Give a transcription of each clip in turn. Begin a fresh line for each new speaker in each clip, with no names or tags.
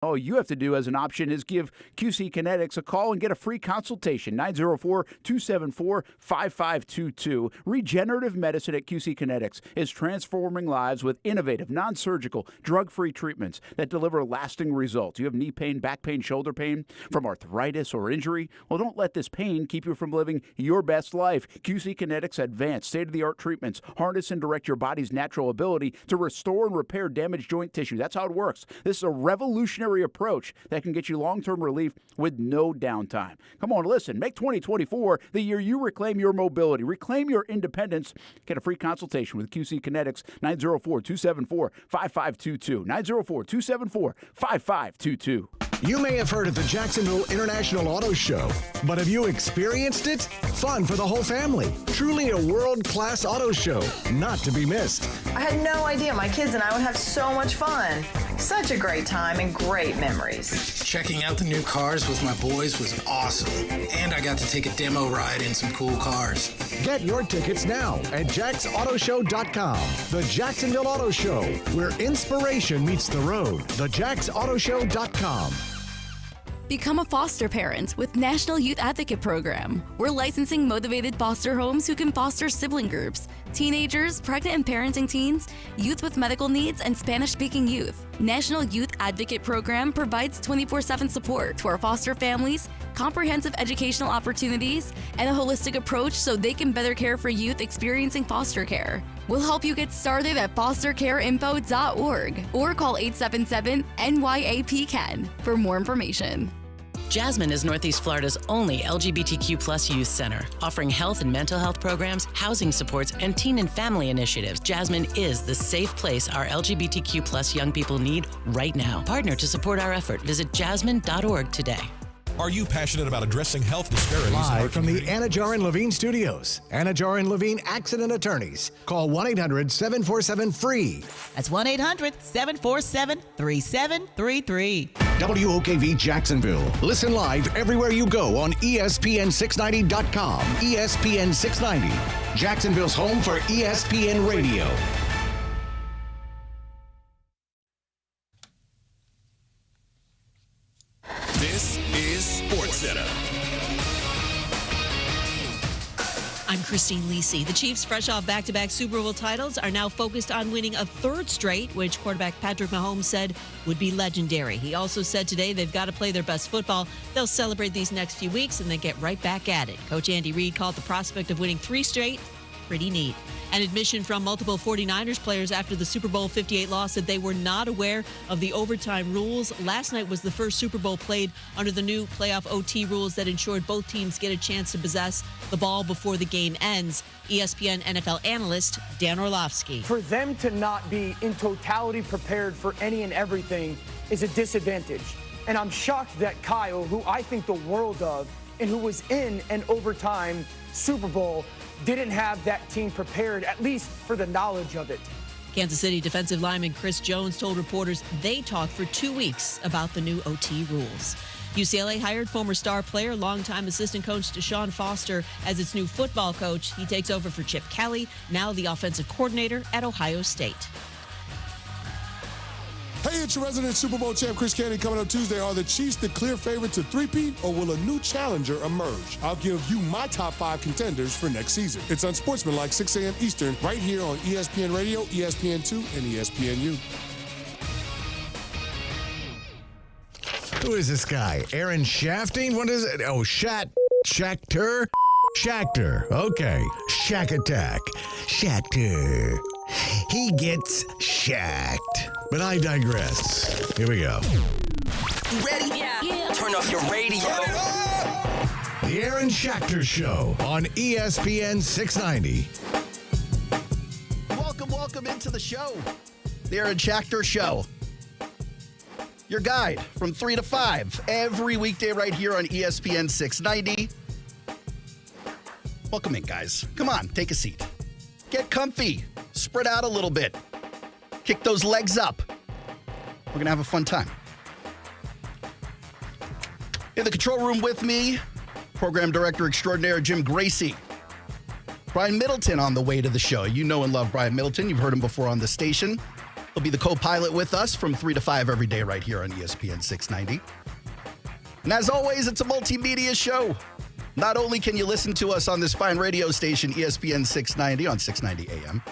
All you have to do as an option is give QC Kinetics a call and get a free consultation. 904-274-5522. Regenerative medicine at QC Kinetics is transforming lives with innovative, non-surgical, drug-free treatments that deliver lasting results. You have knee pain, back pain, shoulder pain from arthritis or injury? Well, don't let this pain keep you from living your best life. QC Kinetics advanced state-of-the-art treatments harness and direct your body's natural ability to restore and repair damaged joint tissue. That's how it works. This is a revolutionary approach that can get you long-term relief with no downtime. Come on, listen. Make 2024 the year you reclaim your mobility, reclaim your independence. Get a free consultation with QC Kinetics, 904-274-5522. 904-274-5522.
You may have heard of the Jacksonville International Auto Show, but have you experienced it? Fun for the whole family. Truly a world-class auto show, not to be missed.
I had no idea my kids and I would have so much fun. Such a great time and great memories.
Checking out the new cars with my boys was awesome. And I got to take a demo ride in some cool cars.
Get your tickets now at jacksautoshow.com. The Jacksonville Auto Show, where inspiration meets the road. The jacksautoshow.com.
Become a foster parent with National Youth Advocate Program. We're licensing motivated foster homes who can foster sibling groups, teenagers, pregnant and parenting teens, youth with medical needs, and Spanish-speaking youth. National Youth Advocate Program provides 24/7 support to our foster families, comprehensive educational opportunities, and a holistic approach so they can better care for youth experiencing foster care. We'll help you get started at fostercareinfo.org or call 877-NYAPCAN for more information.
Jasmine is Northeast Florida's only LGBTQ+ youth center, offering health and mental health programs, housing supports, and teen and family initiatives. Jasmine is the safe place our LGBTQ+ young people need right now. Partner to support our effort. Visit jasmine.org today.
Are you passionate about addressing health disparities?
Live from the Anajar and Levine studios, Anajar and Levine Accident Attorneys. Call 1-800-747-FREE.
That's 1-800-747-3733.
WOKV Jacksonville. Listen live everywhere you go on ESPN690.com. ESPN 690, Jacksonville's home for ESPN Radio.
This is SportsCenter.
I'm Christine Lisi. The Chiefs, fresh off back-to-back Super Bowl titles, are now focused on winning a third straight, which quarterback Patrick Mahomes said would be legendary. He also said today they've got to play their best football. They'll celebrate these next few weeks and then get right back at it. Coach Andy Reid called the prospect of winning 3 straight pretty neat. An admission from multiple 49ers players after the Super Bowl 58 loss said they were not aware of the overtime rules. Last night was the first Super Bowl played under the new playoff OT rules that ensured both teams get a chance to possess the ball before the game ends. ESPN NFL analyst Dan Orlovsky.
For them to not be in totality prepared for any and everything is a disadvantage. And I'm shocked that Kyle, who I think the world of and who was in an overtime Super Bowl, didn't have that team prepared, at least for the knowledge of it.
Kansas City defensive lineman Chris Jones told reporters they talked for 2 weeks about the new OT rules. UCLA hired former star player, longtime assistant coach Deshaun Foster as its new football coach. He takes over for Chip Kelly, now the offensive coordinator at Ohio State.
Hey, it's your resident Super Bowl champ, Chris Candy, coming up Tuesday. Are the Chiefs the clear favorite to three-peat, or will a new challenger emerge? I'll give you my top 5 contenders for next season. It's Unsportsmanlike, 6 a.m. Eastern, right here on ESPN Radio, ESPN2, and ESPNU.
Who is this guy? Aaron Shafting? What is it? Oh, Schachter? Schachter. Okay. Shack Attack. Schachter. He gets shacked. But I digress. Here we go.
You ready? Yeah. Turn off your radio.
The Aaron Schachter Show on ESPN 690.
Welcome into the show. The Aaron Schachter Show. Your guide from 3 to 5 every weekday right here on ESPN 690. Welcome in, guys. Come on, take a seat. Get comfy. Spread out a little bit. Kick those legs up. We're going to have a fun time. In the control room with me, Program Director Extraordinaire Jim Gracie. Brian Middleton on the way to the show. You know and love Brian Middleton. You've heard him before on the station. He'll be the co-pilot with us from 3 to 5 every day right here on ESPN 690. And as always, it's a multimedia show. Not only can you listen to us on this fine radio station, ESPN 690 on 690 AM,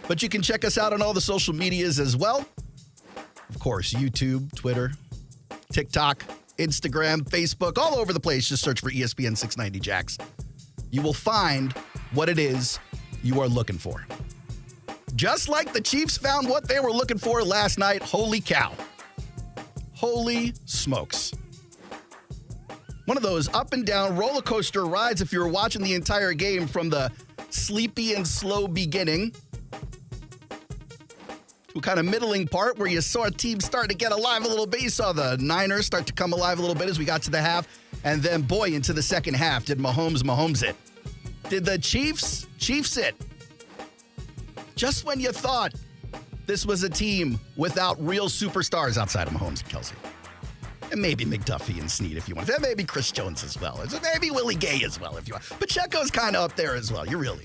but you can check us out on all the social medias as well. Of course, YouTube, Twitter, TikTok, Instagram, Facebook, all over the place. Just search for ESPN 690 Jax. You will find what it is you are looking for. Just like the Chiefs found what they were looking for last night. Holy cow. Holy smokes. One of those up and down roller coaster rides if you were watching the entire game from the sleepy and slow beginning to a kind of middling part where you saw a team start to get alive a little bit. You saw the Niners start to come alive a little bit as we got to the half. And then, boy, into the second half, did Mahomes it. Did the Chiefs it. Just when you thought this was a team without real superstars outside of Mahomes and Kelsey. And maybe McDuffie and Snead if you want. And maybe Chris Jones as well. Maybe Willie Gay as well if you want. Pacheco's kind of up there as well. You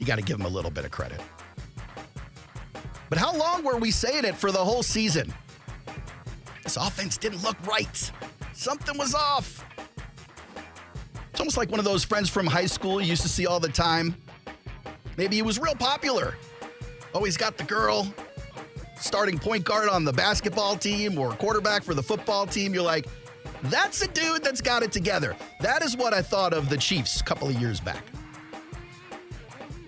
got to give him a little bit of credit. But how long were we saying it for the whole season? This offense didn't look right. Something was off. It's almost like one of those friends from high school you used to see all the time. Maybe he was real popular. Always got the girl, starting point guard on the basketball team or quarterback for the football team. You're like, that's a dude that's got it together. That is what I thought of the Chiefs a couple of years back.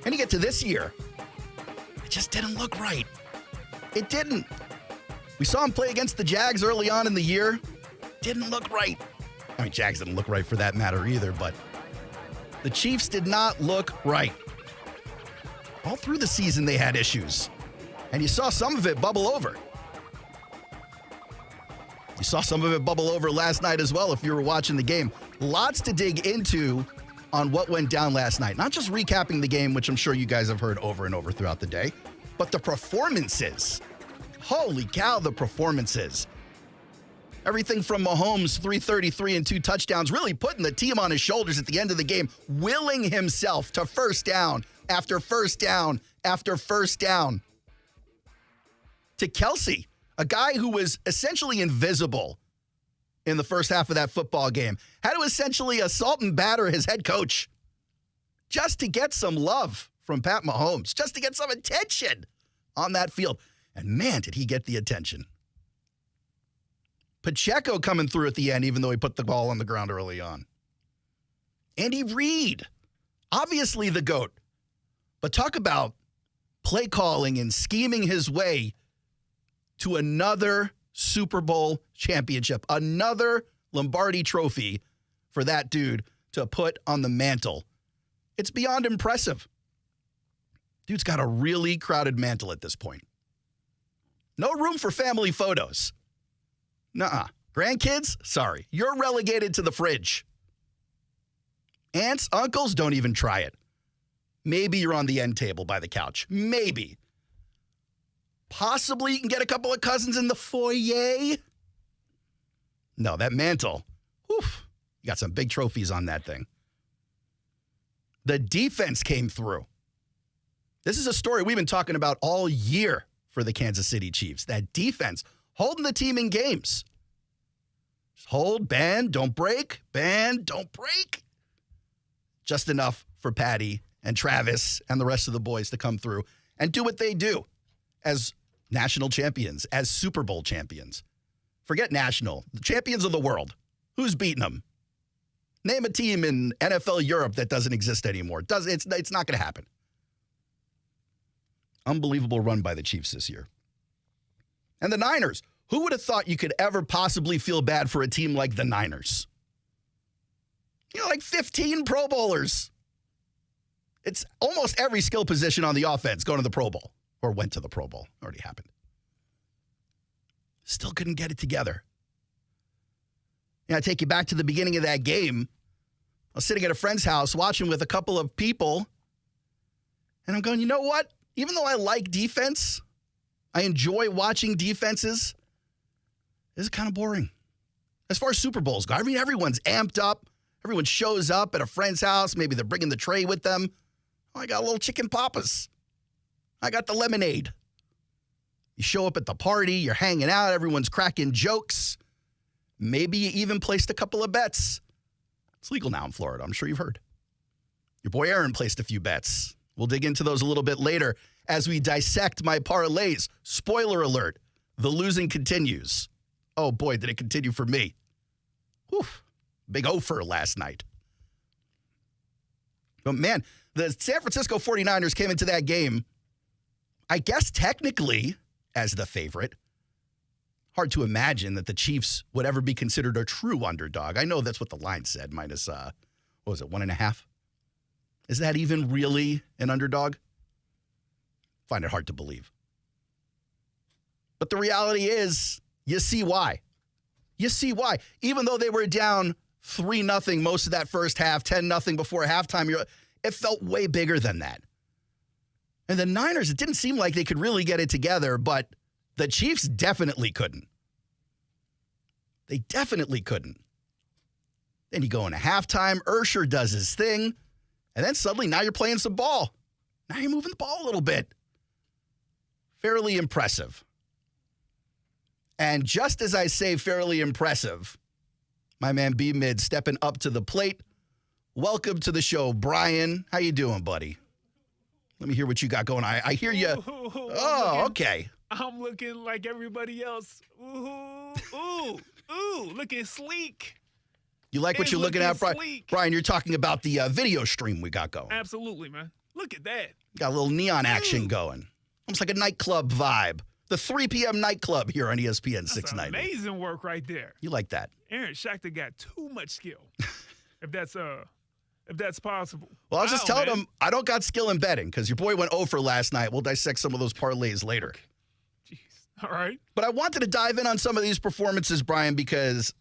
And you get to this year, it just didn't look right. It didn't. We saw him play against the Jags early on in the year. Didn't look right. I mean, Jags didn't look right for that matter either, but the Chiefs did not look right. All through the season, they had issues. And you saw some of it bubble over. You saw some of it bubble over last night as well if you were watching the game. Lots to dig into on what went down last night. Not just recapping the game, which I'm sure you guys have heard over and over throughout the day, but the performances. Holy cow, the performances. Everything from Mahomes, 333 and 2 touchdowns, really putting the team on his shoulders at the end of the game, willing himself to first down after first down after first down. To Kelsey, a guy who was essentially invisible in the first half of that football game, had to essentially assault and batter his head coach just to get some love from Pat Mahomes, just to get some attention on that field. And man, did he get the attention. Pacheco coming through at the end, even though he put the ball on the ground early on. Andy Reid, obviously the GOAT. But talk about play calling and scheming his way to another Super Bowl championship, another Lombardi trophy for that dude to put on the mantle. It's beyond impressive. Dude's got a really crowded mantle at this point. No room for family photos. Nuh-uh. Grandkids, sorry. You're relegated to the fridge. Aunts, uncles, don't even try it. Maybe you're on the end table by the couch. Maybe. Possibly you can get a couple of cousins in the foyer. No, that mantle. Oof. You got some big trophies on that thing. The defense came through. This is a story we've been talking about all year for the Kansas City Chiefs. That defense holding the team in games. Just hold, bend, don't break, bend, don't break. Just enough for Patty and Travis and the rest of the boys to come through and do what they do as national champions, as Super Bowl champions. Forget national. The champions of the world. Who's beating them? Name a team in NFL Europe that doesn't exist anymore. It's not going to happen. Unbelievable run by the Chiefs this year. And the Niners. Who would have thought you could ever possibly feel bad for a team like the Niners? You know, like 15 Pro Bowlers. It's almost every skill position on the offense going to the Pro Bowl. Or went to the Pro Bowl. Already happened. Still couldn't get it together. I take you back to the beginning of that game. I was sitting at a friend's house watching with a couple of people. And I'm going, you know what? Even though I like defense, I enjoy watching defenses, this is kind of boring. As far as Super Bowls go, I mean, everyone's amped up. Everyone shows up at a friend's house. Maybe they're bringing the tray with them. Oh, I got a little chicken papas. I got the lemonade. You show up at the party, you're hanging out, everyone's cracking jokes. Maybe you even placed a couple of bets. It's legal now in Florida, I'm sure you've heard. Your boy Aaron placed a few bets. We'll dig into those a little bit later as we dissect my parlays. Spoiler alert, the losing continues. Oh boy, did it continue for me. Whew, big offer last night. But man, the San Francisco 49ers came into that game, I guess technically as the favorite. Hard to imagine that the Chiefs would ever be considered a true underdog. I know that's what the line said, minus, what was it, 1.5? Is that even really an underdog? Find it hard to believe. But the reality is, you see why. You see why. Even though they were down 3-0 most of that first half, 10-0 before halftime, it felt way bigger than that. And the Niners, it didn't seem like they could really get it together, but the Chiefs definitely couldn't. They definitely couldn't. Then you go into halftime, Ursher does his thing, and then suddenly now you're playing some ball. Now you're moving the ball a little bit. Fairly impressive. And just as I say fairly impressive, my man B-Mid stepping up to the plate. Welcome to the show, Brian. How you doing, buddy? Let me hear what you got going on. I hear you. Oh, okay.
I'm looking like everybody else. Ooh, looking sleek.
You like what you're looking at, Brian? Brian, you're talking about the video stream we got going.
Absolutely, man. Look at that.
Got a little neon action going. Almost like a nightclub vibe. The 3 p.m. nightclub here on ESPN 690.
Amazing work right there.
You like that?
Aaron Schachter got too much skill. if that's possible.
Well, I was just telling him I don't got skill in betting because your boy went over last night. We'll dissect some of those parlays later.
Okay. Jeez. All right.
But I wanted to dive in on some of these performances, Brian, because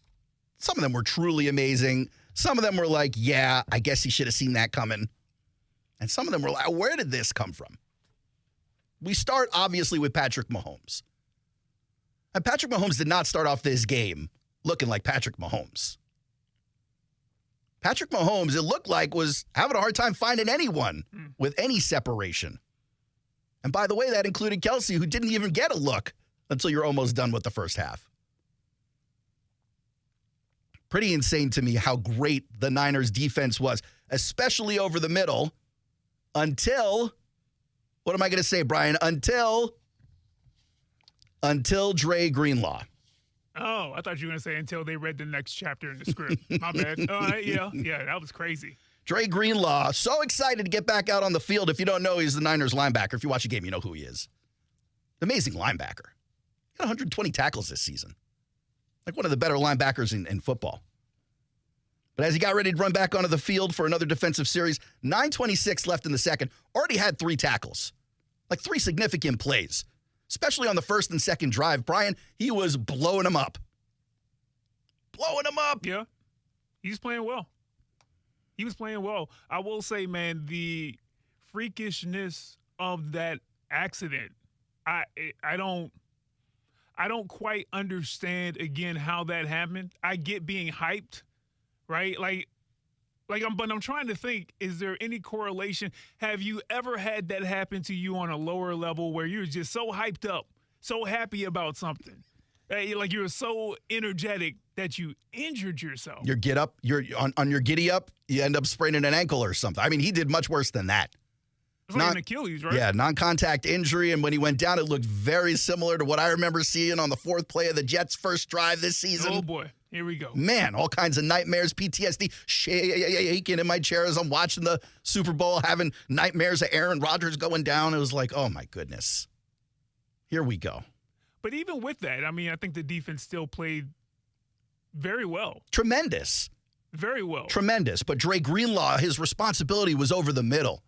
some of them were truly amazing. Some of them were like, yeah, I guess he should have seen that coming. And some of them were like, where did this come from? We start, obviously, with Patrick Mahomes. And Patrick Mahomes did not start off this game looking like Patrick Mahomes. Patrick Mahomes, it looked like, was having a hard time finding anyone with any separation. And by the way, that included Kelsey, who didn't even get a look until you're almost done with the first half. Pretty insane to me how great the Niners defense was, especially over the middle, until, what am I going to say, Brian? Until Dre Greenlaw.
Oh, I thought you were going to say until they read the next chapter in the script. My bad. All right, yeah, that was crazy.
Dre Greenlaw, so excited to get back out on the field. If you don't know, he's the Niners linebacker. If you watch a game, you know who he is. Amazing linebacker. He got 120 tackles this season. Like one of the better linebackers in football. But as he got ready to run back onto the field for another defensive series, 9:26 left in the second, already had 3 tackles. Like 3 significant plays. Especially on the first and second drive. Brian, he was blowing them up. Blowing them up.
Yeah, he's playing well. He was playing well. I will say, man, the freakishness of that accident, I don't quite understand, again, how that happened. I get being hyped, right? But I'm trying to think, is there any correlation? Have you ever had that happen to you on a lower level where you're just so hyped up, so happy about something? Like you're so energetic that you injured yourself.
You're on your giddy up, you end up spraining an ankle or something. I mean, he did much worse than that.
It's like an Achilles, right?
Yeah, non-contact injury, and when he went down, it looked very similar to what I remember seeing on the 4th play of the Jets' first drive this season.
Oh, boy. Here we go.
Man, all kinds of nightmares, PTSD, shaking in my chair as I'm watching the Super Bowl, having nightmares of Aaron Rodgers going down. It was like, oh, my goodness. Here we go.
But even with that, I mean, I think the defense still played very well.
Tremendous.
Very well.
Tremendous. But Dre Greenlaw, his responsibility was over the middle.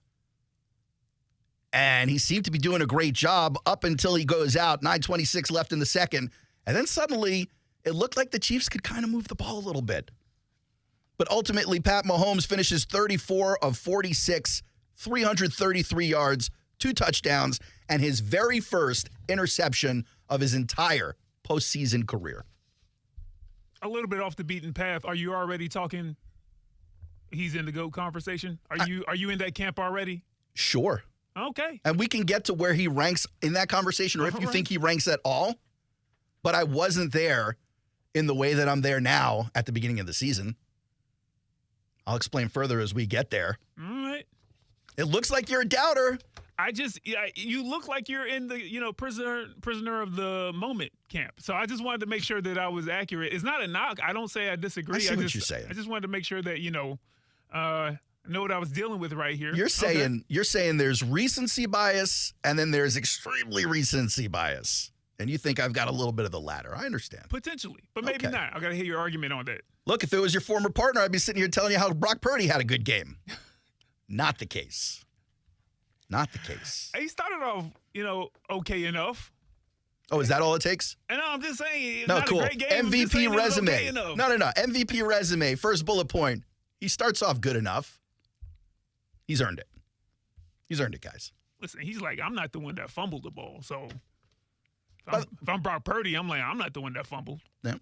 And he seemed to be doing a great job up until he goes out, 9:26 left in the second. And then suddenly, it looked like the Chiefs could kind of move the ball a little bit. But ultimately, Pat Mahomes finishes 34 of 46, 333 yards, 2 touchdowns, and his very first interception of his entire postseason career.
A little bit off the beaten path. Are you already talking he's in the GOAT conversation? Are you in that camp already?
Sure.
Okay.
And we can get to where he ranks in that conversation, or if you think he ranks at all. But I wasn't there in the way that I'm there now at the beginning of the season. I'll explain further as we get there.
All right.
It looks like you're a doubter.
You look like you're in the, prisoner of the moment camp. So I just wanted to make sure that I was accurate. It's not a knock. I don't say I disagree.
I see what you're saying.
I just wanted to make sure that, I know what I was dealing with right here.
You're saying there's recency bias and then there's extremely recency bias. And you think I've got a little bit of the latter. I understand.
Potentially, but maybe not. I got to hear your argument on that.
Look, if it was your former partner, I'd be sitting here telling you how Brock Purdy had a good game. Not the case. Not the case.
He started off, okay enough.
Oh, is that all it takes?
And I'm just saying,
no,
not
cool.
a great game.
MVP resume.
Okay enough.
No. MVP resume. First bullet point. He starts off good enough. He's earned it. He's earned it, guys.
Listen, he's like, I'm not the one that fumbled the ball. So if I'm Brock Purdy, I'm like, I'm not the one that fumbled.
Yeah.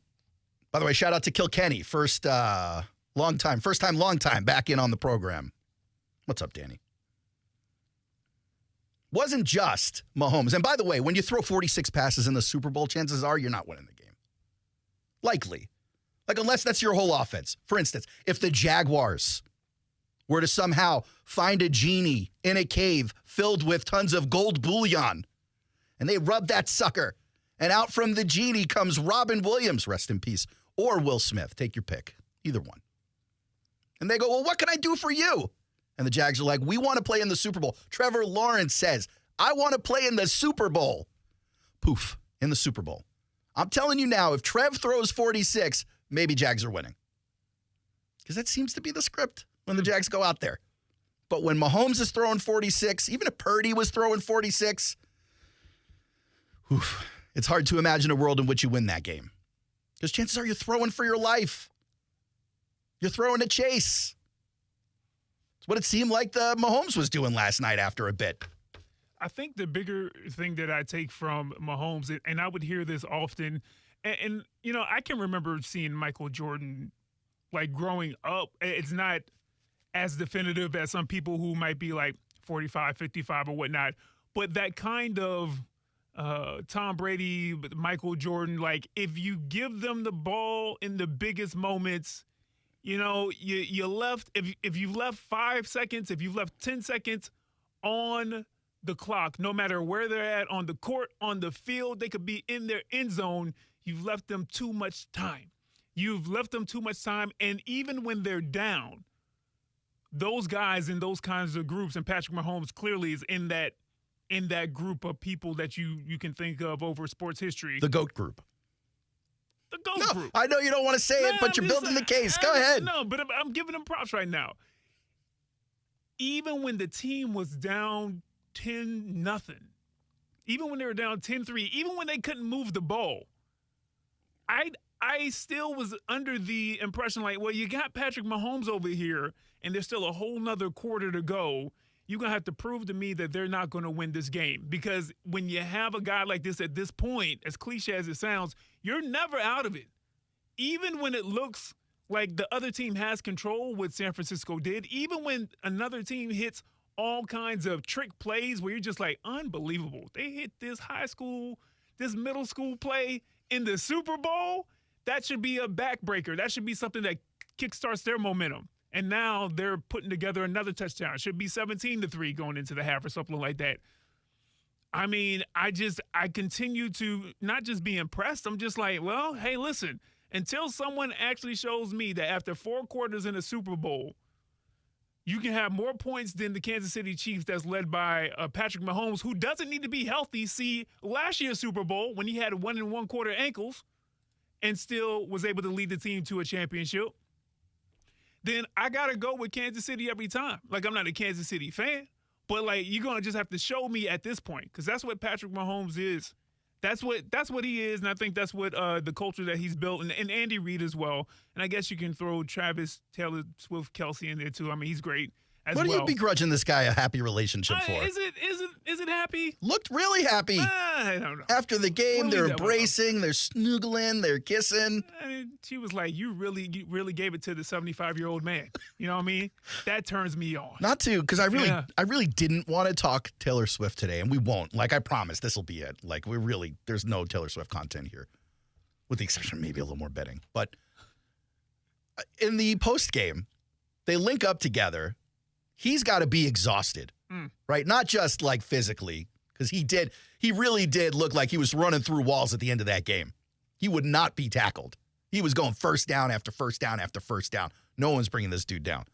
By the way, shout out to Kilkenny. First time, long time back in on the program. What's up, Danny? Wasn't just Mahomes. And by the way, when you throw 46 passes in the Super Bowl, chances are you're not winning the game. Likely. Like, unless that's your whole offense. For instance, if the Jaguars were to somehow find a genie in a cave filled with tons of gold bullion, and they rub that sucker, and out from the genie comes Robin Williams, rest in peace, or Will Smith. Take your pick. Either one. And they go, well, what can I do for you? And the Jags are like, we want to play in the Super Bowl. Trevor Lawrence says, I want to play in the Super Bowl. Poof, in the Super Bowl. I'm telling you now, if Trev throws 46, maybe Jags are winning. Because that seems to be the script when the Jags go out there. But when Mahomes is throwing 46, even if Purdy was throwing 46, it's hard to imagine a world in which you win that game. Because chances are you're throwing for your life. You're throwing to chase. It's what it seemed like the Mahomes was doing last night after a bit.
I think the bigger thing that I take from Mahomes, and I would hear this often, and I can remember seeing Michael Jordan, like, growing up. It's not as definitive as some people who might be like 45, 55 or whatnot, but that kind of Tom Brady, Michael Jordan, like, if you give them the ball in the biggest moments, you left, if you've left 5 seconds, if you've left 10 seconds on the clock, no matter where they're at, on the court, on the field, they could be in their end zone. You've left them too much time. And even when they're down, those guys in those kinds of groups, and Patrick Mahomes clearly is in that group of people that you can think of over sports history.
The GOAT group.
The GOAT group.
I know you don't want to say it, but you're building the case. Go ahead.
No, but I'm giving them props right now. Even when the team was down 10-0, even when they were down 10-3, even when they couldn't move the ball, I still was under the impression, like, well, you got Patrick Mahomes over here, and there's still a whole nother quarter to go. You're going to have to prove to me that they're not going to win this game. Because when you have a guy like this at this point, as cliche as it sounds, you're never out of it. Even when it looks like the other team has control, what San Francisco did, even when another team hits all kinds of trick plays where you're just like, unbelievable. They hit this this middle school play in the Super Bowl. That should be a backbreaker. That should be something that kickstarts their momentum. And now they're putting together another touchdown. It should be 17-3 going into the half or something like that. I mean, I continue to not just be impressed. I'm just like, well, hey, listen, until someone actually shows me that after 4 quarters in a Super Bowl, you can have more points than the Kansas City Chiefs that's led by Patrick Mahomes, who doesn't need to be healthy. See, last year's Super Bowl, when he had 1 1/4 ankles and still was able to lead the team to a championship, then I got to go with Kansas City every time. Like, I'm not a Kansas City fan, but, like, you're going to just have to show me at this point, because that's what Patrick Mahomes is. That's what he is, and I think that's what the culture that he's built, and Andy Reid as well. And I guess you can throw Travis, Taylor Swift, Kelsey in there too. I mean, he's great as well.
What are you begrudging this guy a happy relationship for?
Is is it happy?
Looked really happy.
I don't know.
After the game,
We'll
they're
leave that one
embracing, they're snoogling, they're kissing.
She was like, you really gave it to the 75-year-old man. You know what I mean? That turns me on.
Not to, because I really didn't want to talk Taylor Swift today, and we won't. Like, I promise, this will be it. Like, there's no Taylor Swift content here, with the exception of maybe a little more betting. But in the post game, they link up together. He's got to be exhausted, right? Not just like physically, because he really did look like he was running through walls at the end of that game. He would not be tackled. He was going first down after first down after first down. No one's bringing this dude down.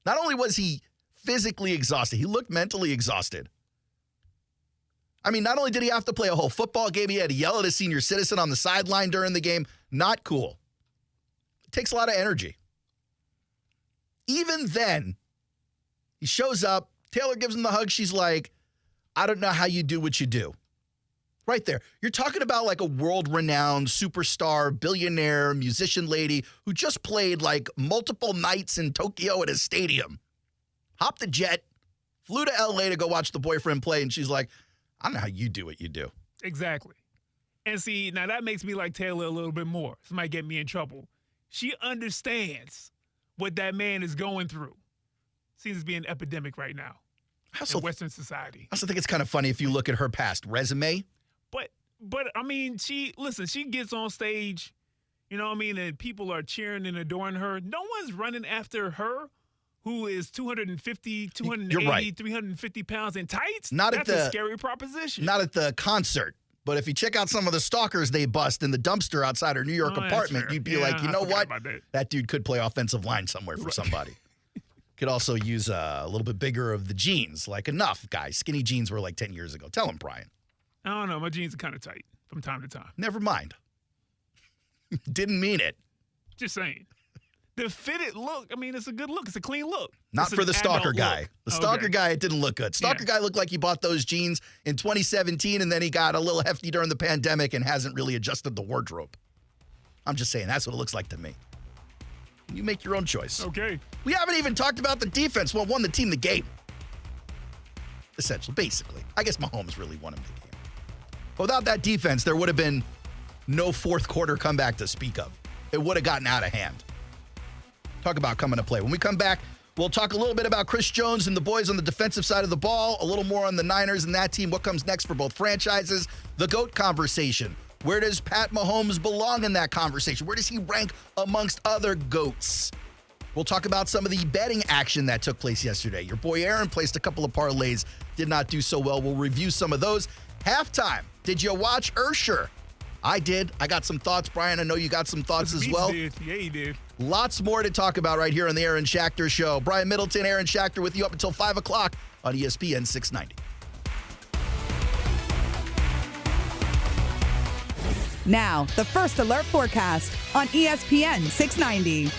Not only was he physically exhausted, he looked mentally exhausted. I mean, not only did he have to play a whole football game, he had to yell at a senior citizen on the sideline during the game. Not cool. It takes a lot of energy. Even then, he shows up. Taylor gives him the hug. She's like, I don't know how you do what you do. Right there. You're talking about like a world-renowned superstar, billionaire, musician lady who just played like multiple nights in Tokyo at a stadium. Hopped the jet, flew to L.A. to go watch the boyfriend play, and she's like, I don't know how you do what you do.
Exactly. And see, now that makes me like Taylor a little bit more. This might get me in trouble. She understands what that man is going through. Seems to be an epidemic right now in Western society.
I also think it's kind of funny if you look at her past resume.
But I mean, she gets on stage, you know what I mean, and people are cheering and adoring her. No one's running after her, who is 250, 280, 350 pounds in tights. That's a scary proposition.
Not at the concert. But if you check out some of the stalkers they bust in the dumpster outside her New York apartment, you'd be like, you know what? That dude could play offensive line somewhere for somebody. Could also use a little bit bigger of the jeans. Like, enough, guys. Skinny jeans were like 10 years ago. Tell him, Brian.
I don't know. My jeans are kind of tight from time to time.
Never mind. Didn't mean it.
Just saying. The fitted look, I mean, it's a good look. It's a clean look.
Not for the stalker guy. The stalker guy, it didn't look good. Stalker guy looked like he bought those jeans in 2017, and then he got a little hefty during the pandemic and hasn't really adjusted the wardrobe. I'm just saying, that's what it looks like to me. You make your own choice.
Okay.
We haven't even talked about the defense. What won the team the game? Essentially, basically. I guess Mahomes really won him the game. Without that defense, there would have been no fourth quarter comeback to speak of. It would have gotten out of hand. Talk about coming to play. When we come back, we'll talk a little bit about Chris Jones and the boys on the defensive side of the ball, a little more on the Niners and that team, what comes next for both franchises, the GOAT conversation. Where does Pat Mahomes belong in that conversation? Where does he rank amongst other GOATs? We'll talk about some of the betting action that took place yesterday. Your boy Aaron placed a couple of parlays, did not do so well. We'll review some of those. Halftime, did you watch Ursher? I did. I got some thoughts. Brian, I know you got some thoughts as well.
Yeah, he did.
Lots more to talk about right here on the Aaron Schachter Show. Brian Middleton, Aaron Schachter with you up until 5 o'clock on ESPN 690.
Now, the First Alert forecast on ESPN 690.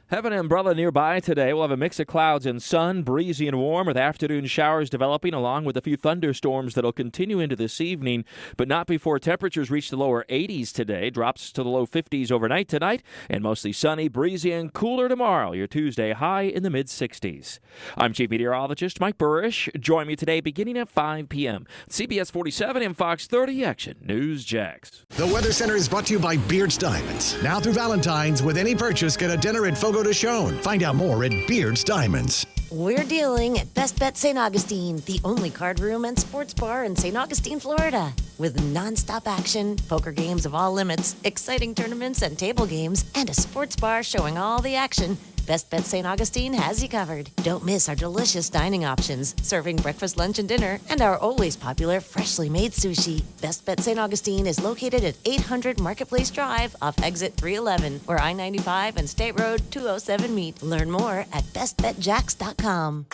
Have an umbrella nearby today. We'll have a mix of clouds and sun, breezy and warm, with afternoon showers developing along with a few thunderstorms that'll continue into this evening, but not before temperatures reach the lower 80s today. Drops to the low 50s overnight tonight, and mostly sunny, breezy, and cooler tomorrow. Your Tuesday high in the mid-60s. I'm Chief Meteorologist Mike Burrish. Join me today beginning at 5 p.m. CBS 47 and Fox 30 Action News Jax.
The Weather Center is brought to you by Beard's Diamonds. Now through Valentine's, with any purchase, get a dinner at Fogo de Chão. Find out more at Beard's Diamonds.
We're dealing at Best Bet St. Augustine, the only card room and sports bar in St. Augustine, Florida. With nonstop action, poker games of all limits, exciting tournaments and table games, and a sports bar showing all the action, Best Bet St. Augustine has you covered. Don't miss our delicious dining options, serving breakfast, lunch, and dinner, and our always popular freshly made sushi. Best Bet St. Augustine is located at 800 Marketplace Drive off exit 311, where I-95 and State Road 207 meet. Learn more at bestbetjax.com.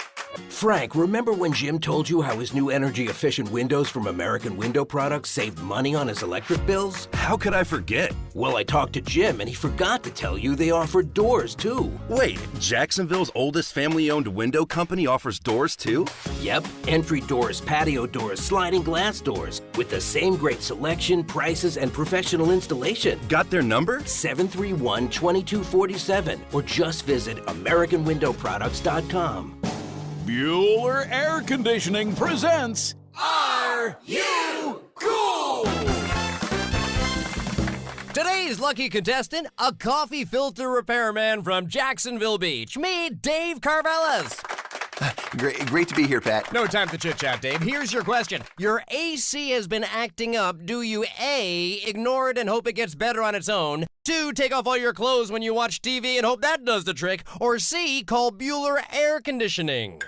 Frank, remember when Jim told you how his new energy-efficient windows from American Window Products saved money on his electric bills?
How could I forget?
Well, I talked to Jim, and he forgot to tell you they offered doors, too.
Wait, Jacksonville's oldest family-owned window company offers doors, too?
Yep, entry doors, patio doors, sliding glass doors, with the same great selection, prices, and professional installation.
Got their number?
731-2247, or just visit AmericanWindowProducts.com.
Bueller Air Conditioning presents Are You Cool?
Today's lucky contestant, a coffee filter repairman from Jacksonville Beach. Meet Dave Carvelas.
Great to be here, Pat.
No time to chit-chat, Dave. Here's your question. Your AC has been acting up. Do you A, ignore it and hope it gets better on its own? 2, take off all your clothes when you watch TV and hope that does the trick? Or C, call Bueller Air Conditioning?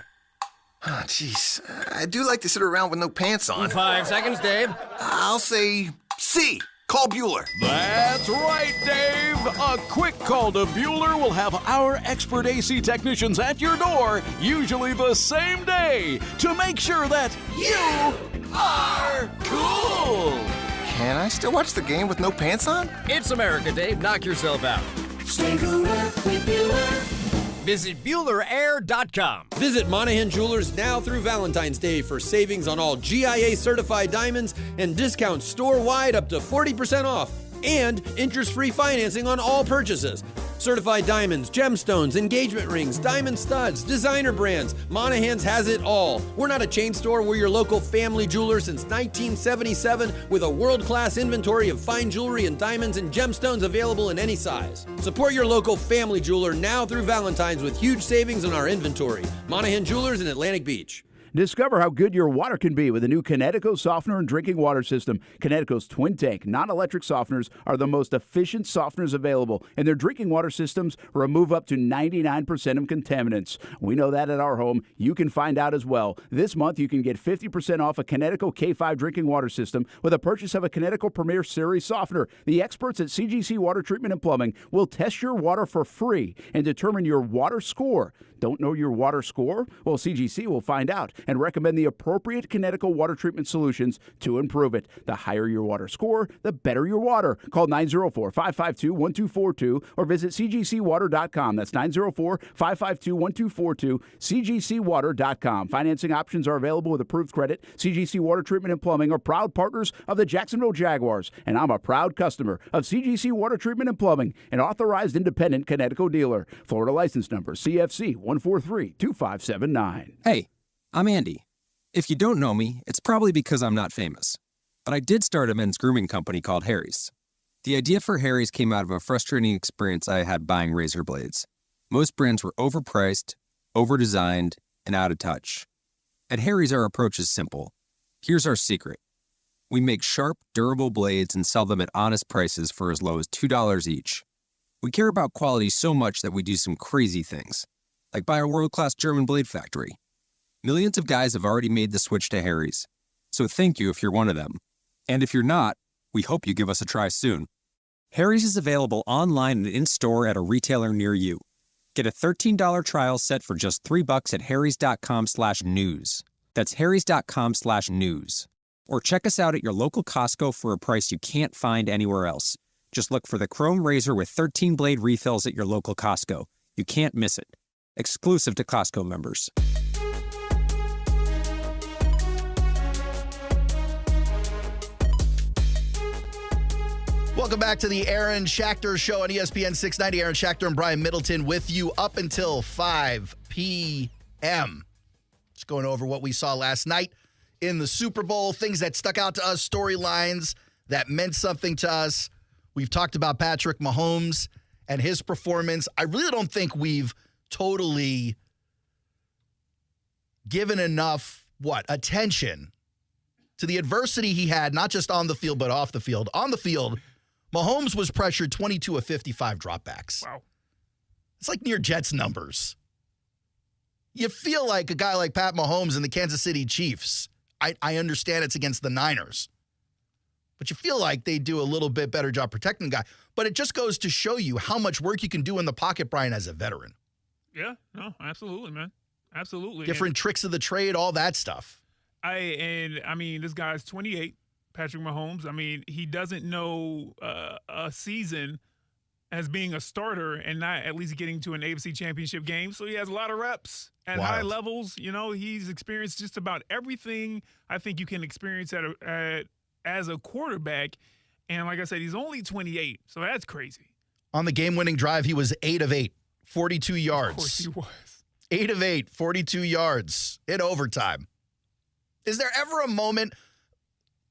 Oh, jeez. I do like to sit around with no pants on.
5 seconds, Dave.
I'll say C. Call Bueller.
That's right, Dave. A quick call to Bueller will have our expert AC technicians at your door, usually the same day, to make sure that you are cool.
Can I still watch the game with no pants on?
It's America, Dave. Knock yourself out.
Stay cooler with Bueller.
Visit BuellerAir.com.
Visit Monahan Jewelers now through Valentine's Day for savings on all GIA-certified diamonds and discounts store-wide up to 40% off. And interest-free financing on all purchases. Certified diamonds, gemstones, engagement rings, diamond studs, designer brands. Monahan's has it all. We're not a chain store. We're your local family jeweler since 1977 with a world-class inventory of fine jewelry and diamonds and gemstones available in any size. Support your local family jeweler now through Valentine's with huge savings on our inventory. Monahan Jewelers in Atlantic Beach.
Discover how good your water can be with a new Connecticut softener and drinking water system. Connecticut's twin tank non-electric softeners are the most efficient softeners available, and their drinking water systems remove up to 99% of contaminants. We know that at our home. You can find out as well. This month, you can get 50% off a Connecticut K5 drinking water system with a purchase of a Connecticut Premier Series softener. The experts at CGC Water Treatment and Plumbing will test your water for free and determine your water score. Don't know your water score? Well, CGC will find out and recommend the appropriate Connecticut water treatment solutions to improve it. The higher your water score, the better your water. Call 904-552-1242 or visit cgcwater.com. That's 904-552-1242, cgcwater.com. Financing options are available with approved credit. CGC Water Treatment and Plumbing are proud partners of the Jacksonville Jaguars, and I'm a proud customer of CGC Water Treatment and Plumbing, an authorized independent Connecticut dealer. Florida license number CFC 143-2579.
Hey, I'm Andy. If you don't know me, it's probably because I'm not famous. But I did start a men's grooming company called Harry's. The idea for Harry's came out of a frustrating experience I had buying razor blades. Most brands were overpriced, overdesigned, and out of touch. At Harry's, our approach is simple. Here's our secret. We make sharp, durable blades and sell them at honest prices for as low as $2 each. We care about quality so much that we do some crazy things, like buy a world-class German blade factory. Millions of guys have already made the switch to Harry's, so thank you if you're one of them. And if you're not, we hope you give us a try soon. Harry's is available online and in-store at a retailer near you. Get a $13 trial set for just $3 at harrys.com/news. That's harrys.com/news. Or check us out at your local Costco for a price you can't find anywhere else. Just look for the Chrome Razor with 13 blade refills at your local Costco. You can't miss it. Exclusive to Costco members.
Welcome back to the Aaron Schachter Show on ESPN 690. Aaron Schachter and Brian Middleton with you up until 5 p.m. Just going over what we saw last night in the Super Bowl, things that stuck out to us, storylines that meant something to us. We've talked about Patrick Mahomes and his performance. I really don't think we've totally given enough, attention to the adversity he had, not just on the field, but off the field. On the field, Mahomes was pressured 22 of 55 dropbacks.
Wow.
It's like near Jets numbers. You feel like a guy like Pat Mahomes and the Kansas City Chiefs. I understand it's against the Niners. But you feel like they do a little bit better job protecting the guy. But it just goes to show you how much work you can do in the pocket, Brian, as a veteran.
Yeah, no, absolutely, man. Absolutely.
Different tricks of the trade, all that stuff.
This guy's 28, Patrick Mahomes. I mean, he doesn't know a season as being a starter and not at least getting to an AFC championship game. So he has a lot of reps at high levels. You know, he's experienced just about everything I think you can experience as a quarterback. And like I said, he's only 28, so that's crazy.
On the game-winning drive, he was 8 of 8, 42 yards.
Of course he was.
8 of 8, 42 yards in overtime. Is there ever a moment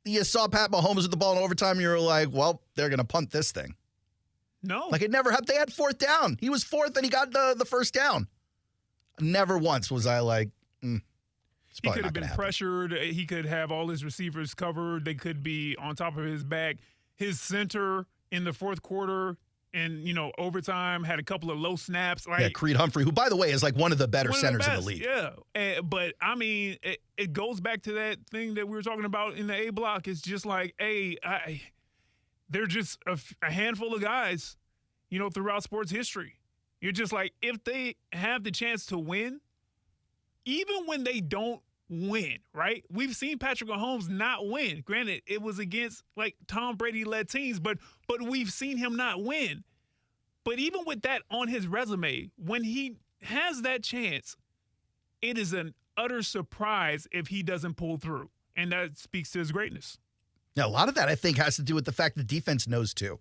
you saw Pat Mahomes with the ball in overtime and you were like, well, they're going to punt this thing?
No.
Like it never happened. They had fourth down. He was fourth and he got the first down. Never once was I like,
He could have been pressured. He could have all his receivers covered. They could be on top of his back. His center in the fourth quarter and, overtime had a couple of low snaps.
Yeah, Creed Humphrey, who, by the way, is like one of the better centers in the league.
Yeah. But, I mean, it goes back to that thing that we were talking about in the A block. It's just like, they're just a handful of guys, throughout sports history. You're just like, if they have the chance to win, even when they don't win, right? We've seen Patrick Mahomes not win. Granted, it was against like Tom Brady-led teams, but we've seen him not win. But even with that on his resume, when he has that chance, it is an utter surprise if he doesn't pull through. And that speaks to his greatness.
Now, a lot of that, I think, has to do with the fact the defense knows too.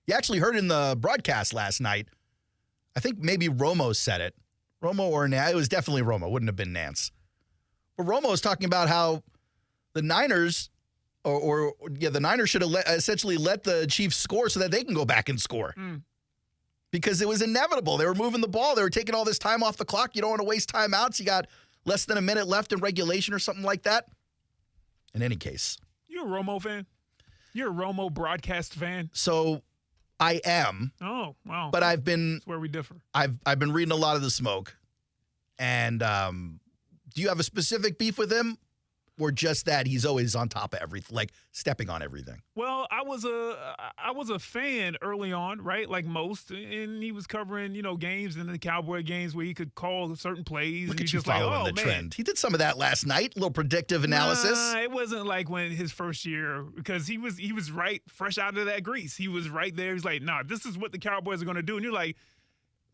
You actually heard in the broadcast last night, I think maybe Romo said it. Romo or Nance. It was definitely Romo. Wouldn't have been Nance. But Romo was talking about how the Niners, the Niners should have essentially let the Chiefs score so that they can go back and score. Because it was inevitable. They were moving the ball. They were taking all this time off the clock. You don't want to waste timeouts. You got less than a minute left in regulation or something like that. In any case.
You're a Romo fan? You're a Romo broadcast fan?
So I am.
Oh, wow.
But I've been.
That's where we differ.
I've been reading a lot of the smoke. And do you have a specific beef with him? Or just that he's always on top of everything, like stepping on everything?
Well, I was a fan early on, right? Like most, and he was covering, games and the Cowboy games where he could call certain plays.
Look
and
at you
just like,
following the trend. He did some of that last night, a little predictive analysis.
It wasn't like when his first year, because he was right, fresh out of that grease. He was right there. He's like, nah, this is what the Cowboys are going to do. And you're like,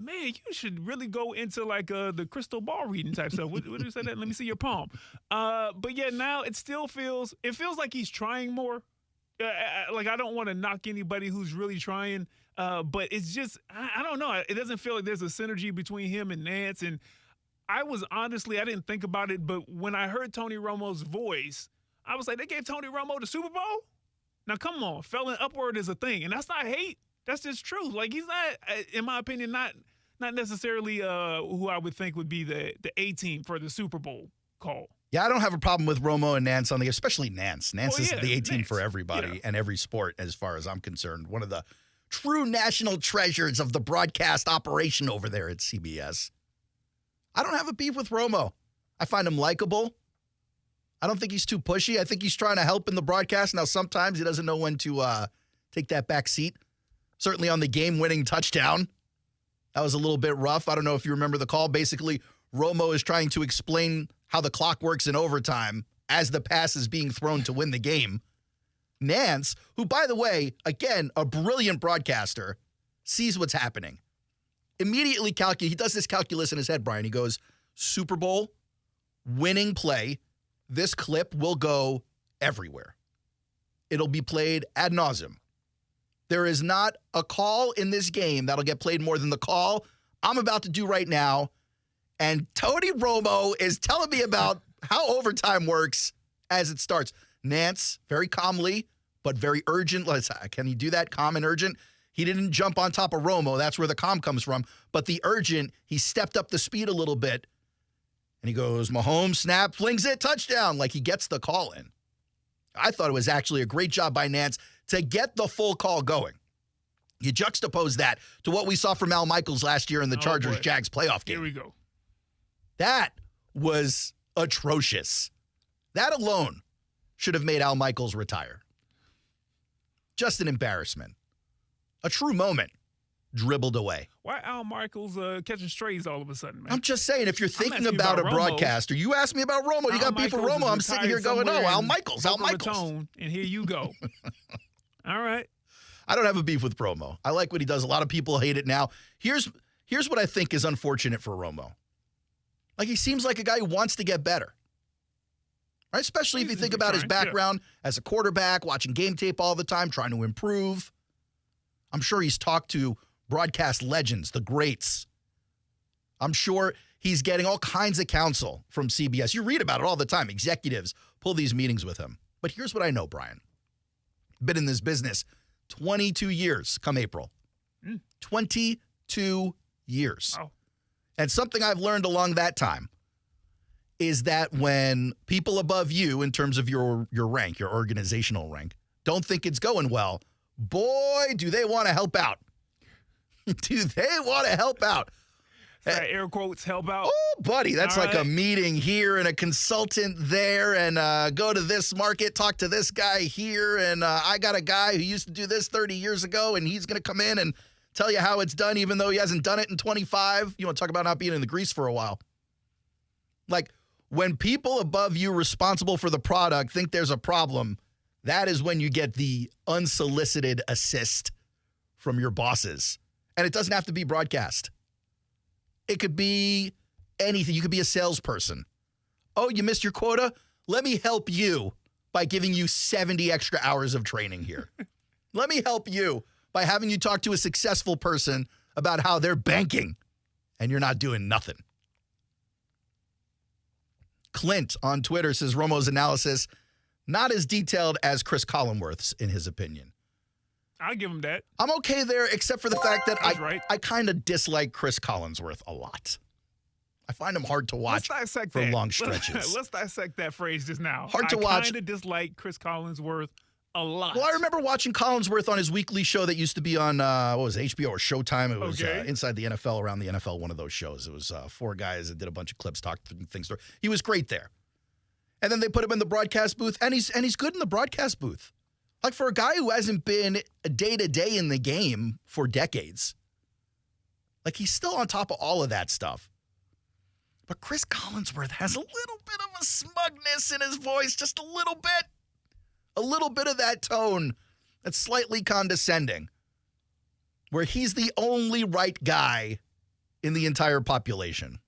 man, you should really go into like the crystal ball reading type stuff. What did you say that? Let me see your palm. But yeah, now it feels like he's trying more. Like I don't want to knock anybody who's really trying, but it's just I don't know. It doesn't feel like there's a synergy between him and Nance. And I didn't think about it, but when I heard Tony Romo's voice, I was like, they gave Tony Romo the Super Bowl? Now come on, failing upward is a thing, and that's not hate. That's just truth. Like he's not, in my opinion, not necessarily who I would think would be the A team for the Super Bowl call.
Yeah, I don't have a problem with Romo and Nance on especially Nance. Nance is the A team for everybody and every sport, as far as I'm concerned. One of the true national treasures of the broadcast operation over there at CBS. I don't have a beef with Romo. I find him likable. I don't think he's too pushy. I think he's trying to help in the broadcast. Now, sometimes he doesn't know when to take that back seat. Certainly on the game-winning touchdown. That was a little bit rough. I don't know if you remember the call. Basically, Romo is trying to explain how the clock works in overtime as the pass is being thrown to win the game. Nance, who, by the way, again, a brilliant broadcaster, sees what's happening. Immediately he does this calculus in his head, Brian. He goes, Super Bowl, winning play, this clip will go everywhere. It'll be played ad nauseum. There is not a call in this game that'll get played more than the call I'm about to do right now. And Tony Romo is telling me about how overtime works as it starts. Nance, very calmly, but very urgent. Can he do that? Calm and urgent. He didn't jump on top of Romo. That's where the calm comes from. But the urgent, he stepped up the speed a little bit. And he goes, Mahomes, snap, flings it, touchdown. Like he gets the call in. I thought it was actually a great job by Nance to get the full call going. You juxtapose that to what we saw from Al Michaels last year in the Chargers-Jags playoff game.
Here we go.
That was atrocious. That alone should have made Al Michaels retire. Just an embarrassment. A true moment dribbled away.
Why Al Michaels catching strays all of a sudden, man?
I'm just saying, if you're thinking about a broadcaster, you asked me about Romo, you got beef with Romo, I'm sitting here going, oh, Al Michaels, Al Michaels.
And here you go. All right.
I don't have a beef with Romo. I like what he does. A lot of people hate it now. Here's what I think is unfortunate for Romo. Like, he seems like a guy who wants to get better. Right? Especially if you think about his background as a quarterback, watching game tape all the time, trying to improve. I'm sure he's talked to broadcast legends, the greats. I'm sure He's getting all kinds of counsel from CBS. You read about it all the time. Executives pull these meetings with him. But here's what I know, Brian. Been in this business 22 years come April. 22 years.
Wow.
And something I've learned along that time is that when people above you, in terms of your rank, your organizational rank, don't think it's going well, boy, do they want to help out. Do they want to help out?
Air quotes, help out.
Oh, buddy, that's
All
like
right.
a meeting here and a consultant there, and go to this market, talk to this guy here, and I got a guy who used to do this 30 years ago, and he's going to come in and tell you how it's done, even though he hasn't done it in 25. You want to talk about not being in the grease for a while. Like, when people above you responsible for the product think there's a problem, that is when you get the unsolicited assist from your bosses. And it doesn't have to be broadcast. It could be anything. You could be a salesperson. Oh, you missed your quota? Let me help you by giving you 70 extra hours of training here. Let me help you by having you talk to a successful person about how they're banking and you're not doing nothing. Clint on Twitter says Romo's analysis not as detailed as Chris Collinsworth's, in his opinion.
I'll give him that.
I'm okay there, except for the fact that
That's right.
I kind of dislike Chris Collinsworth a lot. I find him hard to watch
Let's dissect
for
that.
long stretches.
Let's dissect that phrase just now.
Hard to watch.
I kind of dislike Chris Collinsworth a lot.
Well, I remember watching Collinsworth on his weekly show that used to be on, what was it, HBO or Showtime? It was
Okay.
Inside the NFL, Around the NFL, one of those shows. It was four guys that did a bunch of clips, talked things through. He was great there. And then they put him in the broadcast booth, and he's good in the broadcast booth. Like, for a guy who hasn't been day-to-day in the game for decades, like, he's still on top of all of that stuff. But Chris Collinsworth has a little bit of a smugness in his voice, just a little bit. A little bit of that tone that's slightly condescending, where he's the only right guy in the entire population.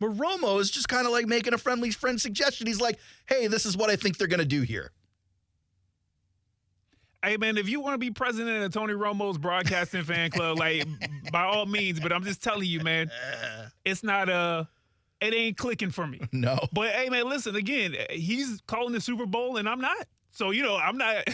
Where Romo is just kind of like making a friendly friend suggestion. He's like, hey, this is what I think they're going to do here.
Hey, man, if you want to be president of Tony Romo's broadcasting fan club, like, by all means, but I'm just telling you, man, it's not it ain't clicking for me.
No.
But, hey, man, listen, again, he's calling the Super Bowl, and I'm not. So, you know, I'm not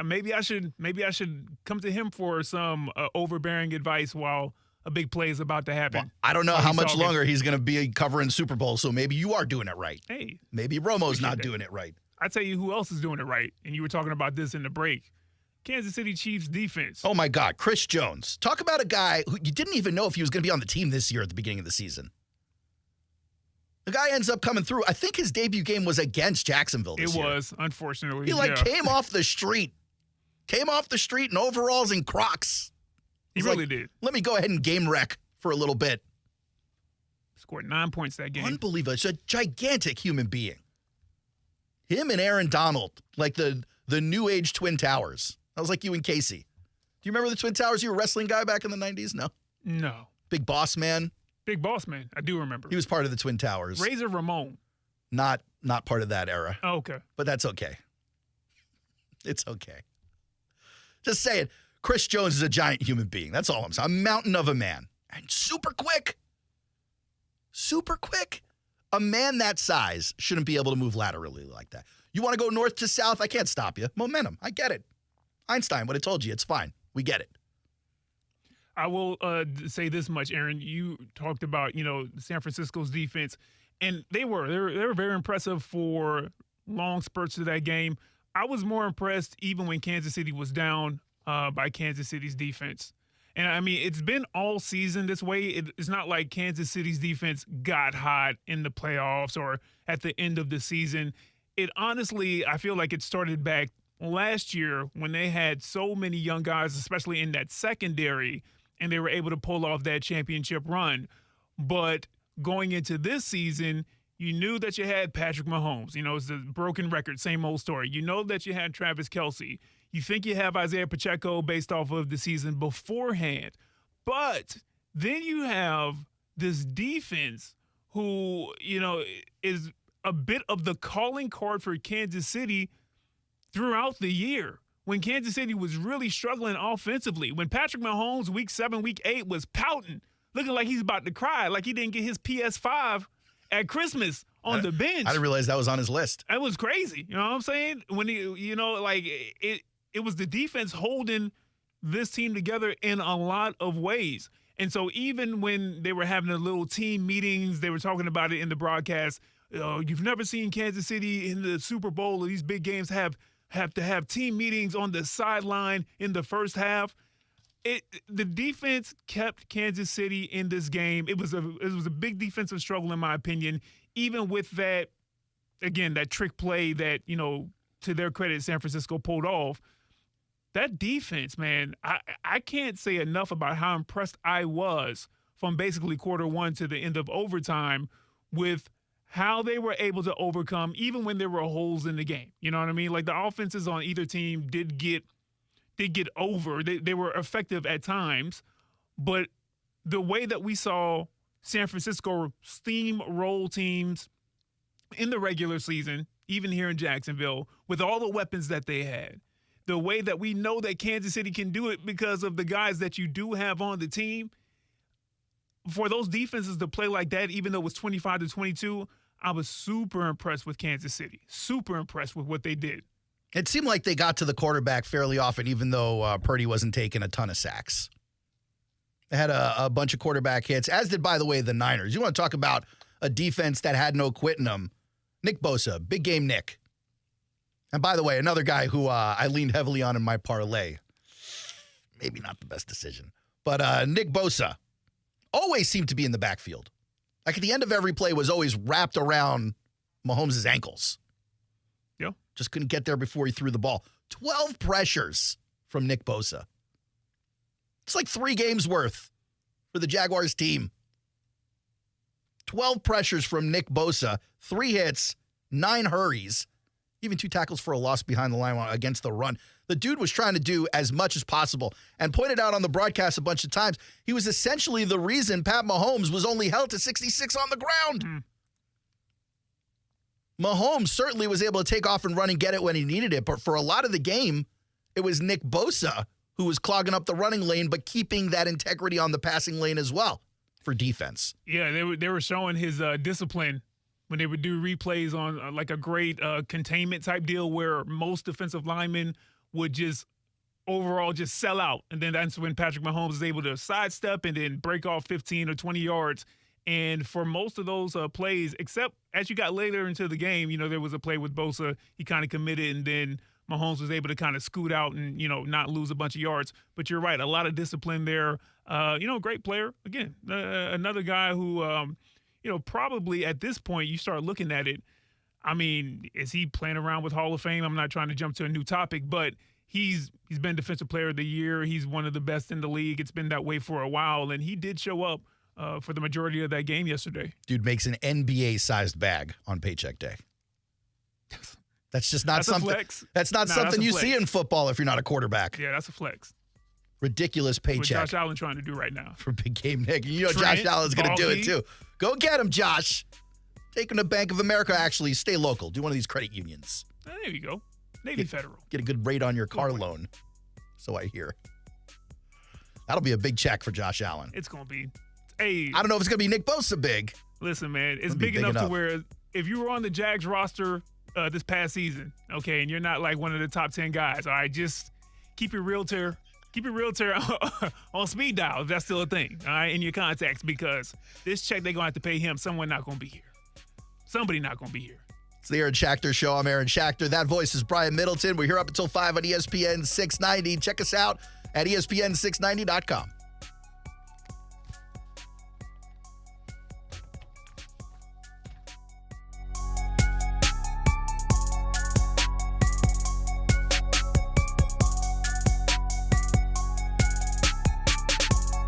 maybe I should come to him for some overbearing advice while a big play is about to happen.
Well, I don't know how much longer he's going to be covering Super Bowl, so maybe you are doing it right.
Hey.
Maybe Romo's not doing it right.
I tell you who else is doing it right, and you were talking about this in the break. Kansas City Chiefs defense.
Oh, my God. Chris Jones. Talk about a guy who you didn't even know if he was going to be on the team this year at the beginning of the season. The guy ends up coming through. I think his debut game was against Jacksonville this year.
It was, unfortunately.
He, came off the street. Came off the street in overalls and Crocs.
He really did.
Let me go ahead and game wreck for a little bit.
Scored 9 points that game.
Unbelievable. It's a gigantic human being. Him and Aaron Donald, like the new age Twin Towers. That was like you and Casey. Do you remember the Twin Towers? You were a wrestling guy back in the 90s? No?
No.
Big Boss Man?
Big Boss Man. I do remember.
He was part of the Twin Towers.
Razor Ramon.
Not part of that era.
Oh, okay.
But that's okay. It's okay. Just saying, Chris Jones is a giant human being. That's all I'm saying. A mountain of a man. And super quick. Super quick. A man that size shouldn't be able to move laterally like that. You want to go north to south? I can't stop you. Momentum. I get it. Einstein would have told you. It's fine. We get it.
I will say this much, Aaron. You talked about, San Francisco's defense, and they were very impressive for long spurts of that game. I was more impressed even when Kansas City was down by Kansas City's defense. And, I mean, it's been all season this way. It's not like Kansas City's defense got hot in the playoffs or at the end of the season. It honestly, I feel like it started back last year when they had so many young guys, especially in that secondary, and they were able to pull off that championship run. But going into this season, you knew that you had Patrick Mahomes. It's a broken record, same old story. You know that you had Travis Kelce. You think you have Isaiah Pacheco based off of the season beforehand. But then you have this defense who, is a bit of the calling card for Kansas City throughout the year. When Kansas City was really struggling offensively, when Patrick Mahomes week 7, week 8 was pouting, looking like he's about to cry, like he didn't get his PS5 at Christmas on the bench.
I didn't realize that was on his list.
That was crazy. You know what I'm saying? When it was the defense holding this team together in a lot of ways. And so even when they were having the little team meetings, they were talking about it in the broadcast. You've never seen Kansas City in the Super Bowl or these big games have to have team meetings on the sideline in the first half. The defense kept Kansas City in this game. It was a big defensive struggle in my opinion, even with that, again, that trick play that, to their credit, San Francisco pulled off. That defense, man, I can't say enough about how impressed I was from basically quarter one to the end of overtime with how they were able to overcome even when there were holes in the game. You know what I mean? Like the offenses on either team did get over. They were effective at times, but the way that we saw San Francisco steamroll teams in the regular season, even here in Jacksonville, with all the weapons that they had, the way that we know that Kansas City can do it because of the guys that you do have on the team, for those defenses to play like that, even though it was 25-22, I was super impressed with Kansas City. Super impressed with what they did.
It seemed like they got to the quarterback fairly often, even though Purdy wasn't taking a ton of sacks. They had a bunch of quarterback hits, as did, by the way, the Niners. You want to talk about a defense that had no quit in them. Nick Bosa, big game Nick. And by the way, another guy who I leaned heavily on in my parlay. Maybe not the best decision. But Nick Bosa always seemed to be in the backfield. Like at the end of every play was always wrapped around Mahomes' ankles.
Yeah.
Just couldn't get there before he threw the ball. 12 pressures from Nick Bosa. It's like 3 games worth for the Jaguars team. 12 pressures from Nick Bosa, 3 hits, 9 hurries, even 2 tackles for a loss behind the line against the run. The dude was trying to do as much as possible and pointed out on the broadcast a bunch of times, he was essentially the reason Pat Mahomes was only held to 66 on the ground. Mahomes certainly was able to take off and run and get it when he needed it, but for a lot of the game, it was Nick Bosa who was clogging up the running lane, but keeping that integrity on the passing lane as well for defense.
Yeah, they were showing his discipline when they would do replays on like a great containment type deal where most defensive linemen would just overall just sell out. And then that's when Patrick Mahomes is able to sidestep and then break off 15 or 20 yards. And for most of those plays, except as you got later into the game, there was a play with Bosa, he kind of committed, and then Mahomes was able to kind of scoot out and, not lose a bunch of yards. But you're right, a lot of discipline there. Great player. Again, another guy who, probably at this point you start looking at it. I mean, is he playing around with Hall of Fame? I'm not trying to jump to a new topic, but he's been Defensive Player of the Year. He's one of the best in the league. It's been that way for a while, and he did show up for the majority of that game yesterday.
Dude makes an NBA-sized bag on paycheck day. That's just not something.
Flex.
That's not something you see in football if you're not a quarterback.
Yeah, that's a flex.
Ridiculous paycheck.
What Josh Allen trying to do right now
for big game Nick. Josh Allen's going to do it too. Go get him, Josh. Take him to Bank of America. Actually, stay local. Do one of these credit unions.
There you go. Navy Federal.
Get a good rate on your car loan. So I hear. That'll be a big check for Josh Allen.
It's going to be. Hey,
I don't know if it's going to be Nick Bosa big.
Listen, man, it's big enough to where if you were on the Jags roster this past season, okay, and you're not like one of the top 10 guys, all right, just keep your realtor on speed dial if that's still a thing, all right, in your contacts, because this check they're going to have to pay him. Someone not going to be here. Somebody not going to be here.
It's the Aaron Schachter Show. I'm Aaron Schachter. That voice is Brian Middleton. We're here up until 5 on ESPN 690. Check us out at ESPN690.com.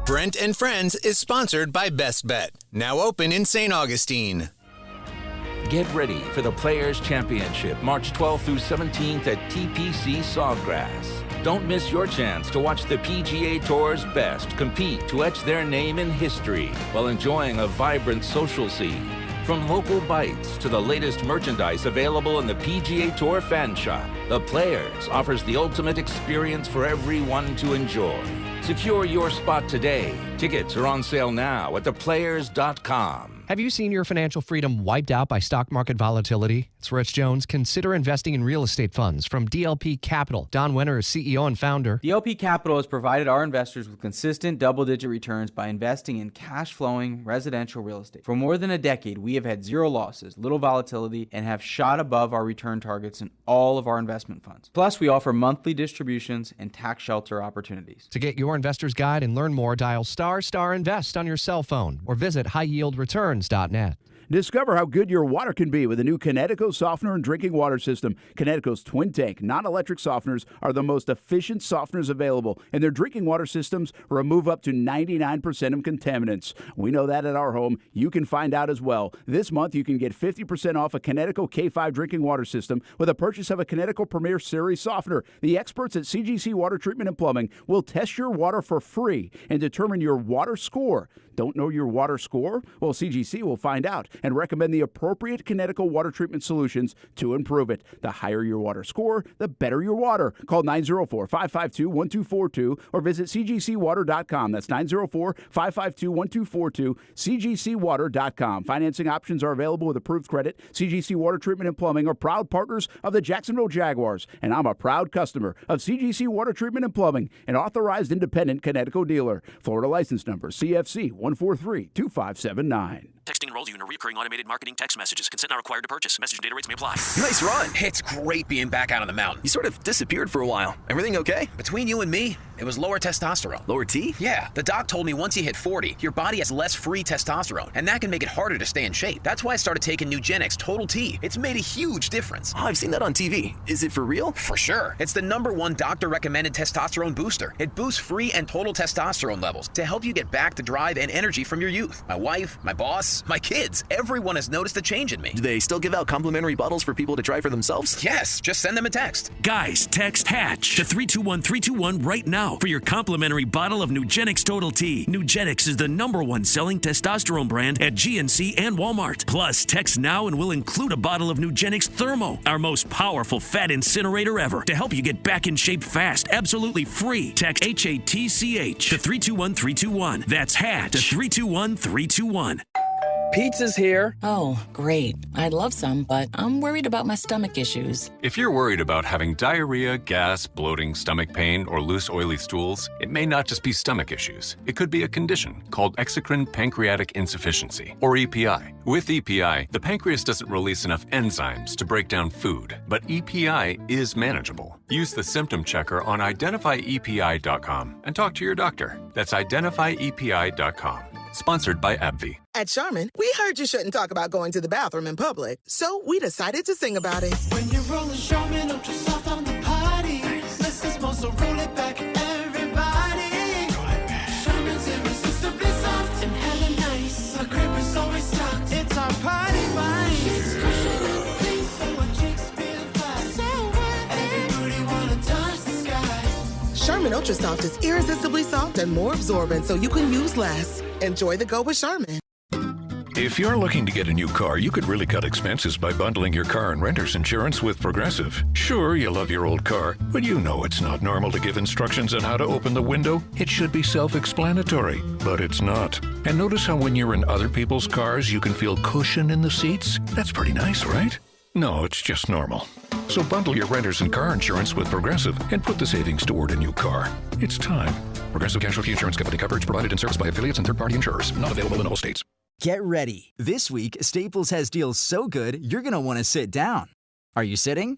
Brent and Friends is sponsored by Best Bet, now open in St. Augustine.
Get ready for the Players' Championship, March 12th through 17th at TPC Sawgrass. Don't miss your chance to watch the PGA Tour's best compete to etch their name in history while enjoying a vibrant social scene. From local bites to the latest merchandise available in the PGA Tour fan shop, the Players offers the ultimate experience for everyone to enjoy. Secure your spot today. Tickets are on sale now at theplayers.com.
Have you seen your financial freedom wiped out by stock market volatility? It's Rich Jones. Consider investing in real estate funds from DLP Capital. Don Wenner is CEO and founder.
DLP Capital has provided our investors with consistent double-digit returns by investing in cash-flowing residential real estate. For more than a decade, we have had zero losses, little volatility, and have shot above our return targets in all of our investment funds. Plus, we offer monthly distributions and tax shelter opportunities.
To get your investor's guide and learn more, dial **invest on your cell phone or visit highyieldreturns.net.
Discover how good your water can be with a new Connecticut softener and drinking water system. Connecticut's twin tank non-electric softeners are the most efficient softeners available, and their drinking water systems remove up to 99% of contaminants. We know that at our home. You can find out as well. This month, you can get 50% off a Connecticut K5 drinking water system with a purchase of a Connecticut Premier Series softener. The experts at CGC Water Treatment and Plumbing will test your water for free and determine your water score. Don't know your water score? Well, CGC will find out and recommend the appropriate Connecticut water treatment solutions to improve it. The higher your water score, the better your water. Call 904-552-1242 or visit cgcwater.com. That's 904-552-1242, cgcwater.com. Financing options are available with approved credit. CGC Water Treatment and Plumbing are proud partners of the Jacksonville Jaguars, and I'm a proud customer of CGC Water Treatment and Plumbing, an authorized independent Connecticut dealer. Florida license number CFC 143-2579.
Texting enrolls you in a recurring automated marketing text messages. Consent not required to purchase. Message and data rates may apply.
Nice run. It's great being back out on the mountain. You sort of disappeared for a while. Everything okay?
Between you and me, it was lower testosterone.
Lower T?
Yeah. The doc told me once you hit 40, your body has less free testosterone, and that can make it harder to stay in shape. That's why I started taking Nugenix Total T. It's made a huge difference.
Oh, I've seen that on TV. Is it for real?
For sure. It's the #1 doctor-recommended testosterone booster. It boosts free and total testosterone levels to help you get back the drive and energy from your youth. My wife, my boss, my kids. Everyone has noticed a change in me.
Do they still give out complimentary bottles for people to try for themselves?
Yes, just send them a text.
Guys, text HATCH to 321-321 right now for your complimentary bottle of Nugenix Total T. Nugenix is the #1 selling testosterone brand at GNC and Walmart. Plus, text now and we'll include a bottle of Nugenix Thermo, our most powerful fat incinerator ever, to help you get back in shape fast, absolutely free. Text HATCH to 321-321. That's HATCH to 321-321.
Pizza's here. Oh, great. I'd love some, but I'm worried about my stomach issues.
If you're worried about having diarrhea, gas, bloating, stomach pain, or loose, oily stools, it may not just be stomach issues. It could be a condition called exocrine pancreatic insufficiency, or EPI. With EPI, the pancreas doesn't release enough enzymes to break down food, but EPI is manageable. Use the symptom checker on identifyepi.com and talk to your doctor. That's identifyepi.com. Sponsored by AbbVie.
At Charmin, we heard you shouldn't talk about going to the bathroom in public, so we decided to sing about it.
When you're rolling Charmin, ultra soft on the potty. Less is more, so roll it back, everybody. Charmin's irresistibly soft and hella nice. Our crib is always stocked. It's our party vibe. She's cushioning things so our cheeks feel flat. So what? Everybody wanna touch the sky.
Charmin Ultra Soft is irresistibly soft and more absorbent, so you can use less. Enjoy the go with Charmin.
If you're looking to get a new car, you could really cut expenses by bundling your car and renter's insurance with Progressive. Sure, you love your old car, but you know it's not normal to give instructions on how to open the window. It should be self-explanatory, but it's not. And notice how when you're in other people's cars, you can feel cushion in the seats? That's pretty nice, right? No, it's just normal. So bundle your renter's and car insurance with Progressive and put the savings toward a new car. It's time. Progressive Casualty Insurance Company. Coverage provided and serviced by affiliates and third-party insurers. Not available in all states.
Get ready. This week, Staples has deals so good, you're going to want to sit down. Are you sitting?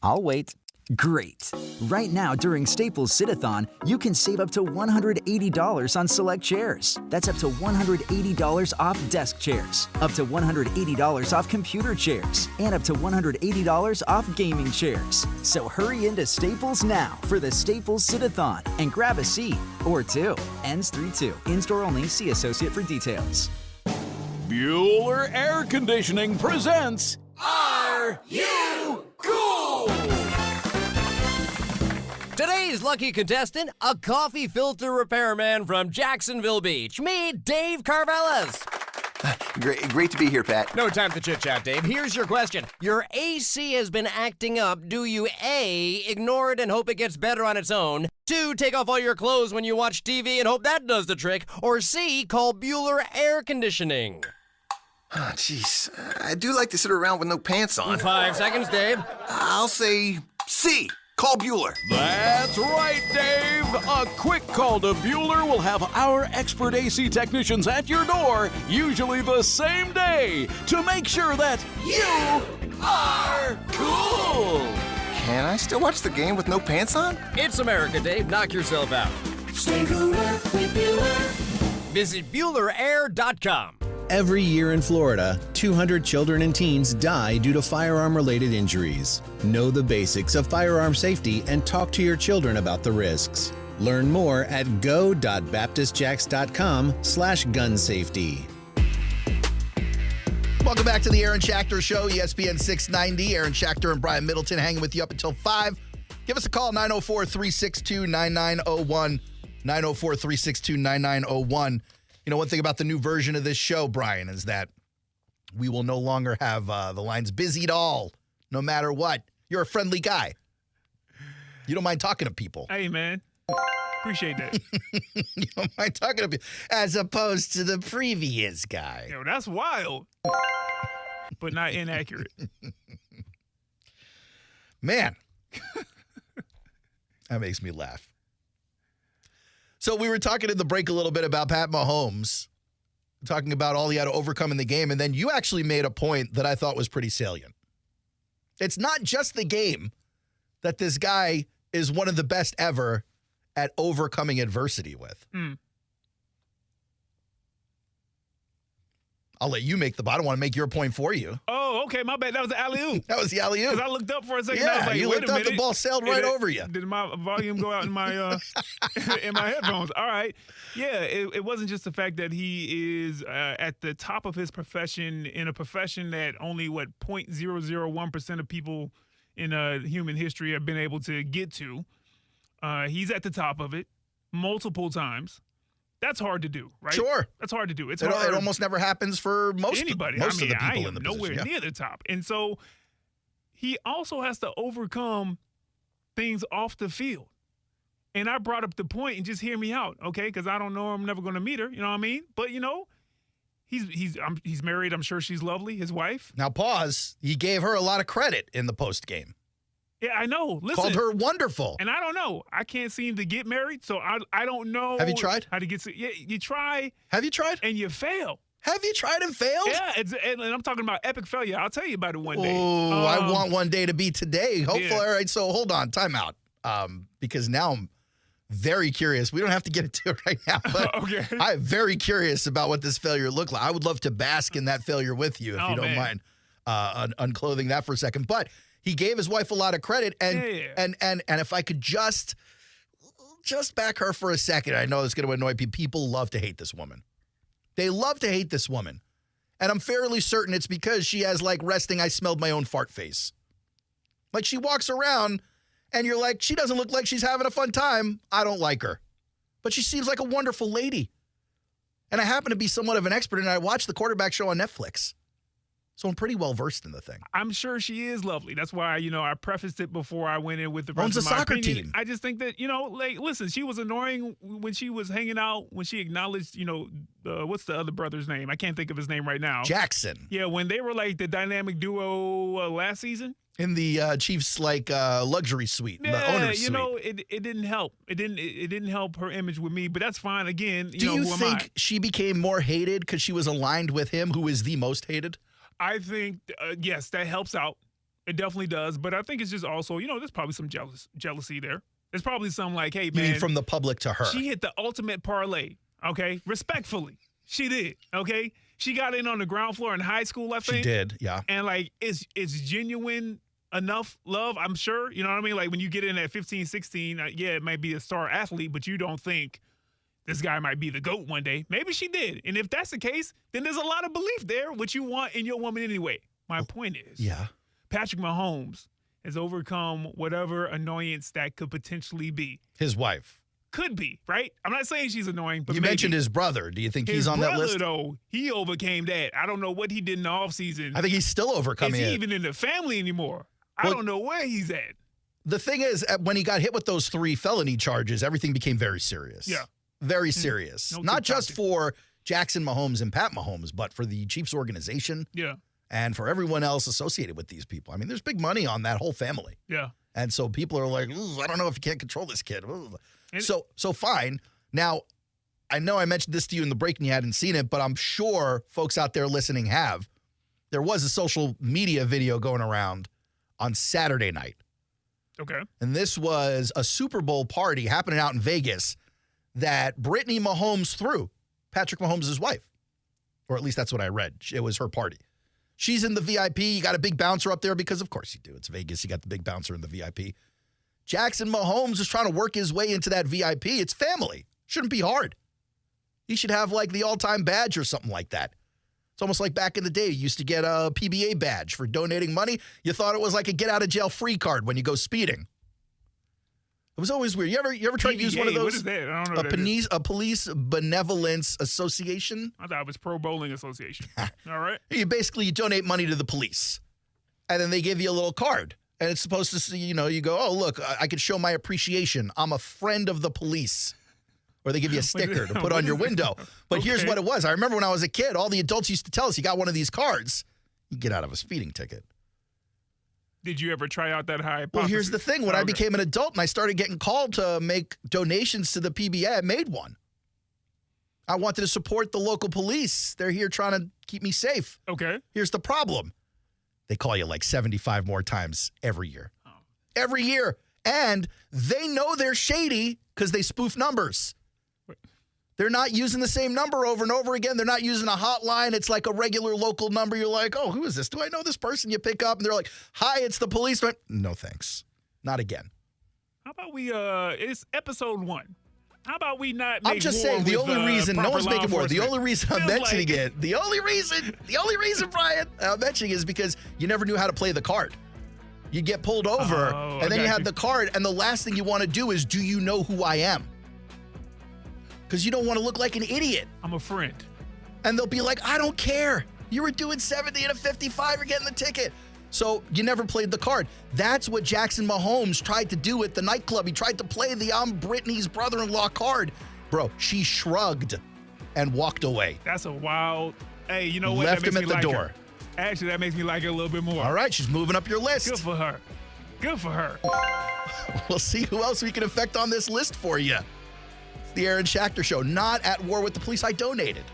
I'll wait. Great. Right now, during Staples Sit-a-thon, you can save up to $180 on select chairs. That's up to $180 off desk chairs, up to $180 off computer chairs, and up to $180 off gaming chairs. So hurry into Staples now for the Staples Sit-a-thon and grab a seat or two. Ends 3/2. In-store only. See associate for details.
Bueller Air Conditioning presents
Are You Cool?
Today's lucky contestant, a coffee filter repairman from Jacksonville Beach. Meet Dave Carvelis.
Great to be here, Pat.
No time to chit-chat, Dave. Here's your question. Your AC has been acting up. Do you A, ignore it and hope it gets better on its own? 2, take off all your clothes when you watch TV and hope that does the trick? Or C, call Bueller Air Conditioning?
Oh, jeez. I do like to sit around with no pants on.
5 seconds, Dave.
I'll say C. Call Bueller.
That's right, Dave. A quick call to Bueller will have our expert AC technicians at your door, usually the same day, to make sure that you are cool.
Can I still watch the game with no pants on?
It's America, Dave. Knock yourself out.
Stay cooler with Bueller.
Visit BuellerAir.com.
Every year in Florida, 200 children and teens die due to firearm-related injuries. Know the basics of firearm safety and talk to your children about the risks. Learn more at go.baptistjacks.com/gunsafety.
Welcome back to the Aaron Schachter Show, ESPN 690. Aaron Schachter and Brian Middleton hanging with you up until 5. Give us a call, 904-362-9901. 904-362-9901. You know, one thing about the new version of this show, Brian, is that we will no longer have the lines busy at all, no matter what. You're a friendly guy. You don't mind talking to people.
Hey, man. Appreciate that.
You don't mind talking to people, as opposed to the previous guy.
Yo, that's wild, but not inaccurate.
Man, that makes me laugh. So we were talking in the break a little bit about Pat Mahomes, talking about all he had to overcome in the game, and then you actually made a point that I thought was pretty salient. It's not just the game that this guy is one of the best ever at overcoming adversity with. I'll let you make I don't want to make your point for you.
Oh, okay, my bad. That was the alley-oop.
That was the alley-oop.
Because I looked up for a second.
Yeah,
I was like,
you
wait
looked
a
up,
minute.
the ball sailed right over you.
Did my volume go out in my in my headphones? All right. Yeah, it wasn't just the fact that he is at the top of his profession, in a profession that only, 0.001% of people in human history have been able to get to. He's at the top of it multiple times. That's hard to do, right?
Sure.
That's hard to do. It's
It
hard.
almost never happens for most
Anybody.
of the people
I am
in the
nowhere
position.
near the top. And so he also has to overcome things off the field. And I brought up the point, and just hear me out, okay? Because I don't know, I'm never going to meet her, you know what I mean? But, he's married. I'm sure she's lovely, his wife.
Now, pause. He gave her a lot of credit in the post game.
Yeah, I know. Listen,
Called her wonderful.
And I don't know. I can't seem to get married, so I don't know.
Have you tried?
How to get to? Yeah, you try.
Have you tried?
And you fail.
Have you tried and failed?
Yeah, and I'm talking about epic failure. I'll tell you about it one day.
Oh, I want one day to be today. Hopefully,
Yeah.
all right. So hold on, time out. Because now I'm very curious. We don't have to get into it right now, but
Okay.
I'm very curious about what this failure looked like. I would love to bask in that failure with you if you don't mind unclothing that for a second. But he gave his wife a lot of credit, and if I could just back her for a second, I know it's going to annoy people. People love to hate this woman. They love to hate this woman. And I'm fairly certain it's because she has, resting I smelled my own fart face. Like, she walks around, and you're like, she doesn't look like she's having a fun time. I don't like her. But she seems like a wonderful lady. And I happen to be somewhat of an expert, and I watch the quarterback show on Netflix. So I'm pretty well versed in the thing.
I'm sure she is lovely. That's why, I prefaced it before I went in with the rest
Owns
of
a
my
soccer
opinion.
team.
I just think that, listen, she was annoying when she was hanging out, when she acknowledged, what's the other brother's name? I can't think of his name right now.
Jackson.
Yeah, when they were the dynamic duo last season.
In the Chiefs luxury suite, the owner's suite.
It didn't help. It didn't help her image with me, but that's fine. Again,
Do you
who am I?
think she became more hated because she was aligned with him, who is the most hated?
I think, yes, that helps out. It definitely does. But I think it's just also, there's probably some jealousy there. There's probably some hey, man.
You mean from the public to her?
She hit the ultimate parlay, okay? Respectfully. She did, okay? She got in on the ground floor in high school, I think.
She did, yeah.
And, it's genuine enough love, I'm sure. You know what I mean? When you get in at 15, 16, it might be a star athlete, but you don't think this guy might be the GOAT one day. Maybe she did. And if that's the case, then there's a lot of belief there, what you want in your woman anyway. My point is, Patrick Mahomes has overcome whatever annoyance that could potentially be.
His wife.
Could be, right? I'm not saying she's annoying, but
you mentioned his brother. Do you think he's on that list?
Though, he overcame that. I don't know what he did in the offseason.
I think he's still overcoming it.
Is he even in the family anymore? I don't know where he's at.
The thing is, when he got hit with those 3 felony charges, everything became very serious.
Yeah.
Very serious.
No
Not just for Jackson Mahomes and Pat Mahomes, but for the Chiefs organization.
Yeah.
And for everyone else associated with these people. I mean, there's big money on that whole family.
Yeah.
And so people are like, I don't know if you can't control this kid. So fine. Now, I know I mentioned this to you in the break and you hadn't seen it, but I'm sure folks out there listening have. There was a social media video going around on Saturday night.
Okay.
And this was a Super Bowl party happening out in Vegas that Brittany Mahomes threw, Patrick Mahomes' wife. Or at least that's what I read. It was her party. She's in the VIP. You got a big bouncer up there because, of course, you do. It's Vegas. You got the big bouncer in the VIP. Jackson Mahomes is trying to work his way into that VIP. It's family. Shouldn't be hard. He should have like the all-time badge or something like that. It's almost like back in the day, you used to get a PBA badge for donating money. You thought it was like a get-out-of-jail-free card when you go speeding. It was always weird. You ever tried to use one of those?
What is that? I don't know what that is.
A police benevolence association?
I thought it was Pro Bowling Association. All right.
You donate money to the police. And then they give you a little card. And it's supposed to see, you go, oh, look, I can show my appreciation. I'm a friend of the police. Or they give you a sticker to put on your window. But here's what it was. I remember when I was a kid, all the adults used to tell us, you got one of these cards, you get out of a speeding ticket.
Did you ever try out that hypothesis?
Well, here's the thing. When I became an adult and I started getting called to make donations to the PBA, I made one. I wanted to support the local police. They're here trying to keep me safe.
Okay.
Here's the problem. They call you like 75 more times every year. Oh. Every year. And they know they're shady because they spoof numbers. They're not using the same number over and over again. They're not using a hotline. It's like a regular local number. You're like, oh, who is this? Do I know this person? You pick up, and they're like, hi, it's the policeman. No, thanks. Not again.
How about we, it's episode 1. How about we not make
I'm just
war
saying, the
with,
only reason, no one's
law
making war. The
enforcement?
only reason I'm mentioning it, the only reason, Brian, I'm mentioning is because you never knew how to play the card. You get pulled over, and then you have the card, and the last thing you want to do is, do you know who I am? Because you don't want to look like an idiot.
I'm a friend.
And they'll be like, I don't care. You were doing 70 and a 55, you're getting the ticket. So you never played the card. That's what Jackson Mahomes tried to do at the nightclub. He tried to play the I'm Brittany's brother-in-law card. Bro, she shrugged and walked away.
That's a wild, hey, you know what?
Left
that makes
him at the door.
Her. Actually, that makes me like her a little bit more.
All right, she's moving up your list.
Good for her. Good for her.
We'll see who else we can affect on this list for you. The Aaron Schachter Show, not at war with the police. I donated.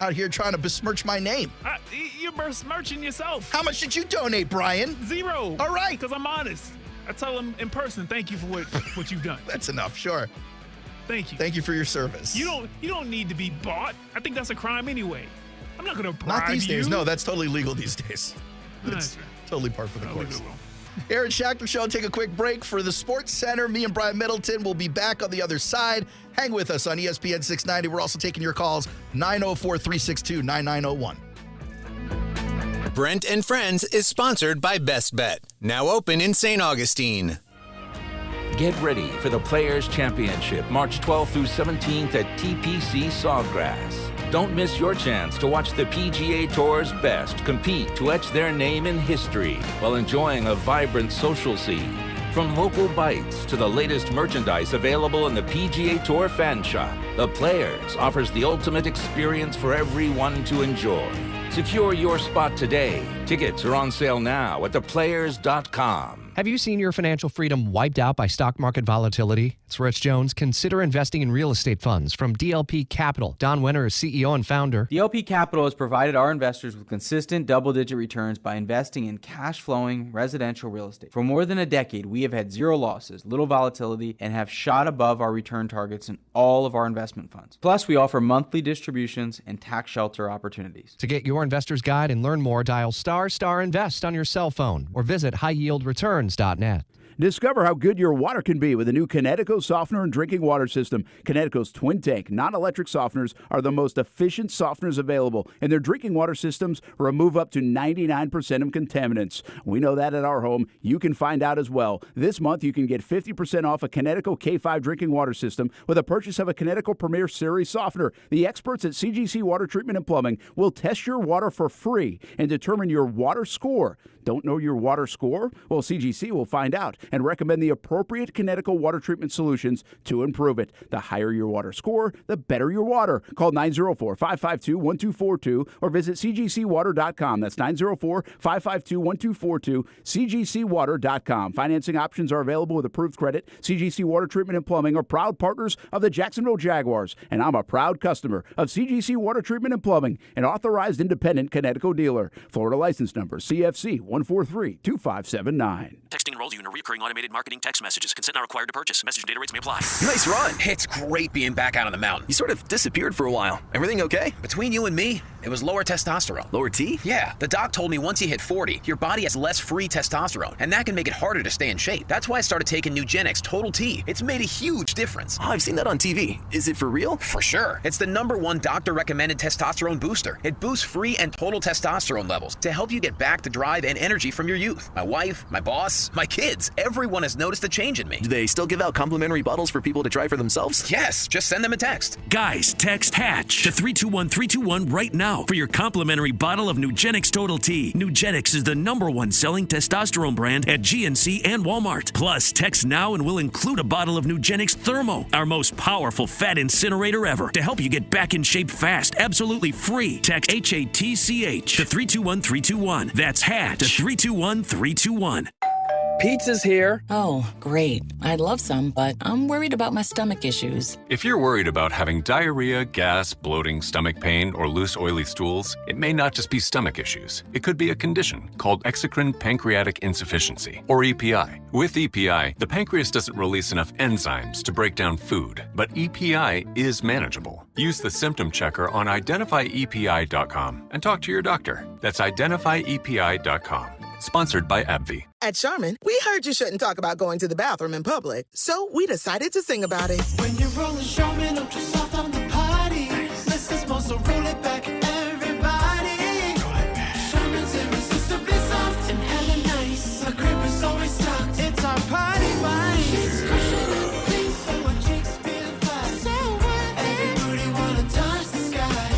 Out here trying to besmirch my name.
You're besmirching yourself.
How much did you donate, Brian?
0.
All right.
Because I'm honest. I tell them in person, thank you for what you've done.
That's enough, sure.
Thank you.
Thank you for your service.
You don't need to be bought. I think that's a crime anyway. I'm not going to bribe you.
Not these days. No, that's totally legal these days. It's totally par for the course. Aaron Schachter Show, take a quick break for the Sports Center. Me and Brian Middleton will be back on the other side. Hang with us on ESPN 690. We're also taking your calls, 904-362-9901.
Brent and Friends is sponsored by Best Bet, now open in St. Augustine.
Get ready for the Players' Championship, March 12th through 17th at TPC Sawgrass. Don't miss your chance to watch the PGA Tour's best compete to etch their name in history while enjoying a vibrant social scene. From local bites to the latest merchandise available in the PGA Tour fan shop, the Players offers the ultimate experience for everyone to enjoy. Secure your spot today. Tickets are on sale now at theplayers.com.
Have you seen your financial freedom wiped out by stock market volatility? It's Rich Jones. Consider investing in real estate funds from DLP Capital. Don Wenner is CEO and founder.
DLP Capital has provided our investors with consistent double-digit returns by investing in cash-flowing residential real estate. For more than a decade, we have had 0 losses, little volatility, and have shot above our return targets in all of our investment funds. Plus, we offer monthly distributions and tax shelter opportunities.
To get your investor's guide and learn more, dial **invest on your cell phone or visit highyieldreturns.net.
Discover how good your water can be with a new Kinetico softener and drinking water system. Kinetico's twin tank, non-electric softeners are the most efficient softeners available, and their drinking water systems remove up to 99% of contaminants. We know that at our home. You can find out as well. This month, you can get 50% off a Kinetico K5 drinking water system with a purchase of a Kinetico Premier Series softener. The experts at CGC Water Treatment and Plumbing will test your water for free and determine your water score. Don't know your water score? Well, CGC will find out and recommend the appropriate Kinetico water treatment solutions to improve it. The higher your water score, the better your water. Call 904-552-1242 or visit cgcwater.com. That's 904-552-1242, cgcwater.com. Financing options are available with approved credit. CGC Water Treatment and Plumbing are proud partners of the Jacksonville Jaguars, and I'm a proud customer of CGC Water Treatment and Plumbing, an authorized independent Kinetico dealer. Florida license number CFC 1432579.
Texting enrolls you in a recurring automated marketing text messages. Consent not required to purchase. Message data rates may apply.
Nice run. It's great being back out on the mountain. You sort of disappeared for a while. Everything okay?
Between you and me, it was lower testosterone.
Lower T?
Yeah, the doc told me once you hit 40, your body has less free testosterone, and that can make it harder to stay in shape. That's why I started taking Nugenix Total T. It's made a huge difference.
Oh, I've seen that on TV. Is it for real?
For sure. It's the #1 doctor-recommended testosterone booster. It boosts free and total testosterone levels to help you get back the drive and energy from your youth. My wife, my boss, my kids, everyone has noticed a change in me.
Do they still give out complimentary bottles for people to try for themselves?
Yes, just send them a text.
Guys, text HATCH to 321-321 right now for your complimentary bottle of Nugenix Total T. Nugenix is the #1 selling testosterone brand at GNC and Walmart. Plus, text now and we'll include a bottle of Nugenix Thermo, our most powerful fat incinerator ever, to help you get back in shape fast, absolutely free. Text HATCH to 321-321. That's HATCH to 321-321.
Pizza's here. Oh, great. I'd love some, but I'm worried about my stomach issues.
If you're worried about having diarrhea, gas, bloating, stomach pain, or loose, oily stools, it may not just be stomach issues. It could be a condition called exocrine pancreatic insufficiency, or EPI. With EPI, the pancreas doesn't release enough enzymes to break down food, but EPI is manageable. Use the symptom checker on identifyepi.com and talk to your doctor. That's identifyepi.com. Sponsored by AbbVie.
At Charmin, we heard you shouldn't talk about going to the bathroom in public, so we decided to sing about it.
When you're rolling Charmin ultra soft on the party, less is more, so roll it back, everybody. Charmin's irresistibly soft and hella nice. The crib is always stocked. It's our party wine. It's cushioning things so our cheeks feel flat. So every booty wanna touch the sky.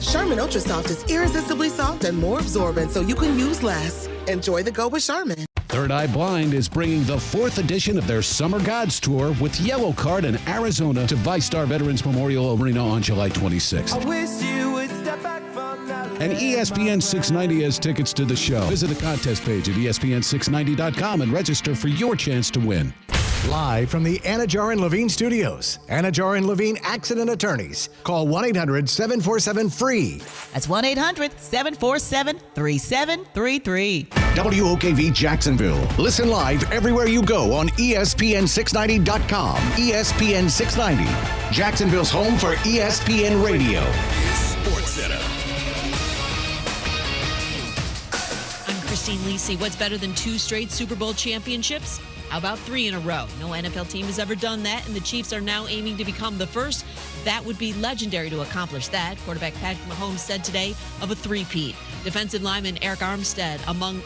Charmin Ultra Soft is irresistibly soft and more absorbent, so you can use less. Enjoy the go with Charmin.
Third Eye Blind is bringing the 4th edition of their Summer Gods Tour with Yellow Card in Arizona to ViStar Veterans Memorial Arena on July 26th.
I wish you would step back from that.
And ESPN 690 has tickets to the show. Visit the contest page at ESPN690.com and register for your chance to win.
Live from the Anajar and Levine Studios, Anajar and Levine Accident Attorneys. Call 1-800-747-FREE.
That's 1-800-747-3733.
WOKV Jacksonville. Listen live everywhere you go on ESPN690.com. ESPN 690, Jacksonville's home for ESPN Radio.
Sports Center.
I'm Christine Lisi. What's better than 2 straight Super Bowl championships? How about 3 in a row? No NFL team has ever done that, and the Chiefs are now aiming to become the first. That would be legendary to accomplish that, quarterback Patrick Mahomes said today of a three-peat. Defensive lineman Eric Armstead, among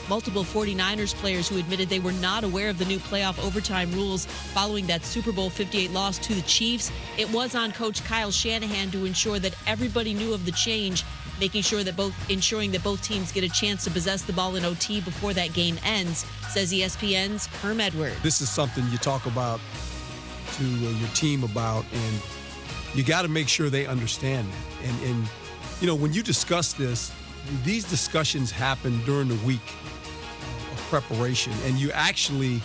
multiple 49ers players who admitted they were not aware of the new playoff overtime rules following that Super Bowl 58 loss to the Chiefs. It was on Coach Kyle Shanahan to ensure that everybody knew of the change, ensuring that both teams get a chance to possess the ball in OT before that game ends, says ESPN's Herm Edwards.
This is something you talk about to your team about, and you got to make sure they understand that. And you know, when you discuss this, these discussions happen during the week of preparation, and you actually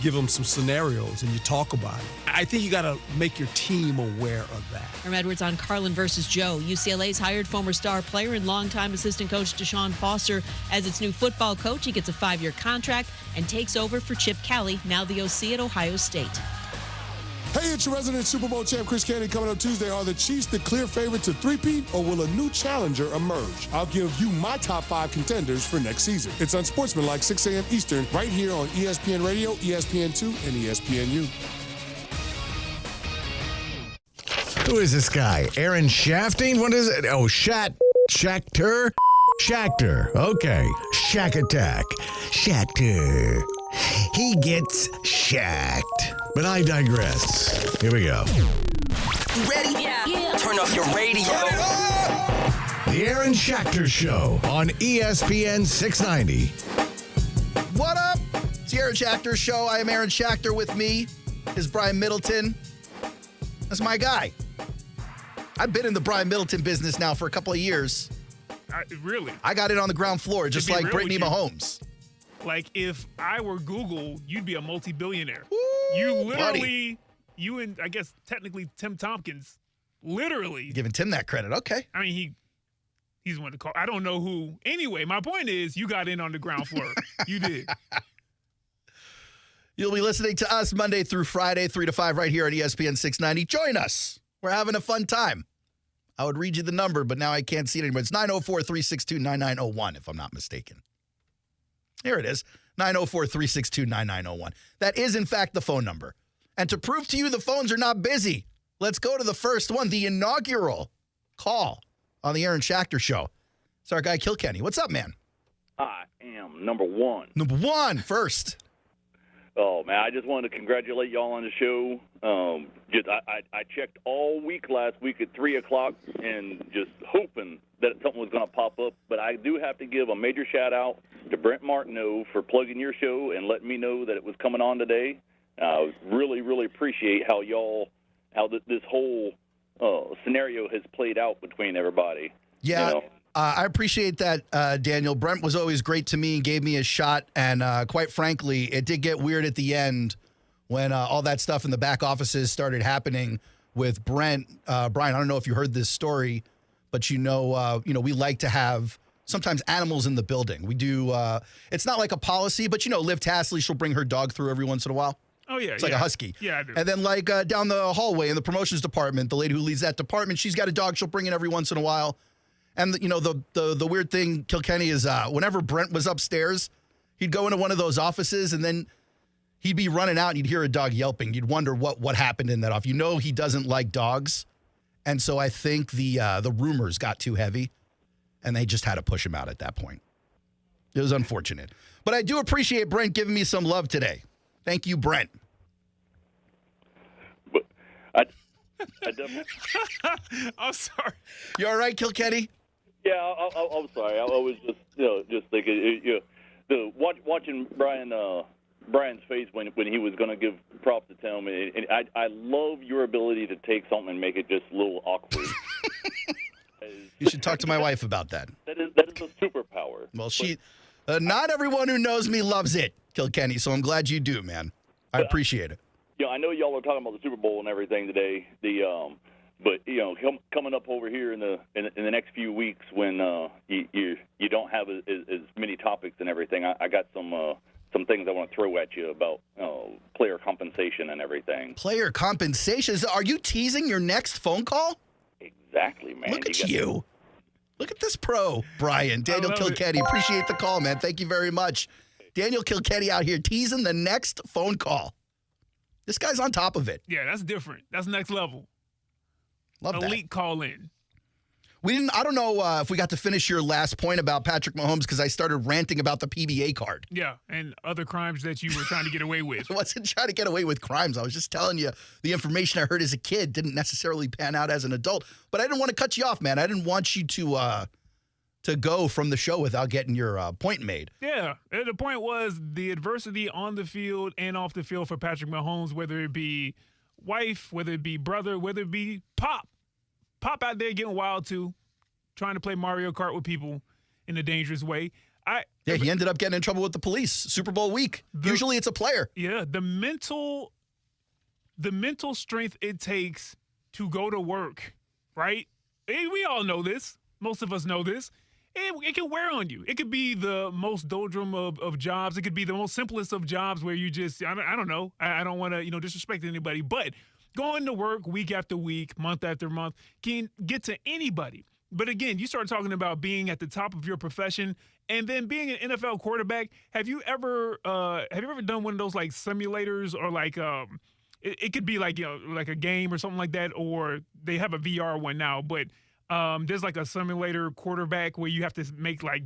give them some scenarios and you talk about it. I think you got to make your team aware of that.
Herm Edwards on Carlin versus Joe. UCLA's hired former star player and longtime assistant coach Deshaun Foster as its new football coach. He gets a 5-year contract and takes over for Chip Kelly, now the OC at Ohio State.
Hey,
Hey, it's your resident Super Bowl champ, Chris Candy, coming up Tuesday. Are the Chiefs the clear favorite to three-peat, or will a new challenger emerge? I'll give you my top 5 contenders for next season. It's Unsportsmanlike, 6 a.m. Eastern, right here on ESPN Radio, ESPN2, and ESPNU.
Who is this guy? Aaron Shafting? What is it? Oh, Schachter? Schachter. Okay. Shack Attack. Schachter. He gets shacked. But I digress. Here we go.
You ready? Yeah. Turn up your radio.
The Aaron Schachter Show on ESPN 690.
What up? It's the Aaron Schachter Show. I am Aaron Schachter. With me is Brian Middleton. That's my guy. I've been in the Brian Middleton business now for a couple of years.
Really?
I got it on the ground floor, just like Brittany Mahomes.
Like, if I were Google, you'd be a multi-billionaire.
Woo,
you literally,
buddy.
You and I guess technically Tim Tompkins, literally.
Giving Tim that credit, okay.
I mean, he's the one to call. I don't know who. Anyway, my point is, you got in on the ground floor. You did.
You'll be listening to us Monday through Friday, 3 to 5, right here on ESPN 690. Join us. We're having a fun time. I would read you the number, but now I can't see it anymore. It's 904-362-9901, if I'm not mistaken. Here it is, 904-362-9901. That is, in fact, the phone number. And to prove to you the phones are not busy, let's go to the first one, the inaugural call on the Aaron Schachter Show. It's our guy, Kilkenny. What's up, man?
I am number one.
Number one, first.
Oh, man, I just wanted to congratulate y'all on the show. I checked all week last week at 3 o'clock and just hoping that something was going to pop up. But I do have to give a major shout-out to Brent Martineau for plugging your show and letting me know that it was coming on today. Really, really appreciate how this whole scenario has played out between everybody.
Yeah.
You know?
I appreciate that, Daniel. Brent was always great to me and gave me a shot. And quite frankly, it did get weird at the end when all that stuff in the back offices started happening with Brent. Brian, I don't know if you heard this story, but we like to have sometimes animals in the building. We do. It's not like a policy, but Liv Tasley, she'll bring her dog through every once in a while.
Oh, yeah.
It's like a husky.
Yeah, I do.
And then down the hallway in the promotions department, the lady who leads that department, she's got a dog she'll bring in every once in a while. And, the weird thing, Kilkenny, is whenever Brent was upstairs, he'd go into one of those offices, and then he'd be running out, and you'd hear a dog yelping. You'd wonder what happened in that office. He doesn't like dogs. And so I think the rumors got too heavy, and they just had to push him out at that point. It was unfortunate. But I do appreciate Brent giving me some love today. Thank you, Brent.
But I definitely...
I'm sorry.
You all right, Kilkenny?
Yeah, I'm sorry. I was just thinking, watching Brian's face when he was going to give props to Tim, and I love your ability to take something and make it just a little awkward.
You should talk to my wife about that.
That is a superpower.
Well, not everyone who knows me loves it, Kilkenny, so I'm glad you do, man. I appreciate it.
I know y'all are talking about the Super Bowl and everything today. But coming up over here in the next few weeks when you don't have as many topics and everything, I got some things I want to throw at you about player compensation and everything.
Player compensation? Are you teasing your next phone call?
Exactly, man.
Look at you. Look at this pro, Brian. Daniel Kilkenny. Appreciate the call, man. Thank you very much. Daniel Kilkenny out here teasing the next phone call. This guy's on top of it.
Yeah, that's different. That's next level.
Love that.
Elite call in.
I don't know if we got to finish your last point about Patrick Mahomes because I started ranting about the PBA card.
Yeah, and other crimes that you were trying to get away with.
I wasn't trying to get away with crimes. I was just telling you the information I heard as a kid didn't necessarily pan out as an adult. But I didn't want to cut you off, man. I didn't want you to go from the show without getting your point made.
Yeah, the point was the adversity on the field and off the field for Patrick Mahomes, whether it be wife, whether it be brother, whether it be Pop out there getting wild too, trying to play Mario Kart with people in a dangerous way.
He ended up getting in trouble with the police Super Bowl week. Usually it's a player.
Yeah, the mental strength it takes to go to work, right? We all know this. Most of us know this. It can wear on you. It could be the most doldrum of jobs. It could be the most simplest of jobs where you just, I don't know. I don't want to, disrespect anybody, but going to work week after week, month after month can get to anybody. But again, you start talking about being at the top of your profession and then being an NFL quarterback. Have you ever done one of those like simulators or like it could be like, like a game or something like that, or they have a VR one now, but there's like a simulator quarterback where you have to make like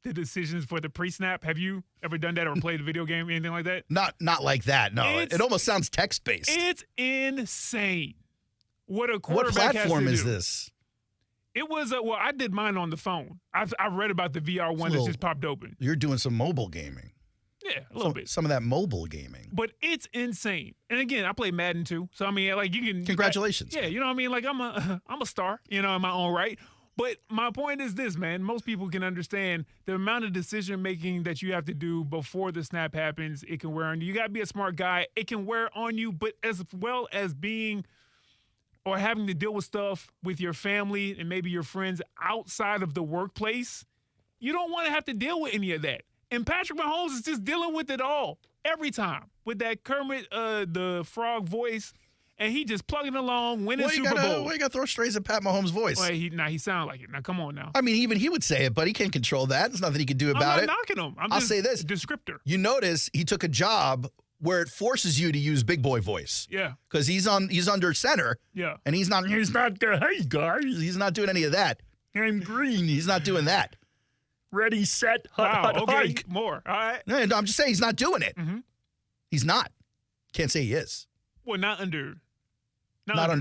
the decisions for the pre-snap. Have you ever done that or played a video game, anything like that?
Not like that. No, it almost sounds text-based.
It's insane what a quarterback has to do.
What platform is this?
It was I did mine on the phone. I read about the VR one that just popped open.
You're doing some mobile gaming.
Yeah, a little bit.
Some of that mobile gaming.
But it's insane. And again, I play Madden too. So I mean, like you can.
Congratulations.
Yeah, you know what I mean. Like I'm a star. In my own right. But my point is this, man. Most people can understand the amount of decision making that you have to do before the snap happens. It can wear on you. You got to be a smart guy. It can wear on you, but as well as being or having to deal with stuff with your family and maybe your friends outside of the workplace, you don't want to have to deal with any of that. And Patrick Mahomes is just dealing with it all every time with that Kermit the Frog voice. And he just plugging along, winning Super Bowl.
Why you got to throw strays at Pat Mahomes' voice?
Well, he sound like it. Now, come on now.
I mean, even he would say it, but he can't control that. There's nothing he can do about it.
I'm not knocking him.
I'll say this.
Descriptor.
You notice he took a job where it forces you to use big boy voice.
Yeah.
Because he's under center.
Yeah.
And he's not, hey, guys. He's not doing any of that.
I'm green.
He's not doing that.
Ready, set, hot, okay. Hike. More. All right.
No, I'm just saying he's not doing it.
Mm-hmm.
He's not. Can't say he is.
Well, not under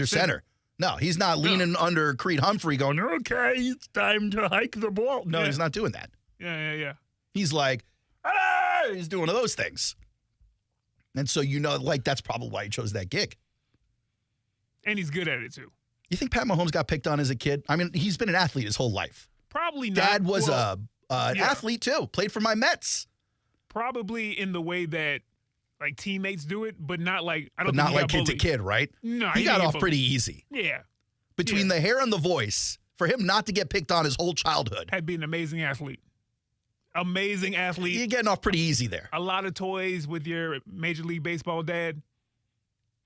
center. No, he's not leaning under Creed Humphrey going, okay, it's time to hike the ball. No, he's not doing that.
Yeah.
He's like, hey! He's doing one of those things. And so, that's probably why he chose that gig.
And he's good at it, too.
You think Pat Mahomes got picked on as a kid? I mean, he's been an athlete his whole life.
Probably not.
Dad was an athlete, too. Played for my Mets.
Probably in the way that like teammates do it, but not like I don't.
But
think
not like kid to kid, right?
No,
he got off pretty easy.
Yeah.
Between the hair and the voice, for him not to get picked on his whole childhood,
had been an amazing athlete. Amazing athlete.
You're getting off pretty easy there.
A lot of toys with your Major League Baseball dad.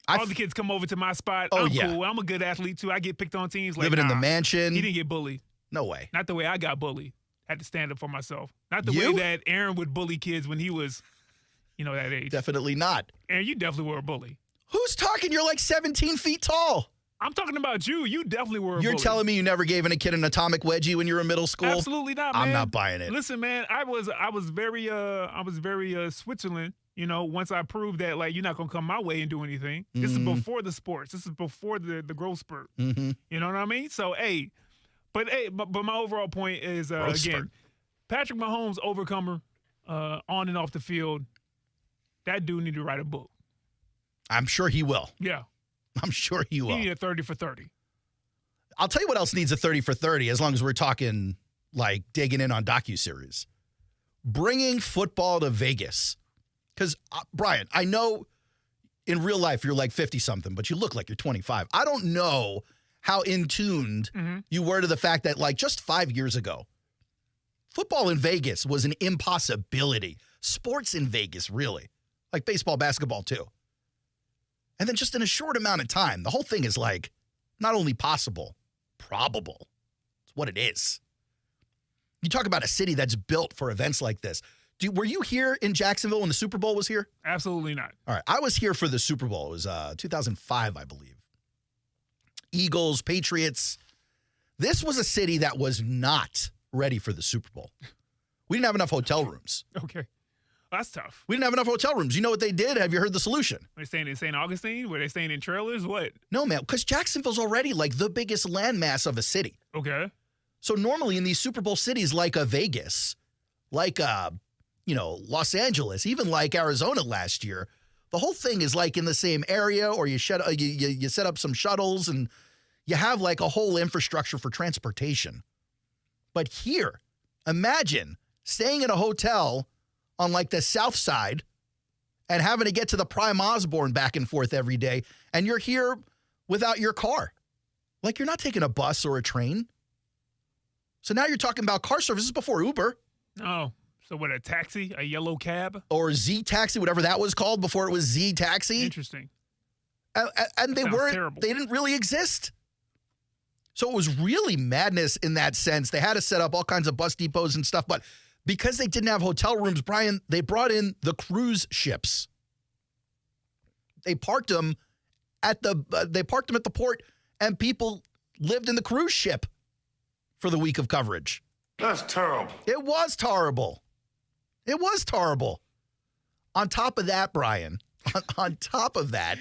All the kids come over to my spot.
Oh,
I'm cool. I'm a good athlete too. I get picked on teams. Like,
living in the mansion.
He didn't get bullied.
No way.
Not the way I got bullied. Had to stand up for myself. Not the way that Aaron would bully kids when he was, that age.
Definitely not.
Aaron, you definitely were a bully.
Who's talking? You're like 17 feet tall.
I'm talking about you. You definitely were a bully.
You're telling me you never gave a kid an atomic wedgie when you were in middle school?
Absolutely not, man.
I'm not buying it.
Listen, man, I was very Switzerland. Once I proved that like you're not gonna come my way and do anything. This is before the sports. This is before the growth spurt.
Mm-hmm.
You know what I mean? So but my overall point is again, Patrick Mahomes, overcomer, on and off the field. That dude need to write a book.
I'm sure he will.
Yeah.
I'm sure he will.
He need a 30 for 30.
I'll tell you what else needs a 30 for 30, as long as we're talking like digging in on docuseries. Bringing football to Vegas. Because, Brian, I know in real life you're like 50-something, but you look like you're 25. I don't know how in tuned you were to the fact that like just 5 years ago, football in Vegas was an impossibility. Sports in Vegas, really. Like baseball, basketball, too. And then just in a short amount of time, the whole thing is like not only possible, probable. It's what it is. You talk about a city that's built for events like this. Were you here in Jacksonville when the Super Bowl was here?
Absolutely not.
All right. I was here for the Super Bowl. It was 2005, I believe. Eagles, Patriots. This was a city that was not ready for the Super Bowl. We didn't have enough hotel rooms.
Okay. That's tough.
We didn't have enough hotel rooms. You know what they did? Have you heard the solution?
Were they staying in St. Augustine? Were they staying in trailers? What?
No, man, because Jacksonville's already like the biggest landmass of a city.
Okay.
So normally in these Super Bowl cities like a Vegas, like Los Angeles, even like Arizona last year, the whole thing is like in the same area, or you set up some shuttles and you have like a whole infrastructure for transportation. But here, imagine staying in a hotel on like the south side and having to get to the Prime Osborne back and forth every day, and you're here without your car. Like you're not taking a bus or a train. So now you're talking about car services before Uber.
Oh, so what, a taxi, a yellow cab?
Or Z Taxi, whatever that was called before it was Z Taxi.
Interesting.
And they weren't.
Terrible.
They didn't really exist. So it was really madness in that sense. They had to set up all kinds of bus depots and stuff, but because they didn't have hotel rooms, Brian, they brought in the cruise ships. They parked them at the port, and people lived in the cruise ship for the week of coverage.
That's terrible.
It was terrible. It was terrible. On top of that, Brian, on top of that,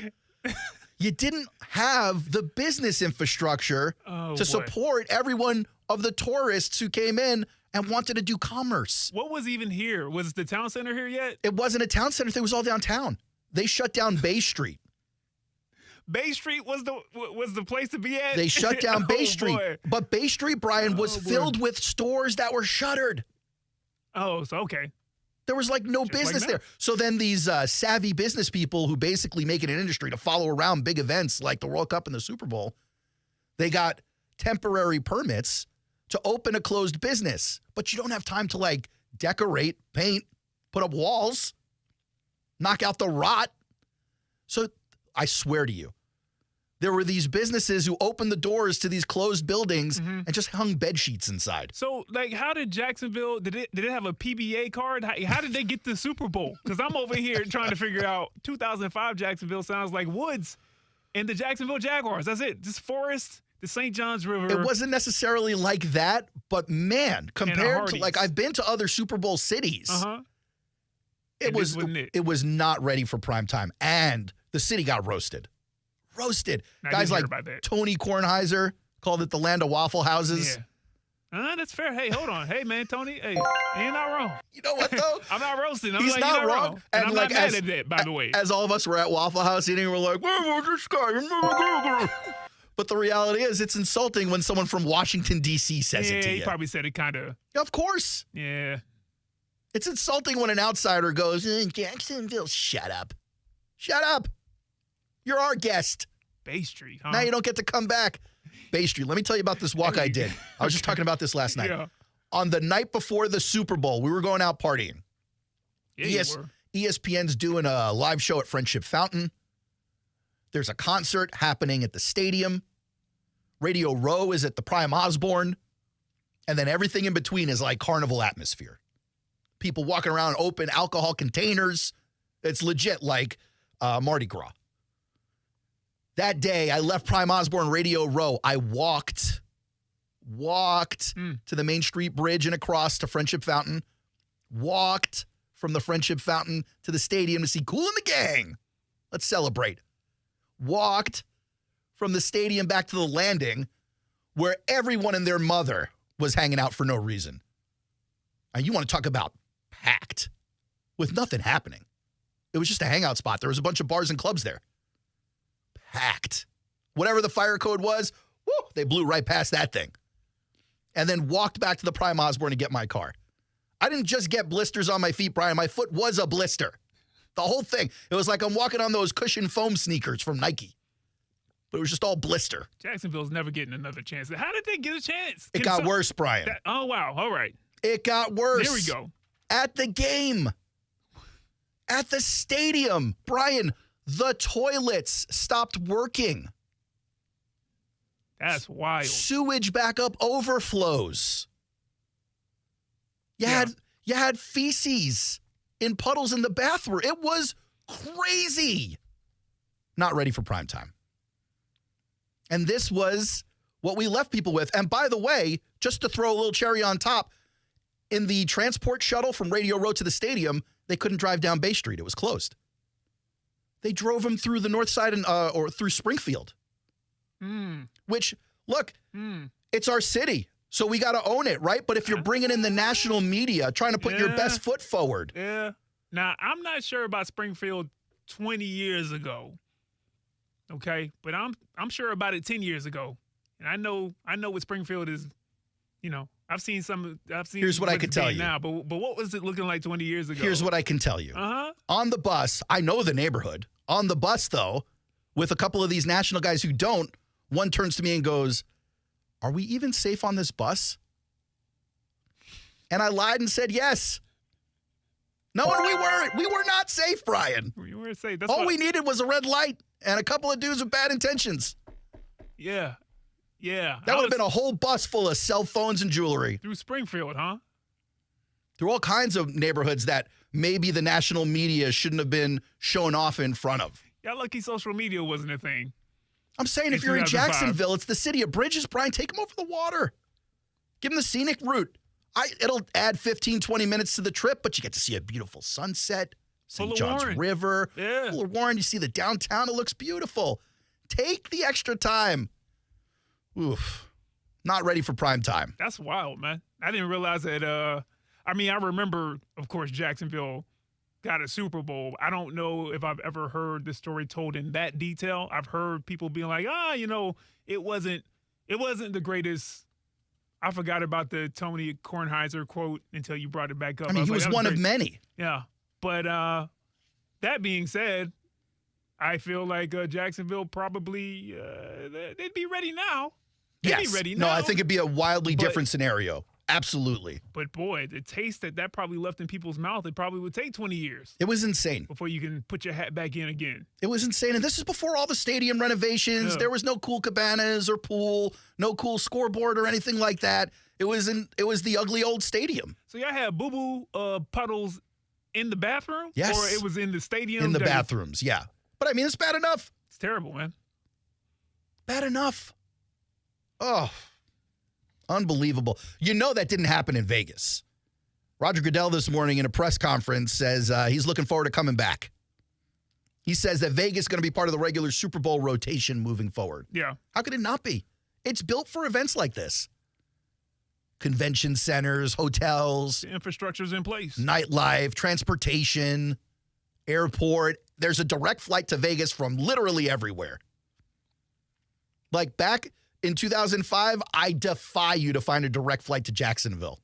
you didn't have the business infrastructure to support everyone of the tourists who came in and wanted to do commerce.
What was even here? Was the town center here yet?
It wasn't a town center. It was all downtown. They shut down Bay Street.
Bay Street was the place to be at?
They shut down Bay Street.
Boy.
But Bay Street, Brian, was filled with stores that were shuttered.
Oh, so okay.
There was like no business there. So then these savvy business people who basically make it an industry to follow around big events like the World Cup and the Super Bowl, they got temporary permits to open a closed business. But you don't have time to like decorate, paint, put up walls, knock out the rot. So I swear to you, there were these businesses who opened the doors to these closed buildings and just hung bed sheets inside.
So, like, how did Jacksonville, did it have a PBA card? How did they get the Super Bowl? Because I'm over here trying to figure out 2005 Jacksonville sounds like woods and the Jacksonville Jaguars. That's it. Just forest, the St. Johns River.
It wasn't necessarily like that, but man, compared to, like, I've been to other Super Bowl cities. It was not ready for prime time, and the city got roasted. Guys like Tony Kornheiser called it the land of Waffle Houses.
Yeah. That's fair. Hey, hold on. Hey, man, Tony. Hey, you're not wrong.
You know what, though?
I'm not roasting.
He's
like,
not
you're not
wrong.
And I'm
like,
not mad at that, by the way.
As all of us were at Waffle House eating, we're like, where was this guy? But the reality is, it's insulting when someone from Washington, D.C. says it to you.
He probably said it kind of.
Of course.
Yeah.
It's insulting when an outsider goes, Jacksonville, shut up. Shut up. You're our guest.
Bay Street, huh?
Now you don't get to come back. Bay Street. Let me tell you about this walk I did. I was just talking about this last night.
Yeah.
On the night before the Super Bowl, we were going out partying.
Yeah, you were.
ESPN's doing a live show at Friendship Fountain. There's a concert happening at the stadium. Radio Row is at the Prime Osborne. And then everything in between is like carnival atmosphere. People walking around open alcohol containers. It's legit like Mardi Gras. That day, I left Prime Osborne Radio Row. I walked to the Main Street Bridge and across to Friendship Fountain. Walked from the Friendship Fountain to the stadium to see Kool and the Gang. Let's celebrate. Walked from the stadium back to the landing where everyone and their mother was hanging out for no reason. And you want to talk about packed with nothing happening. It was just a hangout spot. There was a bunch of bars and clubs there. Packed. Whatever the fire code was, they blew right past that thing. And then walked back to the Prime Osborne to get my car. I didn't just get blisters on my feet, Brian. My foot was a blister. The whole thing. It was like I'm walking on those cushion foam sneakers from Nike. But it was just all blister.
Jacksonville's never getting another chance. How did they get a chance?
It got worse, Brian.
Oh, wow. All right.
It got worse.
There we go.
At the game. At the stadium. Brian, the toilets stopped working.
That's wild.
Sewage backup overflows. You had feces in puddles in the bathroom. It was crazy. Not ready for prime time. And this was what we left people with. And by the way, just to throw a little cherry on top, in the transport shuttle from Radio Row to the stadium, they couldn't drive down Bay Street. It was closed. They drove them through the north side or through Springfield. Which, look, it's our city, so we got to own it, right? But if you're bringing in the national media, trying to put your best foot forward.
Yeah. Now, I'm not sure about Springfield 20 years ago, okay? But I'm sure about it 10 years ago. And I know what Springfield is, I've seen
Here's what I can tell you.
Now, but what was it looking like 20 years ago?
Here's what I can tell you. On the bus, I know the neighborhood. On the bus, though, with a couple of these national guys who don't, one turns to me and goes, "Are we even safe on this bus?" And I lied and said yes. No, and we weren't. We were not safe, Brian.
We weren't safe.
All we needed was a red light, and a couple of dudes with bad intentions.
Yeah. Yeah.
That would have been a whole bus full of cell phones and jewelry.
Through Springfield, huh?
Through all kinds of neighborhoods that maybe the national media shouldn't have been shown off in front of.
Yeah, lucky social media wasn't a thing.
I'm saying if you're in Jacksonville, it's the city of bridges, Brian. Take them over the water. Give them the scenic route. It'll add 15, 20 minutes to the trip, but you get to see a beautiful sunset, St. John's River.
Yeah.
Full of Warren. You see the downtown. It looks beautiful. Take the extra time. Oof. Not ready for prime time.
That's wild, man. I didn't realize that. I remember, of course, Jacksonville got a Super Bowl. I don't know if I've ever heard the story told in that detail. I've heard people being like, it wasn't the greatest. I forgot about the Tony Kornheiser quote until you brought it back up.
I mean, he was one of many.
Yeah. But that being said, I feel like Jacksonville probably, they'd be ready now. They'd be ready now.
No, I think it'd be a wildly different scenario. Absolutely.
But boy, the taste that probably left in people's mouth, it probably would take 20 years.
It was insane.
Before you can put your hat back in again.
It was insane. And this is before all the stadium renovations.
Yeah.
There was no cool cabanas or pool, no cool scoreboard or anything like that. It was the ugly old stadium.
So y'all had boo-boo puddles in the bathroom?
Yes.
Or it was in the stadium?
In the bathrooms, yeah. But I mean, it's bad enough.
It's terrible, man.
Bad enough. Oh, unbelievable. You know that didn't happen in Vegas. Roger Goodell this morning in a press conference says he's looking forward to coming back. He says that Vegas is going to be part of the regular Super Bowl rotation moving forward.
Yeah.
How could it not be? It's built for events like this. Convention centers, hotels.
The infrastructure's in place.
Nightlife, transportation, airport. There's a direct flight to Vegas from literally everywhere. Like back in 2005, I defy you to find a direct flight to Jacksonville.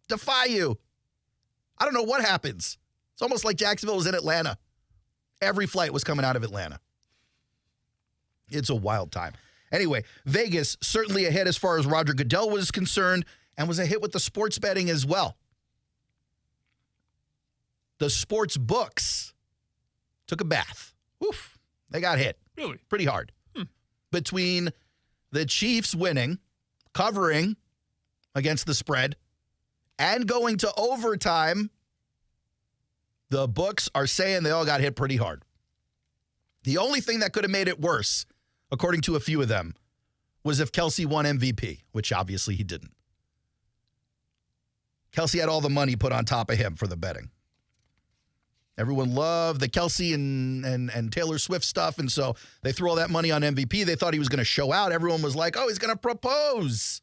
Defy you. I don't know what happens. It's almost like Jacksonville was in Atlanta. Every flight was coming out of Atlanta. It's a wild time. Anyway, Vegas certainly a hit as far as Roger Goodell was concerned and was a hit with the sports betting as well. The sports books took a bath. Oof. They got hit.
Really?
Pretty hard. Between the Chiefs winning, covering against the spread, and going to overtime, the books are saying they all got hit pretty hard. The only thing that could have made it worse, according to a few of them, was if Kelsey won MVP, which obviously he didn't. Kelsey had all the money put on top of him for the betting. Everyone loved the Kelsey and Taylor Swift stuff, and so they threw all that money on MVP. They thought he was going to show out. Everyone was like, oh, he's going to propose.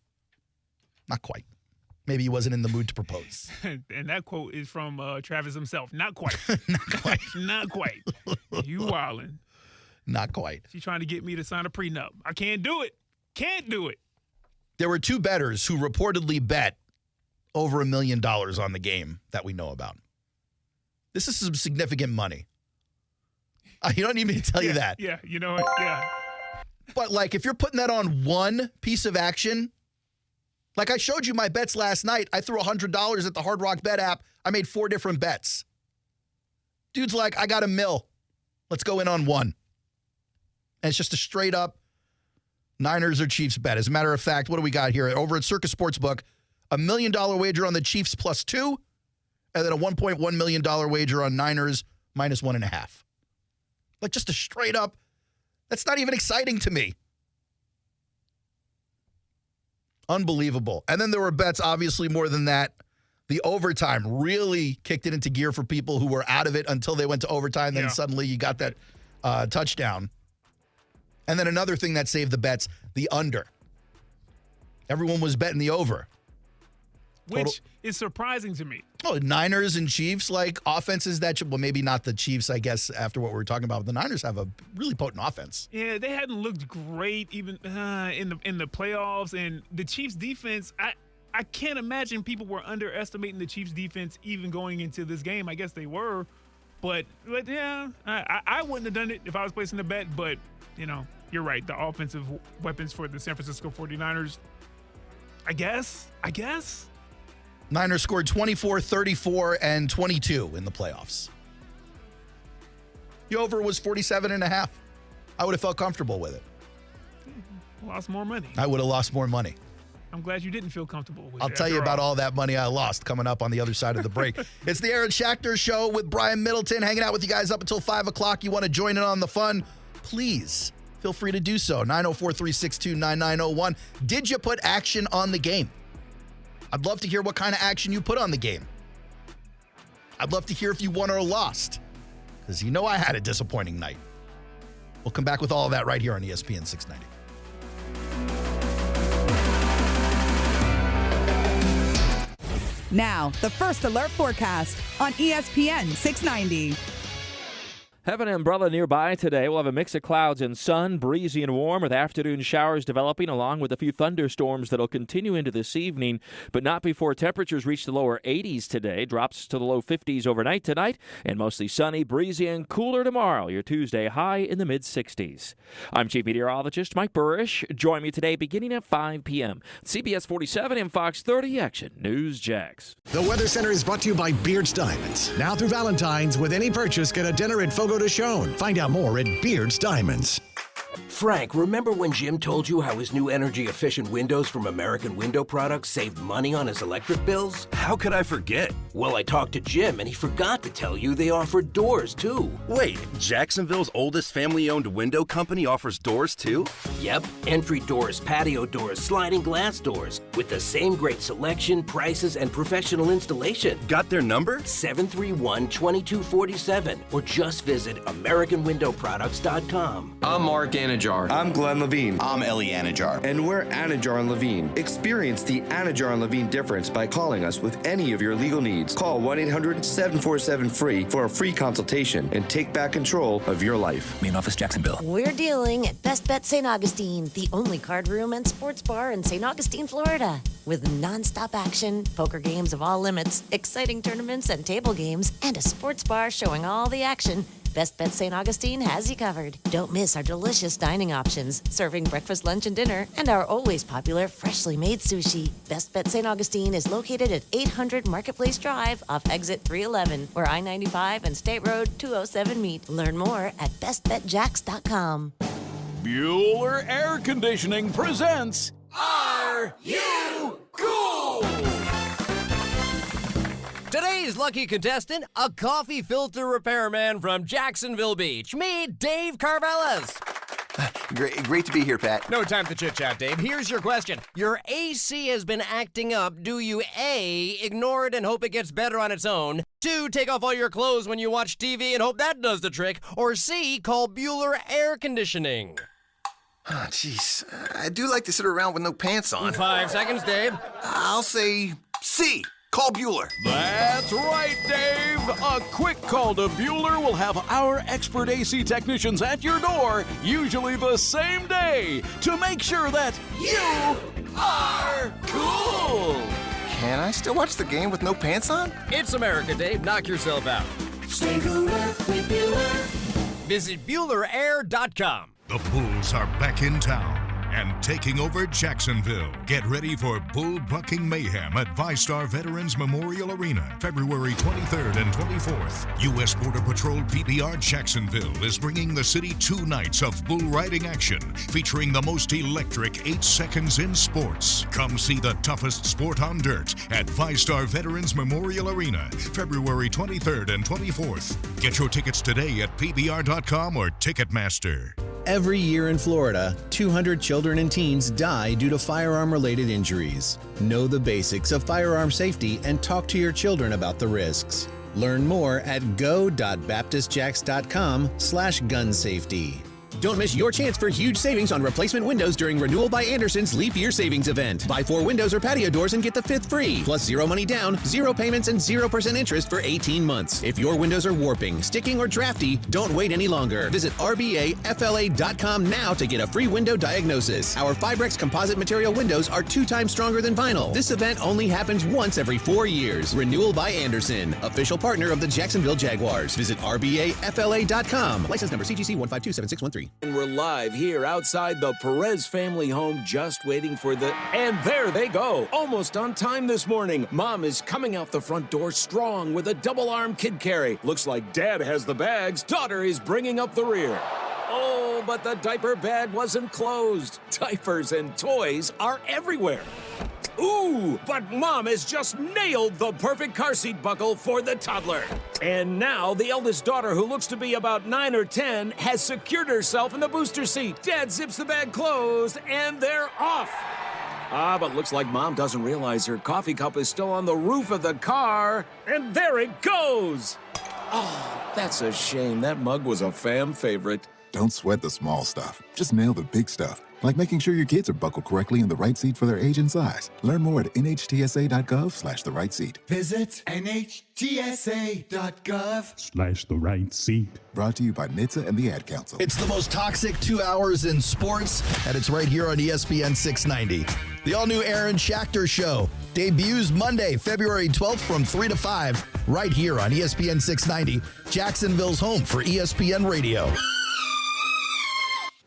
Not quite. Maybe he wasn't in the mood to propose.
And that quote is from Travis himself. Not quite.
Not quite.
Not quite. You wildin'.
Not quite.
She's trying to get me to sign a prenup. I can't do it. Can't do it.
There were two bettors who reportedly bet over $1 million on the game that we know about. This is some significant money. You don't need me to tell you that.
Yeah, you know what? Yeah.
But, like, if you're putting that on one piece of action, like I showed you my bets last night. I threw $100 at the Hard Rock Bet app. I made 4 different bets. Dude's like, I got $1 million. Let's go in on one. And it's just a straight up Niners or Chiefs bet. As a matter of fact, what do we got here? Over at Circus Sportsbook, $1 million wager on the Chiefs +2, and then a $1.1 million wager on Niners -1.5. Like just a straight up, that's not even exciting to me. Unbelievable. And then there were bets, obviously, more than that. The overtime really kicked it into gear for people who were out of it until they went to overtime. Then suddenly you got that touchdown. And then another thing that saved the bets, the under. Everyone was betting the over.
Which is surprising to me.
Oh, Niners and Chiefs, like offenses that should, well, maybe not the Chiefs, I guess, after what we were talking about. But the Niners have a really potent offense.
Yeah, they hadn't looked great even in the playoffs. And the Chiefs defense, I can't imagine people were underestimating the Chiefs defense even going into this game. I guess they were. But yeah, I wouldn't have done it if I was placing the bet. But, you know, you're right. The offensive weapons for the San Francisco 49ers, I guess.
Niners scored 24, 34, and 22 in the playoffs. The over was 47.5. I would have felt comfortable with it.
Lost more money.
I would have lost more money.
I'm glad you didn't feel comfortable with it.
I'll tell you about all that money I lost coming up on the other side of the break. It's the Aaron Schachter Show with Brian Middleton, hanging out with you guys up until 5 o'clock. You want to join in on the fun? Please feel free to do so. 904-362-9901. Did you put action on the game? I'd love to hear what kind of action you put on the game. I'd love to hear if you won or lost, because you know I had a disappointing night. We'll come back with all of that right here on ESPN 690.
Now, the First Alert forecast on ESPN 690.
Have an umbrella nearby today. We'll have a mix of clouds and sun, breezy and warm, with afternoon showers developing, along with a few thunderstorms that'll continue into this evening, but not before temperatures reach the lower 80s today. Drops to the low 50s overnight tonight, and mostly sunny, breezy, and cooler tomorrow. Your Tuesday high in the mid-60s. I'm Chief Meteorologist Mike Burrish. Join me today beginning at 5 p.m. CBS 47 and Fox 30 Action News Jax.
The Weather Center is brought to you by Beard's Diamonds. Now through Valentine's, with any purchase, get a dinner at Fogo de Chão. Find out more at Beard's Diamonds.
Frank, remember when Jim told you how his new energy-efficient windows from American Window Products saved money on his electric bills?
How could I forget?
Well, I talked to Jim, and he forgot to tell you they offered doors, too.
Wait, Jacksonville's oldest family-owned window company offers doors, too?
Yep, entry doors, patio doors, sliding glass doors, with the same great selection, prices, and professional installation.
Got their number?
731-2247, or just visit AmericanWindowProducts.com.
I'm Mark Anajar.
I'm Glenn Levine.
I'm Ellie Anajar.
And we're Anajar and Levine. Experience the Anajar and Levine difference by calling us with any of your legal needs. Call 1-800-747-FREE for a free consultation and take back control of your life.
Main office, Jacksonville.
We're dealing at Best Bet St. Augustine, the only card room and sports bar in St. Augustine, Florida. With nonstop action, poker games of all limits, exciting tournaments and table games, and a sports bar showing all the action, Best Bet St. Augustine has you covered. Don't miss our delicious dining options, serving breakfast, lunch, and dinner, and our always popular freshly made sushi. Best Bet St. Augustine is located at 800 Marketplace Drive off exit 311, where I-95 and State Road 207 meet. Learn more at bestbetjax.com.
Bueller Air Conditioning presents Are You Cool?
Today's lucky contestant, a coffee filter repairman from Jacksonville Beach. Me, Dave Carvelis.
Great to be here, Pat.
No time to chit-chat, Dave. Here's your question. Your AC has been acting up. Do you A, ignore it and hope it gets better on its own? 2, take off all your clothes when you watch TV and hope that does the trick? Or C, call Bueller Air Conditioning?
Oh, jeez. I do like to sit around with no pants on.
5 seconds, Dave.
I'll say C. Call Bueller.
That's right, Dave. A quick call to Bueller will have our expert AC technicians at your door, usually the same day, to make sure that you are cool.
Can I still watch the game with no pants on?
It's America, Dave. Knock yourself out.
Stay cooler with Bueller.
Visit BuellerAir.com.
The Bulls are back in town and taking over Jacksonville. Get ready for bull-bucking mayhem at VyStar Veterans Memorial Arena, February 23rd and 24th. U.S. Border Patrol PBR Jacksonville is bringing the city 2 nights of bull riding action, featuring the most electric 8 seconds in sports. Come see the toughest sport on dirt at VyStar Veterans Memorial Arena, February 23rd and 24th. Get your tickets today at PBR.com or Ticketmaster.
Every year in Florida, 200 children and teens die due to firearm-related injuries. Know the basics of firearm safety and talk to your children about the risks. Learn more at go.baptistjacks.com/gunsafety. Don't miss your chance for huge savings on replacement windows during Renewal by Anderson's Leap Year Savings event. Buy 4 windows or patio doors and get the 5th free. Plus 0 money down, 0 payments, and 0% interest for 18 months. If your windows are warping, sticking, or drafty, don't wait any longer. Visit rbafla.com now to get a free window diagnosis. Our Fibrex composite material windows are 2 times stronger than vinyl. This event only happens once every 4 years. Renewal by Anderson, official partner of the Jacksonville Jaguars. Visit rbafla.com. License number CGC 1527613.
And we're live here outside the Perez family home, just waiting for the... And there they go! Almost on time this morning. Mom is coming out the front door strong with a double-arm kid carry. Looks like Dad has the bags. Daughter is bringing up the rear. Oh!
Oh, but the diaper bed wasn't closed. Diapers and toys are everywhere. Ooh, but Mom has just nailed the perfect car seat buckle for the toddler. And now the eldest daughter, who looks to be about 9 or 10, has secured herself in the booster seat. Dad zips the bag closed, and they're off. But looks like Mom doesn't realize her coffee cup is still on the roof of the car. And there it goes. Oh, that's a shame. That mug was a fam favorite.
Don't sweat the small stuff. Just nail the big stuff, like making sure your kids are buckled correctly in the right seat for their age and size. Learn more at nhtsa.gov/the right seat.
Visit nhtsa.gov/the
right seat. Brought to you by NHTSA and the Ad Council.
It's the most toxic 2 hours in sports, and it's right here on ESPN 690. The all-new Aaron Schachter Show debuts Monday, February 12th from 3 to 5, right here on ESPN 690, Jacksonville's home for ESPN Radio.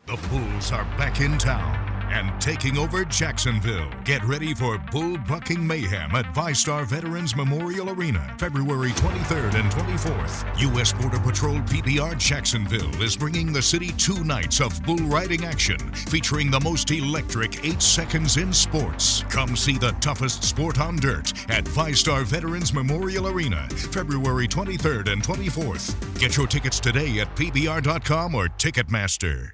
The Bulls are back in town and taking over Jacksonville. Get ready for bull bucking mayhem at VyStar Veterans Memorial Arena, February 23rd and 24th. U.S. Border Patrol PBR Jacksonville is bringing the city 2 nights of bull riding action, featuring the most electric 8 seconds in sports. Come see the toughest sport on dirt at VyStar Veterans Memorial Arena, February 23rd and 24th. Get your tickets today at PBR.com or Ticketmaster.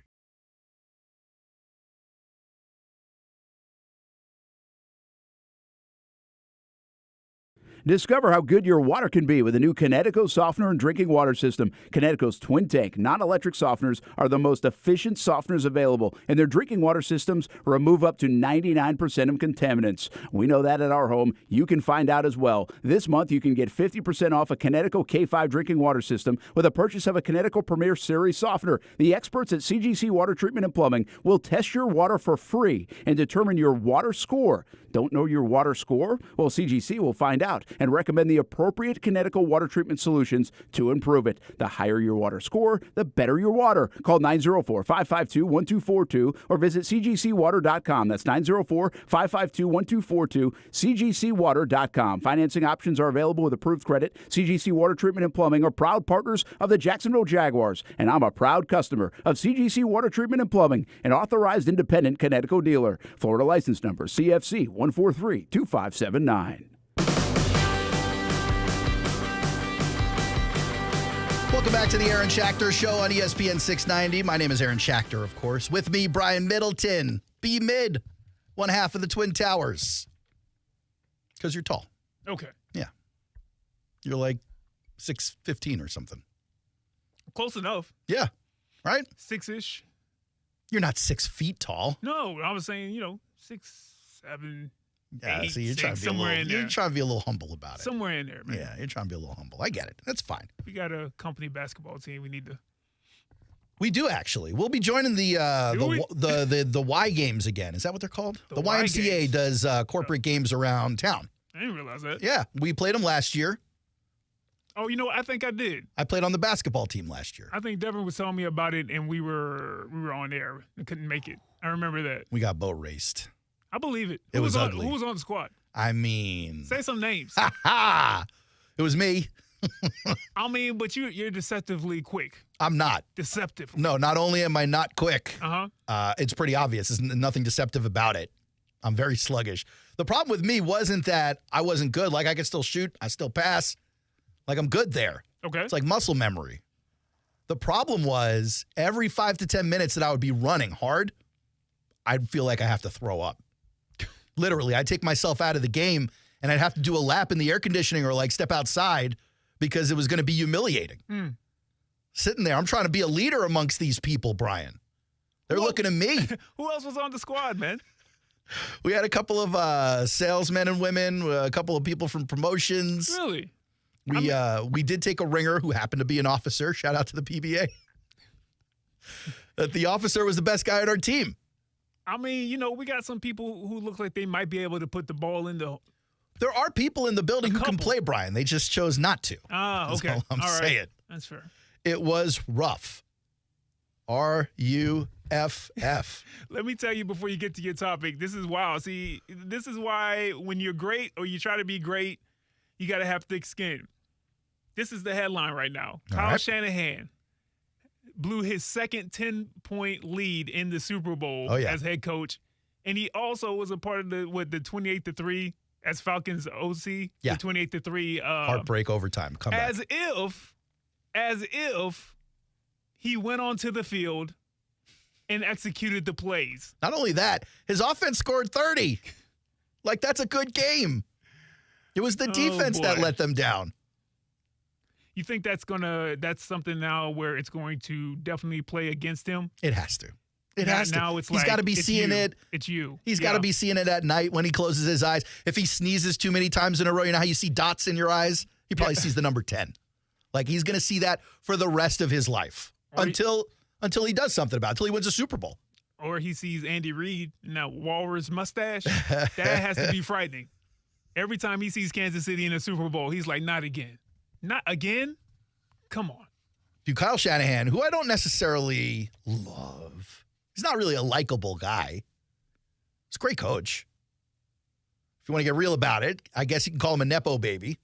Discover how good your water can be with a new Connecticut softener and drinking water system. Connecticut's twin tank, non-electric softeners are the most efficient softeners available, and their drinking water systems remove up to 99% of contaminants. We know that at our home. You can find out as well. This month, you can get 50% off a Connecticut K5 drinking water system with a purchase of a Connecticut Premier Series softener. The experts at CGC Water Treatment and Plumbing will test your water for free and determine your water score. Don't know your water score? Well, CGC will find out and recommend the appropriate Connecticut water treatment solutions to improve it. The higher your water score, the better your water. Call 904-552-1242 or visit cgcwater.com. That's 904-552-1242, cgcwater.com. Financing options are available with approved credit. CGC Water Treatment and Plumbing are proud partners of the Jacksonville Jaguars, and I'm a proud customer of CGC Water Treatment and Plumbing, an authorized independent Connecticut dealer. Florida license number CFC 1432579.
Welcome back to the Aaron Schachter Show on ESPN 690. My name is Aaron Schachter, of course. With me, Brian Middleton, B-Mid, one half of the Twin Towers. Because you're tall.
Okay.
Yeah. You're like 6'15" or something.
Close enough.
Yeah. Right?
6-ish.
You're not 6 feet tall.
No, I was saying, 6, 7,
Yeah,
8,
so you're
6,
trying to be
somewhere in there.
you're trying to be a little humble about it.
Somewhere in there, man.
Yeah, you're trying to be a little humble. I get it. That's fine.
We got a company basketball team. We need to.
We do actually. We'll be joining the Y games again. Is that what they're called? The YMCA does corporate games around town.
I didn't realize that.
Yeah, we played them last year.
Oh, I think I did.
I played on the basketball team last year.
I think Devin was telling me about it, and we were on air. I couldn't make it. I remember that.
We got boat raced.
I believe it.
It was ugly.
Who was on the squad?
I mean,
say some names.
It was me.
I mean, but you're deceptively quick.
I'm not.
Deceptive.
No, not only am I not quick, it's pretty obvious. There's nothing deceptive about it. I'm very sluggish. The problem with me wasn't that I wasn't good. Like, I could still shoot. I still pass. Like, I'm good there.
Okay.
It's like muscle memory. The problem was every 5 to 10 minutes that I would be running hard, I'd feel like I have to throw up. Literally, I'd take myself out of the game, and I'd have to do a lap in the air conditioning or, step outside because it was going to be humiliating. Sitting there, I'm trying to be a leader amongst these people, Brian. They're looking at me.
Who else was on the squad, man?
We had a couple of salesmen and women, a couple of people from promotions.
Really?
We did take a ringer who happened to be an officer. Shout out to the PBA. That the officer was the best guy on our team.
I mean, we got some people who look like they might be able to put the ball in the.
There are people in the building who can play, Brian. They just chose not to.
Ah, okay.
That's all I'm saying.
That's fair.
It was rough. RUFF.
Let me tell you before you get to your topic. This is wild. See, this is why when you're great or you try to be great, you got to have thick skin. This is the headline right now. Kyle Shanahan blew his second 10-point lead in the Super Bowl as head coach. And he also was a part of the 28-3 as Falcons OC.
Yeah.
The 28-3
heartbreak overtime comeback.
As if he went onto the field and executed the plays.
Not only that, his offense scored 30. Like, that's a good game. It was the defense that let them down.
You think that's something now where it's going to definitely play against him?
It has to. It has to.
Now it's
He's got to be seeing it.
It's you.
He's got to be seeing it at night when he closes his eyes. If he sneezes too many times in a row, you know how you see dots in your eyes? He probably sees the number 10. Like, he's going to see that for the rest of his life until he does something about it, until he wins a Super Bowl.
Or he sees Andy Reid and that walrus mustache. That has to be frightening. Every time he sees Kansas City in a Super Bowl, he's like, not again. Not again? Come on.
Dude, Kyle Shanahan, who I don't necessarily love. He's not really a likable guy. He's a great coach. If you want to get real about it, I guess you can call him a Nepo baby.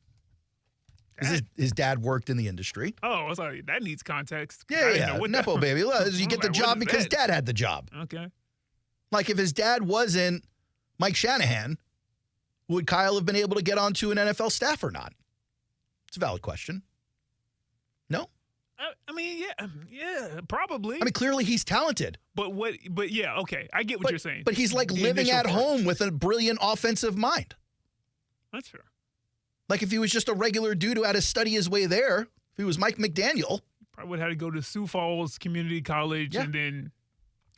His dad worked in the industry.
Oh, I was like, that needs context.
Yeah. Nepo baby. You get the job because dad had the job.
Okay.
Like, if his dad wasn't Mike Shanahan, would Kyle have been able to get onto an NFL staff or not? It's a valid question. No?
I mean, yeah, probably.
I mean, clearly he's talented.
But yeah, okay. I get what you're saying.
But he's like living at home with a brilliant offensive mind.
That's fair.
Like, if he was just a regular dude who had to study his way there, if he was Mike McDaniel.
Probably would have had to go to Sioux Falls Community College and then.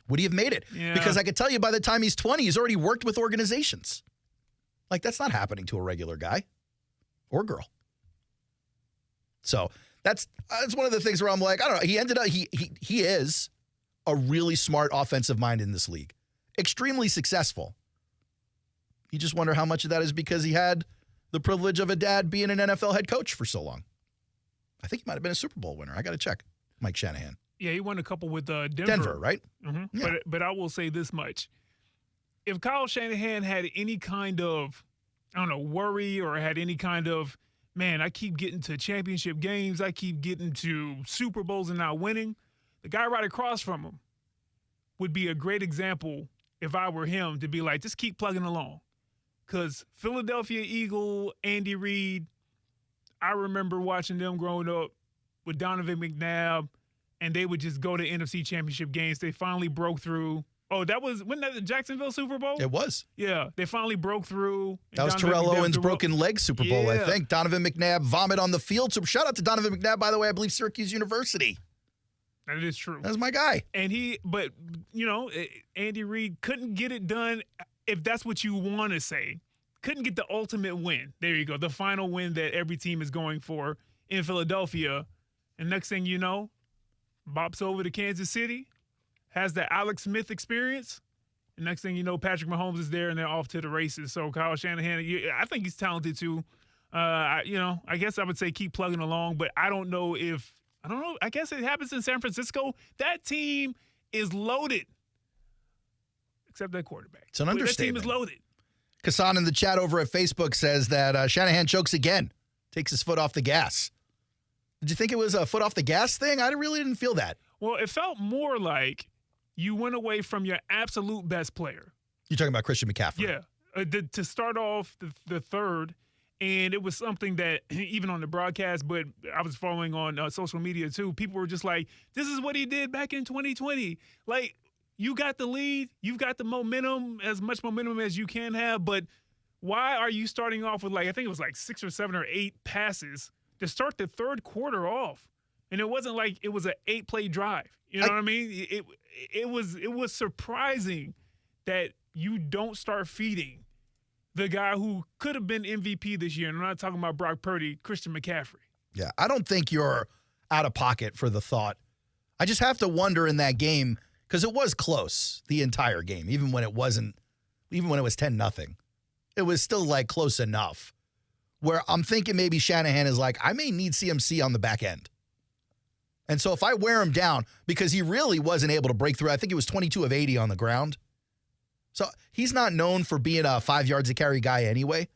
Would he have made it?
Yeah.
Because I could tell you by the time he's 20, he's already worked with organizations. Like, that's not happening to a regular guy or girl. So that's one of the things where I'm like, I don't know. He ended up, he is a really smart offensive mind in this league. Extremely successful. You just wonder how much of that is because he had the privilege of a dad being an NFL head coach for so long. I think he might have been a Super Bowl winner. I got to check. Mike Shanahan.
Yeah, he won a couple with Denver.
Denver, right?
Mm-hmm.
Yeah.
But I will say this much. If Kyle Shanahan had any kind of, I don't know, worry or had any kind of, man, I keep getting to championship games, I keep getting to Super Bowls and not winning, the guy right across from him would be a great example if I were him to be like, just keep plugging along. Because Philadelphia Eagle, Andy Reid, I remember watching them growing up with Donovan McNabb, and they would just go to NFC Championship games. They finally broke through. Oh, wasn't that the Jacksonville Super Bowl?
It was.
Yeah, they finally broke through.
That was Terrell Owens' broken leg Super Bowl, I think. Donovan McNabb vomit on the field. So shout out to Donovan McNabb, by the way, I believe Syracuse University.
That is true.
That's my guy.
And Andy Reid couldn't get it done, if that's what you want to say. Couldn't get the ultimate win. There you go. The final win that every team is going for in Philadelphia. And next thing you know, bops over to Kansas City, has the Alex Smith experience. And next thing you know, Patrick Mahomes is there and they're off to the races. So Kyle Shanahan, I think he's talented too. I guess I would say keep plugging along, but I don't know. I guess it happens in San Francisco. That team is loaded. Except that quarterback.
It's an understatement.
That team is loaded.
Kassan in the chat over at Facebook says that Shanahan chokes again, takes his foot off the gas. Did you think it was a foot off the gas thing? I really didn't feel that.
Well, it felt more like you went away from your absolute best player.
You're talking about Christian McCaffrey.
Yeah. To start off the third, and it was something that even on the broadcast, but I was following on social media too, people were just like, this is what he did back in 2020. Like, you got the lead, you've got the momentum, as much momentum as you can have, but why are you starting off with I think it was 6 or 7 or 8 passes to start the third quarter off? And it wasn't like it was an 8-play drive. You know what I mean? It was surprising that you don't start feeding the guy who could have been MVP this year. And I'm not talking about Brock Purdy, Christian McCaffrey.
Yeah, I don't think you're out of pocket for the thought. I just have to wonder in that game, because it was close the entire game, even when it was 10-0. It was still close enough where I'm thinking maybe Shanahan is like, I may need CMC on the back end. And so if I wear him down, because he really wasn't able to break through, I think he was 22 of 80 on the ground. So he's not known for being a 5 yards a carry guy anyway.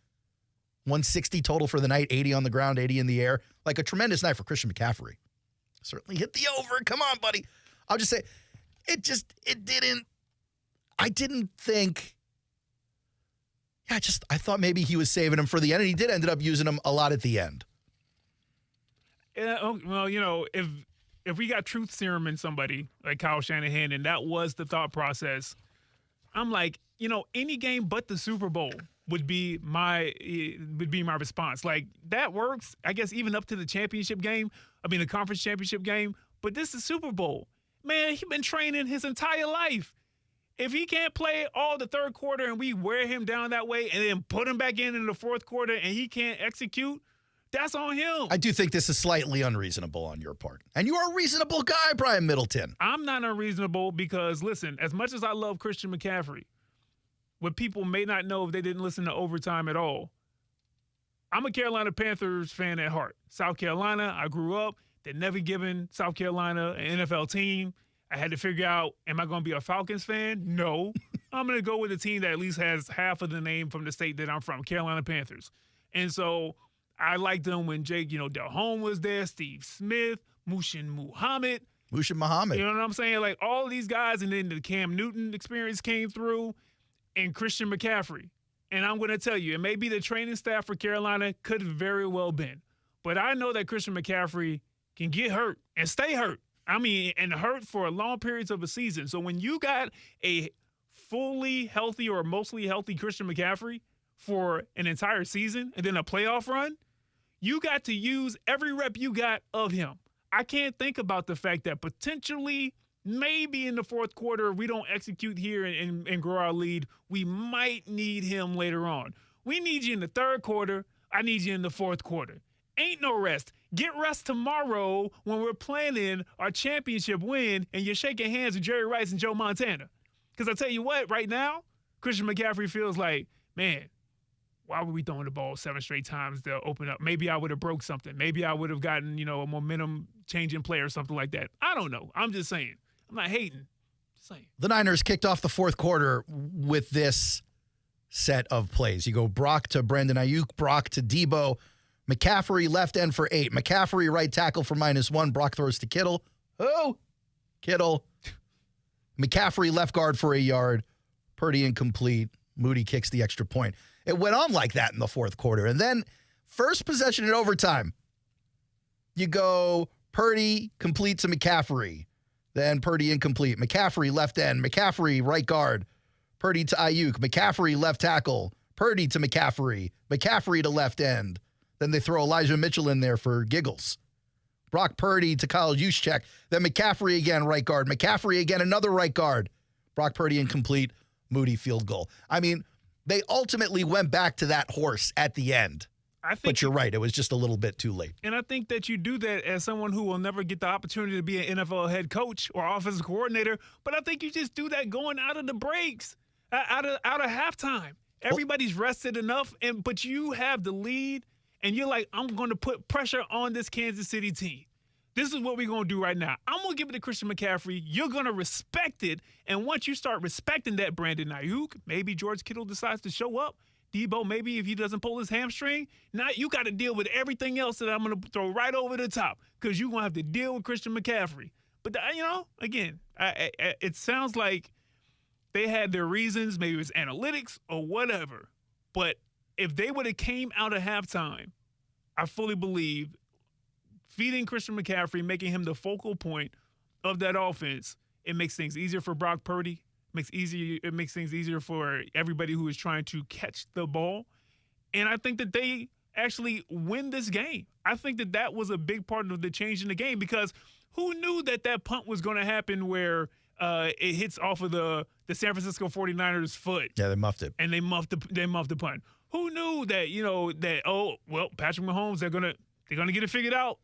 160 total for the night, 80 on the ground, 80 in the air. Like a tremendous night for Christian McCaffrey. certainly hit the over. Come on, buddy. I'll just say, I didn't think. Yeah, I thought maybe he was saving him for the end, and he did ended up using him a lot at the end.
Well, if we got truth serum in somebody like Kyle Shanahan, and that was the thought process, I'm like, any game but the Super Bowl would be my response. Like, that works, I guess, even up to the the conference championship game. But this is Super Bowl. Man, he's been training his entire life. If he can't play all the third quarter and we wear him down that way and then put him back in the fourth quarter and he can't execute, that's on him.
I do think this is slightly unreasonable on your part. And you are a reasonable guy, Brian Middleton.
I'm not unreasonable because, listen, as much as I love Christian McCaffrey, what people may not know if they didn't listen to Overtime at all, I'm a Carolina Panthers fan at heart. South Carolina, I grew up. They'd never given South Carolina an NFL team. I had to figure out, am I going to be a Falcons fan? No. I'm going to go with a team that at least has half of the name from the state that I'm from, Carolina Panthers. And so I liked them when Jake, Delhomme was there, Steve Smith, Mushin Muhammad. You know what I'm saying? Like, all these guys, and then the Cam Newton experience came through, and Christian McCaffrey. And I'm going to tell you, it may be the training staff for Carolina, could have very well been. But I know that Christian McCaffrey can get hurt and stay hurt. And hurt for long periods of a season. So when you got a fully healthy or mostly healthy Christian McCaffrey for an entire season and then a playoff run, you got to use every rep you got of him. I can't think about the fact that potentially, maybe in the fourth quarter, we don't execute here and grow our lead. We might need him later on. We need you in the third quarter. I need you in the fourth quarter. Ain't no rest. Get rest tomorrow when we're planning our championship win and you're shaking hands with Jerry Rice and Joe Montana. Because I tell you what, right now, Christian McCaffrey feels like, man, why were we throwing the ball 7 straight times to open up? Maybe I would have broke something. Maybe I would have gotten, a momentum-changing play or something like that. I don't know. I'm just saying. I'm not hating. Just saying.
The Niners kicked off the fourth quarter with this set of plays. You go Brock to Brandon Ayuk, Brock to Debo, McCaffrey left end for 8. McCaffrey right tackle for -1. Brock throws to Kittle. Oh, Kittle. McCaffrey left guard for 1 yard. Purdy incomplete. Moody kicks the extra point. It went on like that in the fourth quarter. And then first possession in overtime, you go Purdy complete to McCaffrey. Then Purdy incomplete. McCaffrey left end. McCaffrey right guard. Purdy to Ayuk. McCaffrey left tackle. Purdy to McCaffrey. McCaffrey to left end. Then they throw Elijah Mitchell in there for giggles. Brock Purdy to Kyle Juszczyk. Then McCaffrey again, right guard. McCaffrey again, another right guard. Brock Purdy incomplete. Moody field goal. They ultimately went back to that horse at the end. But you're right. It was just a little bit too late.
And I think that you do that as someone who will never get the opportunity to be an NFL head coach or offensive coordinator. But I think you just do that going out of the breaks, out of halftime. Everybody's rested enough, but you have the lead. And you're like, I'm going to put pressure on this Kansas City team. This is what we're going to do right now. I'm going to give it to Christian McCaffrey. You're going to respect it. And once you start respecting that, Brandon Ayuk, maybe George Kittle decides to show up. Debo, maybe if he doesn't pull his hamstring, now you got to deal with everything else that I'm going to throw right over the top because you're going to have to deal with Christian McCaffrey. But, again, it sounds like they had their reasons. Maybe it was analytics or whatever. But if they would have came out of halftime, I fully believe feeding Christian McCaffrey, making him the focal point of that offense, it makes things easier for Brock Purdy. It makes things easier for everybody who is trying to catch the ball. And I think that they actually win this game. I think that that was a big part of the change in the game because who knew that punt was going to happen where it hits off of the San Francisco 49ers foot.
Yeah, they muffed it.
And they muffed the punt. Who knew that, Patrick Mahomes, they're gonna get it figured out.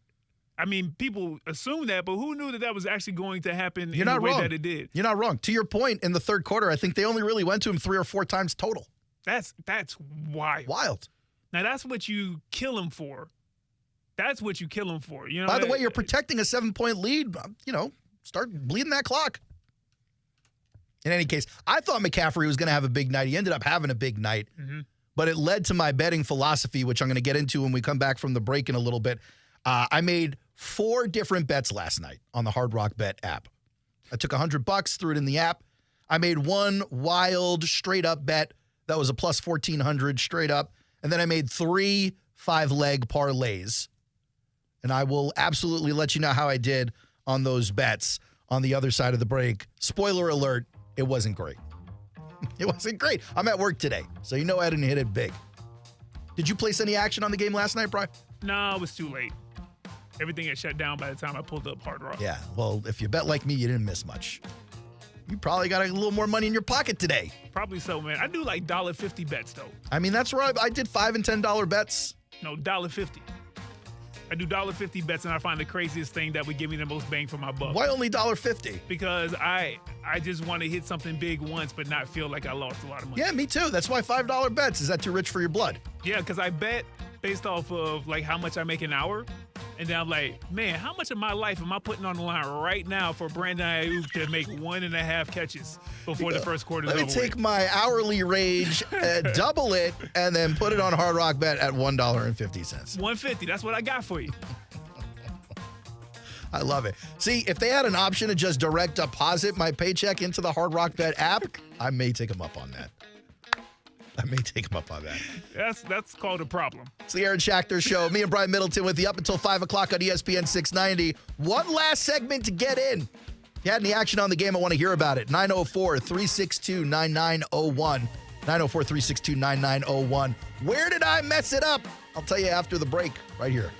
People assume that, but who knew that was actually going to happen in the way that it did?
You're not wrong. To your point, in the third quarter, I think they only really went to him 3 or 4 times total.
That's wild. Now, that's what you kill him for. By the way, you're protecting
a 7-point lead. Start bleeding that clock. In any case, I thought McCaffrey was going to have a big night. He ended up having a big night. Mm-hmm. But it led to my betting philosophy, which I'm going to get into when we come back from the break in a little bit. I made 4 different bets last night on the Hard Rock Bet app. I took $100, threw it in the app. I made one wild straight-up bet that was a plus 1,400 straight up, and then I made 3 5-leg parlays. And I will absolutely let you know how I did on those bets on the other side of the break. Spoiler alert, it wasn't great. It wasn't great. I'm at work today, so you know I didn't hit it big. Did you place any action on the game last night, Brian?
No, it was too late. Everything had shut down by the time I pulled up Hard Rock.
Yeah, well, if you bet like me, you didn't miss much. You probably got a little more money in your pocket today.
Probably so, man. I do like $1.50 bets, though.
I mean, that's where I did $5 and $10 bets.
No, $1.50. I do $1.50 bets, and I find the craziest thing that would give me the most bang for my buck.
Why only $1.50?
Because I just want to hit something big once, but not feel like I lost a lot of money.
Yeah, me too. That's why $5 bets. Is that too rich for your blood?
Yeah, because I bet based off of like how much I make an hour, and then I'm like, man, how much of my life am I putting on the line right now for Brandon Ayuk to make 1.5 catches before the first quarter is over?
Let me take my hourly wage, double it, and then put it on Hard Rock Bet at $1.50.
$1.50. That's what I got for you.
I love it. See, if they had an option to just direct deposit my paycheck into the Hard Rock Bet app, I may take them up on that.
That's called a problem.
It's the Aaron Schachter Show. Me and Brian Middleton with you up until 5 o'clock on ESPN 690. One last segment to get in. If you had any action on the game, I want to hear about it. 904-362-9901. 904-362-9901. Where did I mess it up? I'll tell you after the break right here.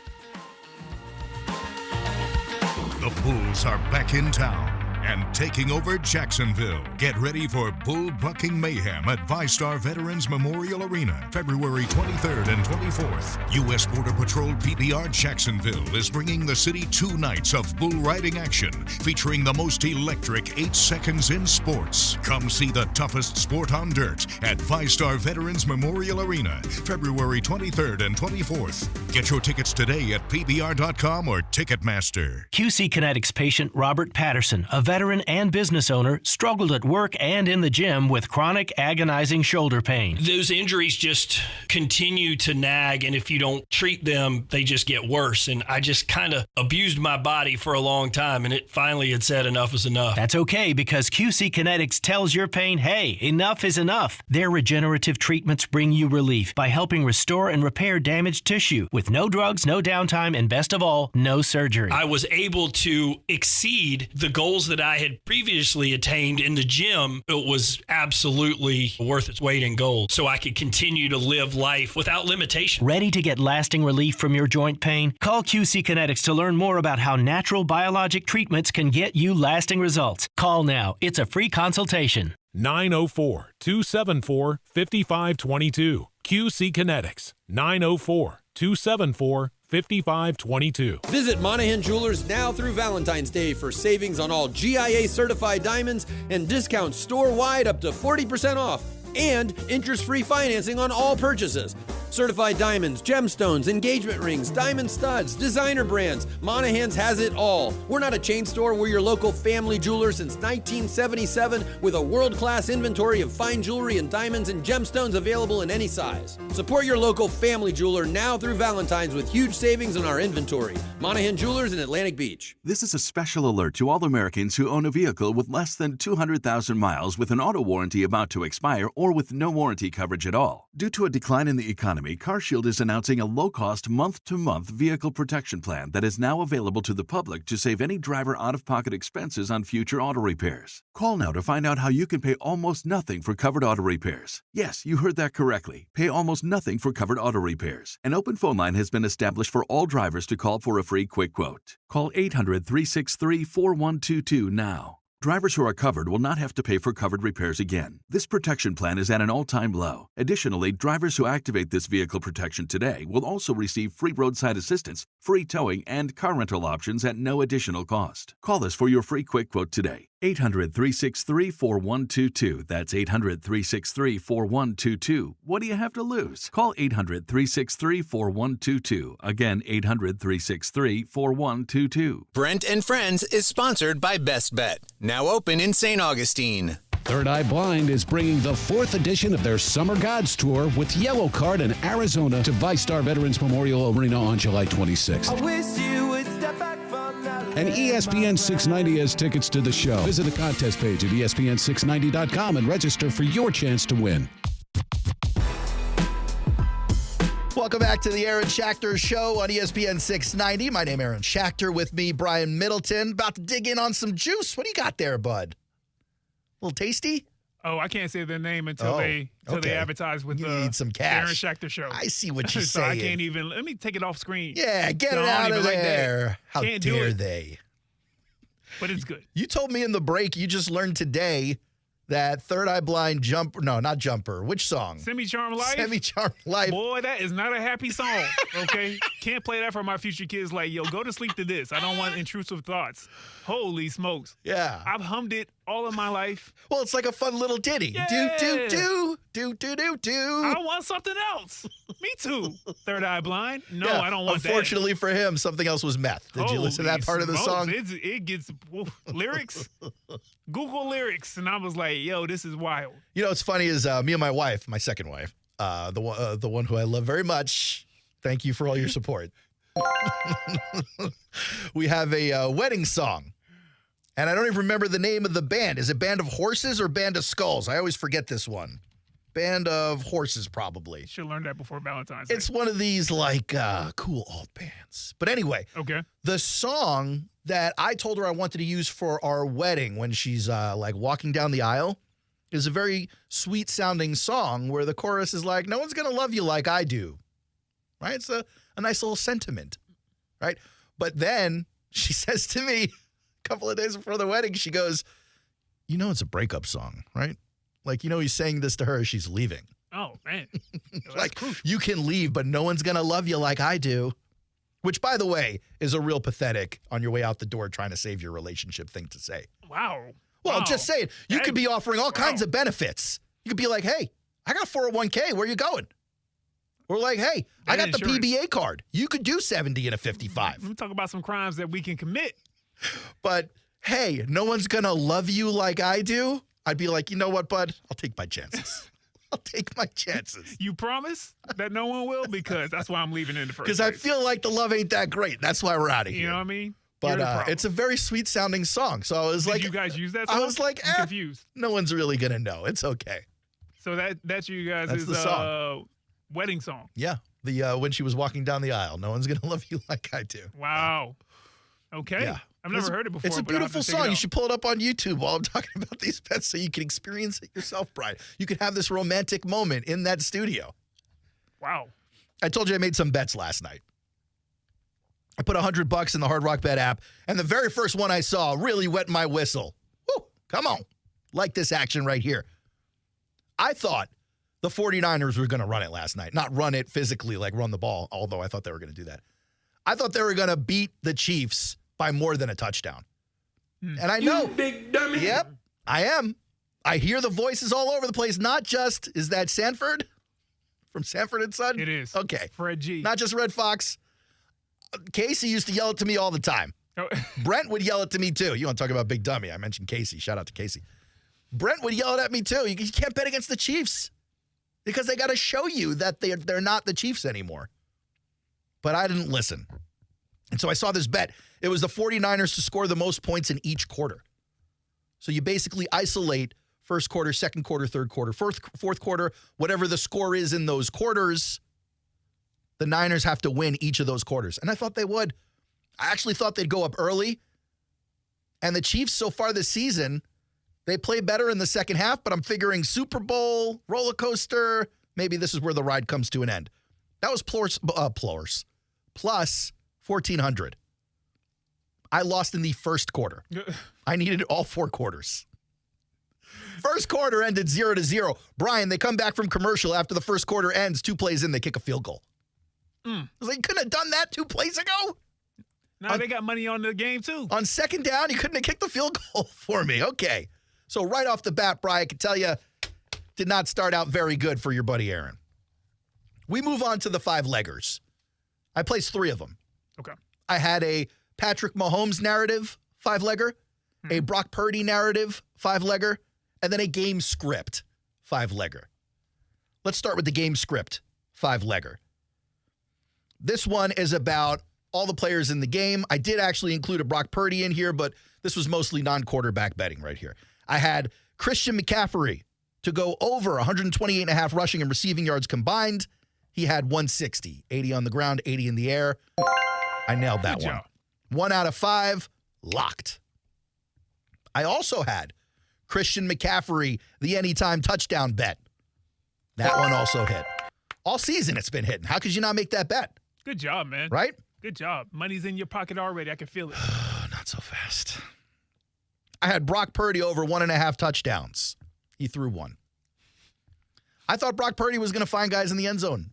The Bulls are back in town and taking over Jacksonville. Get ready for bull bucking mayhem at VyStar Veterans Memorial Arena, February 23rd and 24th. U.S. Border Patrol PBR Jacksonville is bringing the city 2 nights of bull riding action, featuring the most electric 8 seconds in sports. Come see the toughest sport on dirt at VyStar Veterans Memorial Arena, February 23rd and 24th. Get your tickets today at PBR.com or Ticketmaster.
QC Kinetics patient Robert Patterson, a veteran and business owner, struggled at work and in the gym with chronic agonizing shoulder pain.
Those injuries just continue to nag, and if you don't treat them, they just get worse. And I just kind of abused my body for a long time, and it finally had said enough is enough.
That's okay, because QC Kinetics tells your pain, hey, enough is enough. Their regenerative treatments bring you relief by helping restore and repair damaged tissue with no drugs, no downtime, and best of all, no surgery.
I was able to exceed the goals that I had previously attained in the gym. It was absolutely worth its weight in gold, so I could continue to live life without limitation.
Ready to get lasting relief from your joint pain? Call QC Kinetics to learn more about how natural biologic treatments can get you lasting results. Call now. It's a free consultation.
904-274-5522. QC Kinetics. 904-274-5522.
Visit Monahan Jewelers now through Valentine's Day for savings on all GIA certified diamonds and discounts store-wide up to 40% off and interest-free financing on all purchases. Certified diamonds, gemstones, engagement rings, diamond studs, designer brands. Monahan's has it all. We're not a chain store. We're your local family jeweler since 1977 with a world-class inventory of fine jewelry and diamonds and gemstones available in any size. Support your local family jeweler now through Valentine's with huge savings on our inventory. Monahan Jewelers in Atlantic Beach.
This is a special alert to all Americans who own a vehicle with less than 200,000 miles with an auto warranty about to expire or with no warranty coverage at all. Due to a decline in the economy, CarShield is announcing a low-cost month-to-month vehicle protection plan that is now available to the public to save any driver out-of-pocket expenses on future auto repairs. Call now to find out how you can pay almost nothing for covered auto repairs. Yes, you heard that correctly. Pay almost nothing for covered auto repairs. An open phone line has been established for all drivers to call for a free quick quote. Call 800-363-4122 now. Drivers who are covered will not have to pay for covered repairs again. This protection plan is at an all-time low. Additionally, drivers who activate this vehicle protection today will also receive free roadside assistance, free towing, and car rental options at no additional cost. Call us for your free quick quote today. 800-363-4122. That's 800-363-4122. What do you have to lose? Call 800-363-4122. Again, 800-363-4122.
Brent and Friends is sponsored by Best Bet. Now open in St. Augustine.
Third Eye Blind is bringing the 4th edition of their Summer Gods Tour with Yellow Card and Arizona to VyStar Veterans Memorial Arena on July 26th.
I wish you would step back.
And ESPN 690 has tickets to the show. Visit the contest page at ESPN690.com and register for your chance to win.
Welcome back to the Aaron Schachter Show on ESPN 690. My name is Aaron Schachter. With me, Brian Middleton. About to dig in on some juice. What do you got there, bud? A little tasty?
Oh, I can't say their name until they advertise with
you
the
need some cash.
Aaron Schachter Show.
I see what you're
so
saying.
I can't even. Let me take it off screen.
Yeah, get
No,
it
I
out
don't
of
even like that.
there. How
Can't do
dare
it.
they?
But it's good.
You told me in the break you just learned today that Third Eye Blind Jumper. No, not Jumper. Which song?
Semi-Charmed Life?
Semi-Charmed Life.
Boy, that is not a happy song, okay? Can't play that for my future kids. Like, yo, go to sleep to this. I don't want intrusive thoughts. Holy smokes.
Yeah.
I've hummed it all of my life.
Well, it's like a fun little ditty.
Yeah.
Do, do, do, do, do, do, do.
I want something else. Me too. Third Eye Blind? No,
Yeah,
I don't want
Unfortunately for him, something else was meth. Did you listen to that part of the song?
It gets lyrics. Google lyrics. And I was like, yo, this is wild.
You know, what's funny is me and my wife, my second wife, the one who I love very much. Thank you for all your support. We have a wedding song. And I don't even remember the name of the band. Is it Band of Horses or Band of Skulls? I always forget this one. Band of Horses, probably.
Should learn that before Valentine's Day.
It's one of these, like, cool old bands. But anyway,
okay.
The song that I told her I wanted to use for our wedding when she's, like, walking down the aisle is a very sweet-sounding song where the chorus is like, no one's going to love you like I do. Right? It's a nice little sentiment. Right? But then she says to me a couple of days before the wedding, she goes, you know it's a breakup song, right? Like, you know, he's saying this to her as she's leaving.
Oh, man.
Like, you can leave, but no one's going to love you like I do. Which, by the way, is a real pathetic on your way out the door trying to save your relationship thing to say.
Wow.
Well,
Wow.
just saying, you could be offering all kinds of benefits. You could be like, hey, I got a 401k. Where you going? Or like, hey, I got the PBA card. You could do 70 and a 55.
Let me talk about some crimes that we can commit.
But, hey, no one's going to love you like I do. I'd be like, you know what, bud? I'll take my chances. I'll take my chances.
You promise that no one will? Because that's why I'm leaving in the first
Because
place.
I feel like the love ain't that great. That's why we're out of here.
You know what I mean?
But it's a very sweet sounding song. So I was like,
Did you guys use that
I
song?
was like,
I'm confused.
No one's really going to know. It's okay.
So that's you guys'
That's the song.
wedding song.
Yeah. The when she was walking down the aisle. No one's going to love you like I do.
Wow. Okay.
Yeah.
I've never heard it before.
It's a
but I'll have to
beautiful
check it
song. You
out.
should pull it up on YouTube while I'm talking about these bets so you can experience it yourself, Brian. You can have this romantic moment in that studio.
Wow.
I told you I made some bets last night. I put $100 in the Hard Rock Bet app, and the very first one I saw really wet my whistle. Woo, come on. Like this action right here. I thought the 49ers were going to run it last night. Not run it physically, like run the ball, although I thought they were going to do that. I thought they were going to beat the Chiefs by more than a touchdown. And I know.
You big dummy.
Yep, I am. I hear the voices all over the place. Not just, is that Sanford? From Sanford and Son?
It is.
Okay.
Fred G.
Not just Red Fox. Casey used to yell it to me all the time.
Oh.
Brent would yell it to me too. You want to talk about big dummy? I mentioned Casey. Shout out to Casey. Brent would yell it at me too. You can't bet against the Chiefs because they got to show you that they're not the Chiefs anymore. But I didn't listen. And so I saw this bet. It was the 49ers to score the most points in each quarter. So you basically isolate first quarter, second quarter, third quarter, fourth quarter, whatever the score is in those quarters, the Niners have to win each of those quarters. And I thought they would. I actually thought they'd go up early. And the Chiefs so far this season, they play better in the second half, but I'm figuring Super Bowl, roller coaster, maybe this is where the ride comes to an end. That was plus 1,400. I lost in the first quarter. I needed all four quarters. First quarter ended 0-0. Brian, they come back from commercial after the first quarter ends. 2 plays in, they kick a field goal. I was like, you couldn't have done that 2 plays ago?
Now they got money on the game, too.
On second down, you couldn't have kicked the field goal for me. Okay. So right off the bat, Brian, I can tell you, did not start out very good for your buddy Aaron. We move on to the 5-leggers. I placed 3 of them.
Okay.
I had a Patrick Mahomes narrative 5-legger, a Brock Purdy narrative 5-legger, and then a game script 5-legger. Let's start with the game script 5-legger. This one is about all the players in the game. I did actually include a Brock Purdy in here, but this was mostly non-quarterback betting right here. I had Christian McCaffrey to go over 128.5 rushing and receiving yards combined. He had 160, 80 on the ground, 80 in the air. I nailed that one. 1 out of 5, locked. I also had Christian McCaffrey, the anytime touchdown bet. That one also hit. All season it's been hitting. How could you not make that bet?
Good job, man.
Right?
Good job. Money's in your pocket already. I can feel it.
Not so fast. I had Brock Purdy over 1.5 touchdowns. He threw 1. I thought Brock Purdy was going to find guys in the end zone.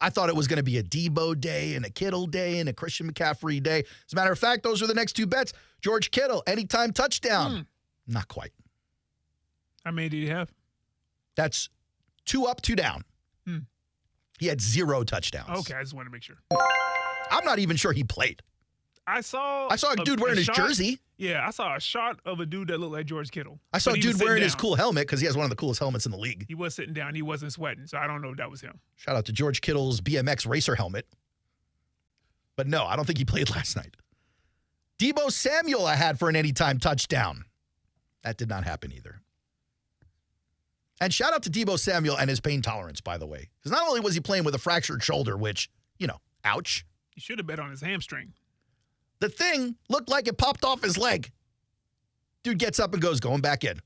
I thought it was going to be a Debo day and a Kittle day and a Christian McCaffrey day. As a matter of fact, those are the next 2 bets. George Kittle, anytime touchdown. Not quite.
How many did you have?
That's 2 up, 2 down. He had 0 touchdowns.
Okay, I just want to make sure.
I'm not even sure he played.
I saw
a dude wearing his jersey.
Yeah, I saw a shot of a dude that looked like George Kittle.
I saw a dude wearing his cool helmet because he has one of the coolest helmets in the league.
He was sitting down. He wasn't sweating, so I don't know if that was him.
Shout out to George Kittle's BMX racer helmet. But no, I don't think he played last night. Debo Samuel I had for an anytime touchdown. That did not happen either. And shout out to Debo Samuel and his pain tolerance, by the way. Because not only was he playing with a fractured shoulder, which, ouch.
You should have bet on his hamstring.
The thing looked like it popped off his leg. Dude gets up and goes, going back in.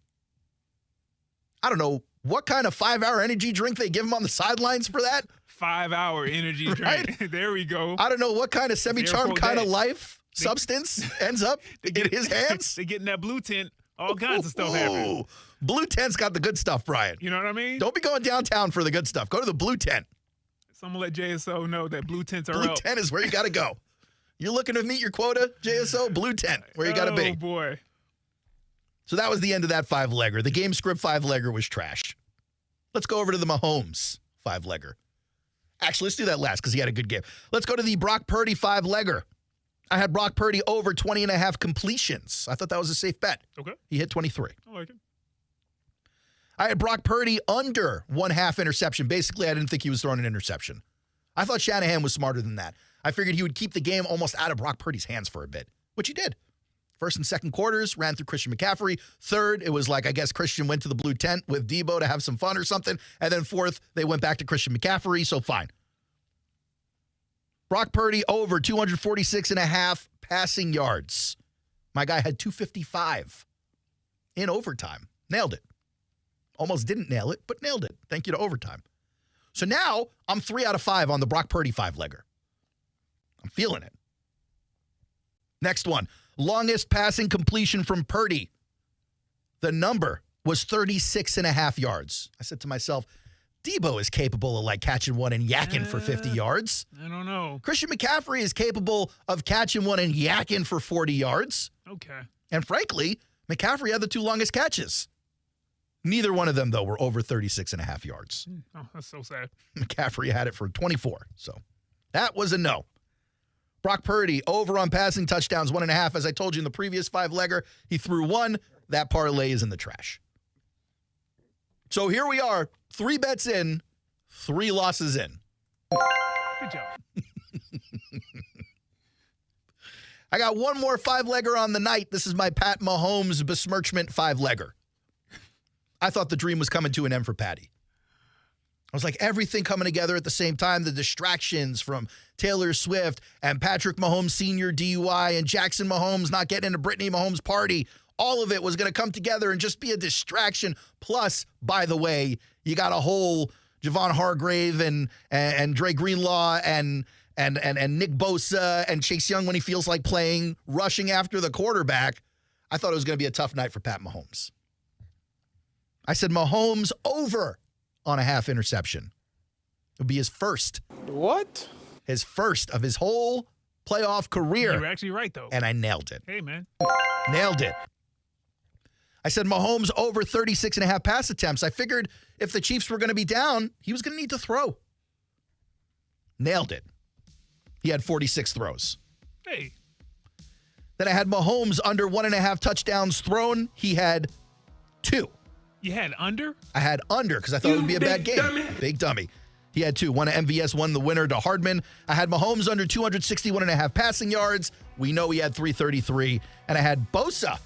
I don't know what kind of 5-hour energy drink they give him on the sidelines for that.
5-hour energy drink.
Right?
There we go.
I don't know what kind of semi-charmed kind of life substance ends up in his hands.
They get in that blue tent. All kinds of stuff happening.
Blue tent's got the good stuff, Brian.
You know what I mean?
Don't be going downtown for the good stuff. Go to the blue tent.
Someone let JSO know that blue tents are
blue
up.
Blue tent is where you got to go. You're looking to meet your quota, JSO? Blue tent, where you got to be.
Oh, boy.
So that was the end of that 5-legger. The game script 5-legger was trash. Let's go over to the Mahomes 5-legger. Actually, let's do that last because he had a good game. Let's go to the Brock Purdy 5-legger. I had Brock Purdy over 20.5 completions. I thought that was a safe bet.
Okay.
He hit 23.
I like it.
I had Brock Purdy under 1/2 interception. Basically, I didn't think he was throwing an interception. I thought Shanahan was smarter than that. I figured he would keep the game almost out of Brock Purdy's hands for a bit, which he did. First and second quarters, ran through Christian McCaffrey. Third, it was like, I guess Christian went to the blue tent with Debo to have some fun or something. And then fourth, they went back to Christian McCaffrey, so fine. Brock Purdy over 246.5 passing yards. My guy had 255 in overtime. Nailed it. Almost didn't nail it, but nailed it. Thank you to overtime. So now I'm 3 out of 5 on the Brock Purdy 5-legger. I'm feeling it. Next one. Longest passing completion from Purdy. The number was 36.5 yards. I said to myself, Debo is capable of like catching one and yakking for 50 yards.
I don't know.
Christian McCaffrey is capable of catching one and yakking for 40 yards.
Okay.
And frankly, McCaffrey had the 2 longest catches. Neither one of them, though, were over 36.5 yards.
Oh, that's so sad.
McCaffrey had it for 24. So that was a no. Brock Purdy over on passing touchdowns, 1.5. As I told you in the previous 5-legger, he threw 1. That parlay is in the trash. So here we are, 3 bets in, 3 losses in.
Good job.
I got one more 5-legger on the night. This is my Pat Mahomes besmirchment 5-legger. I thought the dream was coming to an end for Patty. I was like, everything coming together at the same time, the distractions from Taylor Swift and Patrick Mahomes Sr. DUI and Jackson Mahomes not getting into Brittany Mahomes' party. All of it was going to come together and just be a distraction. Plus, by the way, you got a whole Javon Hargrave and Dre Greenlaw and Nick Bosa and Chase Young when he feels like playing, rushing after the quarterback. I thought it was going to be a tough night for Pat Mahomes. I said Mahomes over on a 1/2 interception. It would be his first.
What?
His first of his whole playoff career.
You were actually right, though.
And I nailed it.
Hey, man.
Nailed it. I said Mahomes over 36.5 pass attempts. I figured if the Chiefs were going to be down, he was going to need to throw. Nailed it. He had 46 throws.
Hey.
Then I had Mahomes under 1.5 touchdowns thrown. He had 2.
You had under?
I had under because I thought it would be a bad game.
Dummy.
Big dummy. He had 2. One at MVS, one the winner to Hardman. I had Mahomes under 261.5 passing yards. We know he had 333. And I had Bosa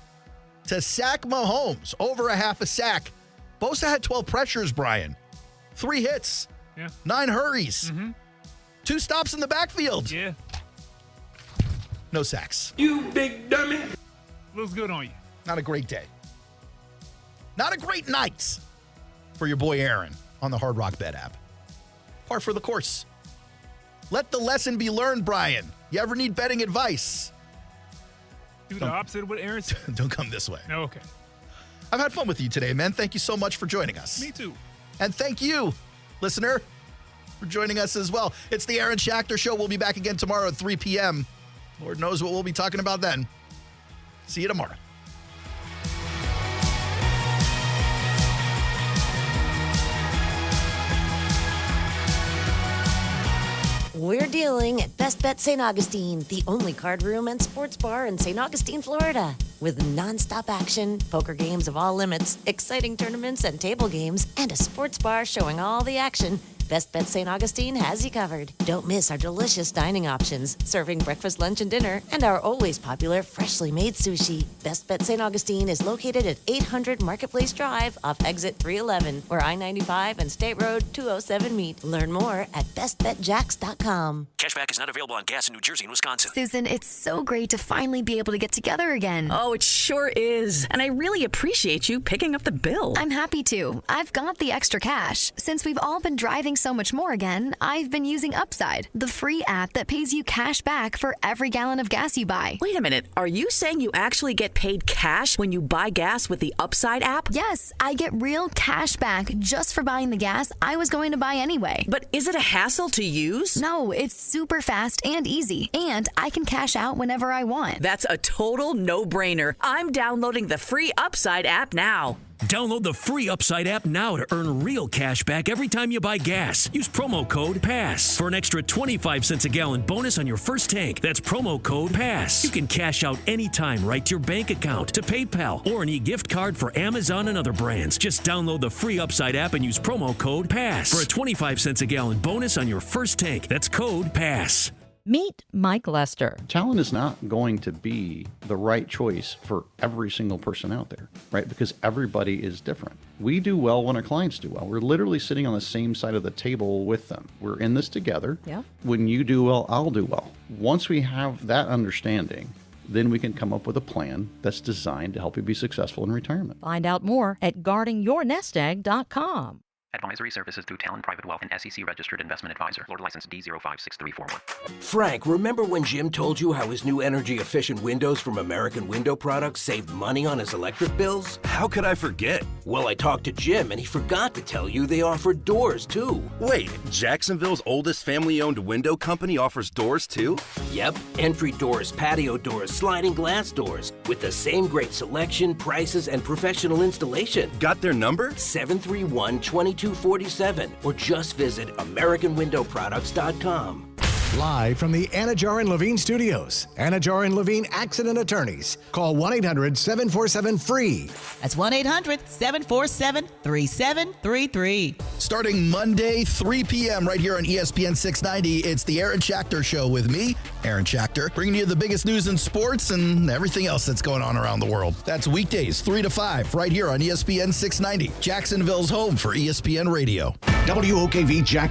to sack Mahomes, over a half a sack. Bosa had 12 pressures, Brian. 3 hits.
Yeah.
9 hurries. 2 stops in the backfield.
Yeah.
No sacks.
You big dummy. Looks good on you.
Not a great day. Not a great night for your boy Aaron on the Hard Rock Bet app. Par for the course. Let the lesson be learned, Brian. You ever need betting advice?
Do the opposite of what Aaron said.
Don't come this way.
No, okay.
I've had fun with you today, man. Thank you so much for joining us.
Me too.
And thank you, listener, for joining us as well. It's the Aaron Schachter Show. We'll be back again tomorrow at 3 p.m. Lord knows what we'll be talking about then. See you tomorrow.
We're dealing at Best Bet St. Augustine, the only card room and sports bar in St. Augustine, Florida. With nonstop action, poker games of all limits, exciting tournaments and table games, and a sports bar showing all the action, Best Bet St. Augustine has you covered. Don't miss our delicious dining options, serving breakfast, lunch, and dinner, and our always popular freshly made sushi. Best Bet St. Augustine is located at 800 Marketplace Drive off exit 311, where I-95 and State Road 207 meet. Learn more at bestbetjacks.com.
Cashback is not available on gas in New Jersey and Wisconsin.
Susan, it's so great to finally be able to get together again.
Oh, it sure is. And I really appreciate you picking up the bill.
I'm happy to. I've got the extra cash. Since we've all been driving so much more again, I've been using Upside, the free app that pays you cash back for every gallon of gas you buy.
Wait a minute. Are you saying you actually get paid cash when you buy gas with the Upside app?
Yes, I get real cash back just for buying the gas I was going to buy anyway.
But is it a hassle to use?
No, it's super fast and easy, and I can cash out whenever I want.
That's a total no-brainer. I'm downloading the free Upside app now.
Download the free Upside app now to earn real cash back every time you buy gas. Use promo code PASS for an extra 25 cents a gallon bonus on your first tank. That's promo code PASS. You can cash out anytime right to your bank account, to PayPal, or an e-gift card for Amazon and other brands. Just download the free Upside app and use promo code PASS for a 25 cents a gallon bonus on your first tank. That's code PASS.
Meet Mike Lester.
Talent is not going to be the right choice for every single person out there, right? Because everybody is different. We do well when our clients do well. We're literally sitting on the same side of the table with them. We're in this together.
Yeah.
When you do well, I'll do well. Once we have that understanding, then we can come up with a plan that's designed to help you be successful in retirement.
Find out more at guardingyournestegg.com.
Advisory services through Talon Private Wealth and SEC Registered Investment Advisor. Florida license D056341.
Frank, remember when Jim told you how his new energy-efficient windows from American Window Products saved money on his electric bills?
How could I forget?
Well, I talked to Jim, and he forgot to tell you they offered doors, too.
Wait, Jacksonville's oldest family-owned window company offers doors, too?
Yep, entry doors, patio doors, sliding glass doors, with the same great selection, prices, and professional installation.
Got their number?
731-2247, or just visit AmericanWindowProducts.com.
Live from the Anajar and Levine Studios, Anajar and Levine Accident Attorneys. Call 1-800-747-FREE.
That's 1-800-747-3733.
Starting Monday, 3 p.m. right here on ESPN 690, it's the Aaron Schachter Show with me, Aaron Schachter, bringing you the biggest news in sports and everything else that's going on around the world. That's weekdays, 3 to 5, right here on ESPN 690, Jacksonville's home for ESPN Radio.
WOKV Jack.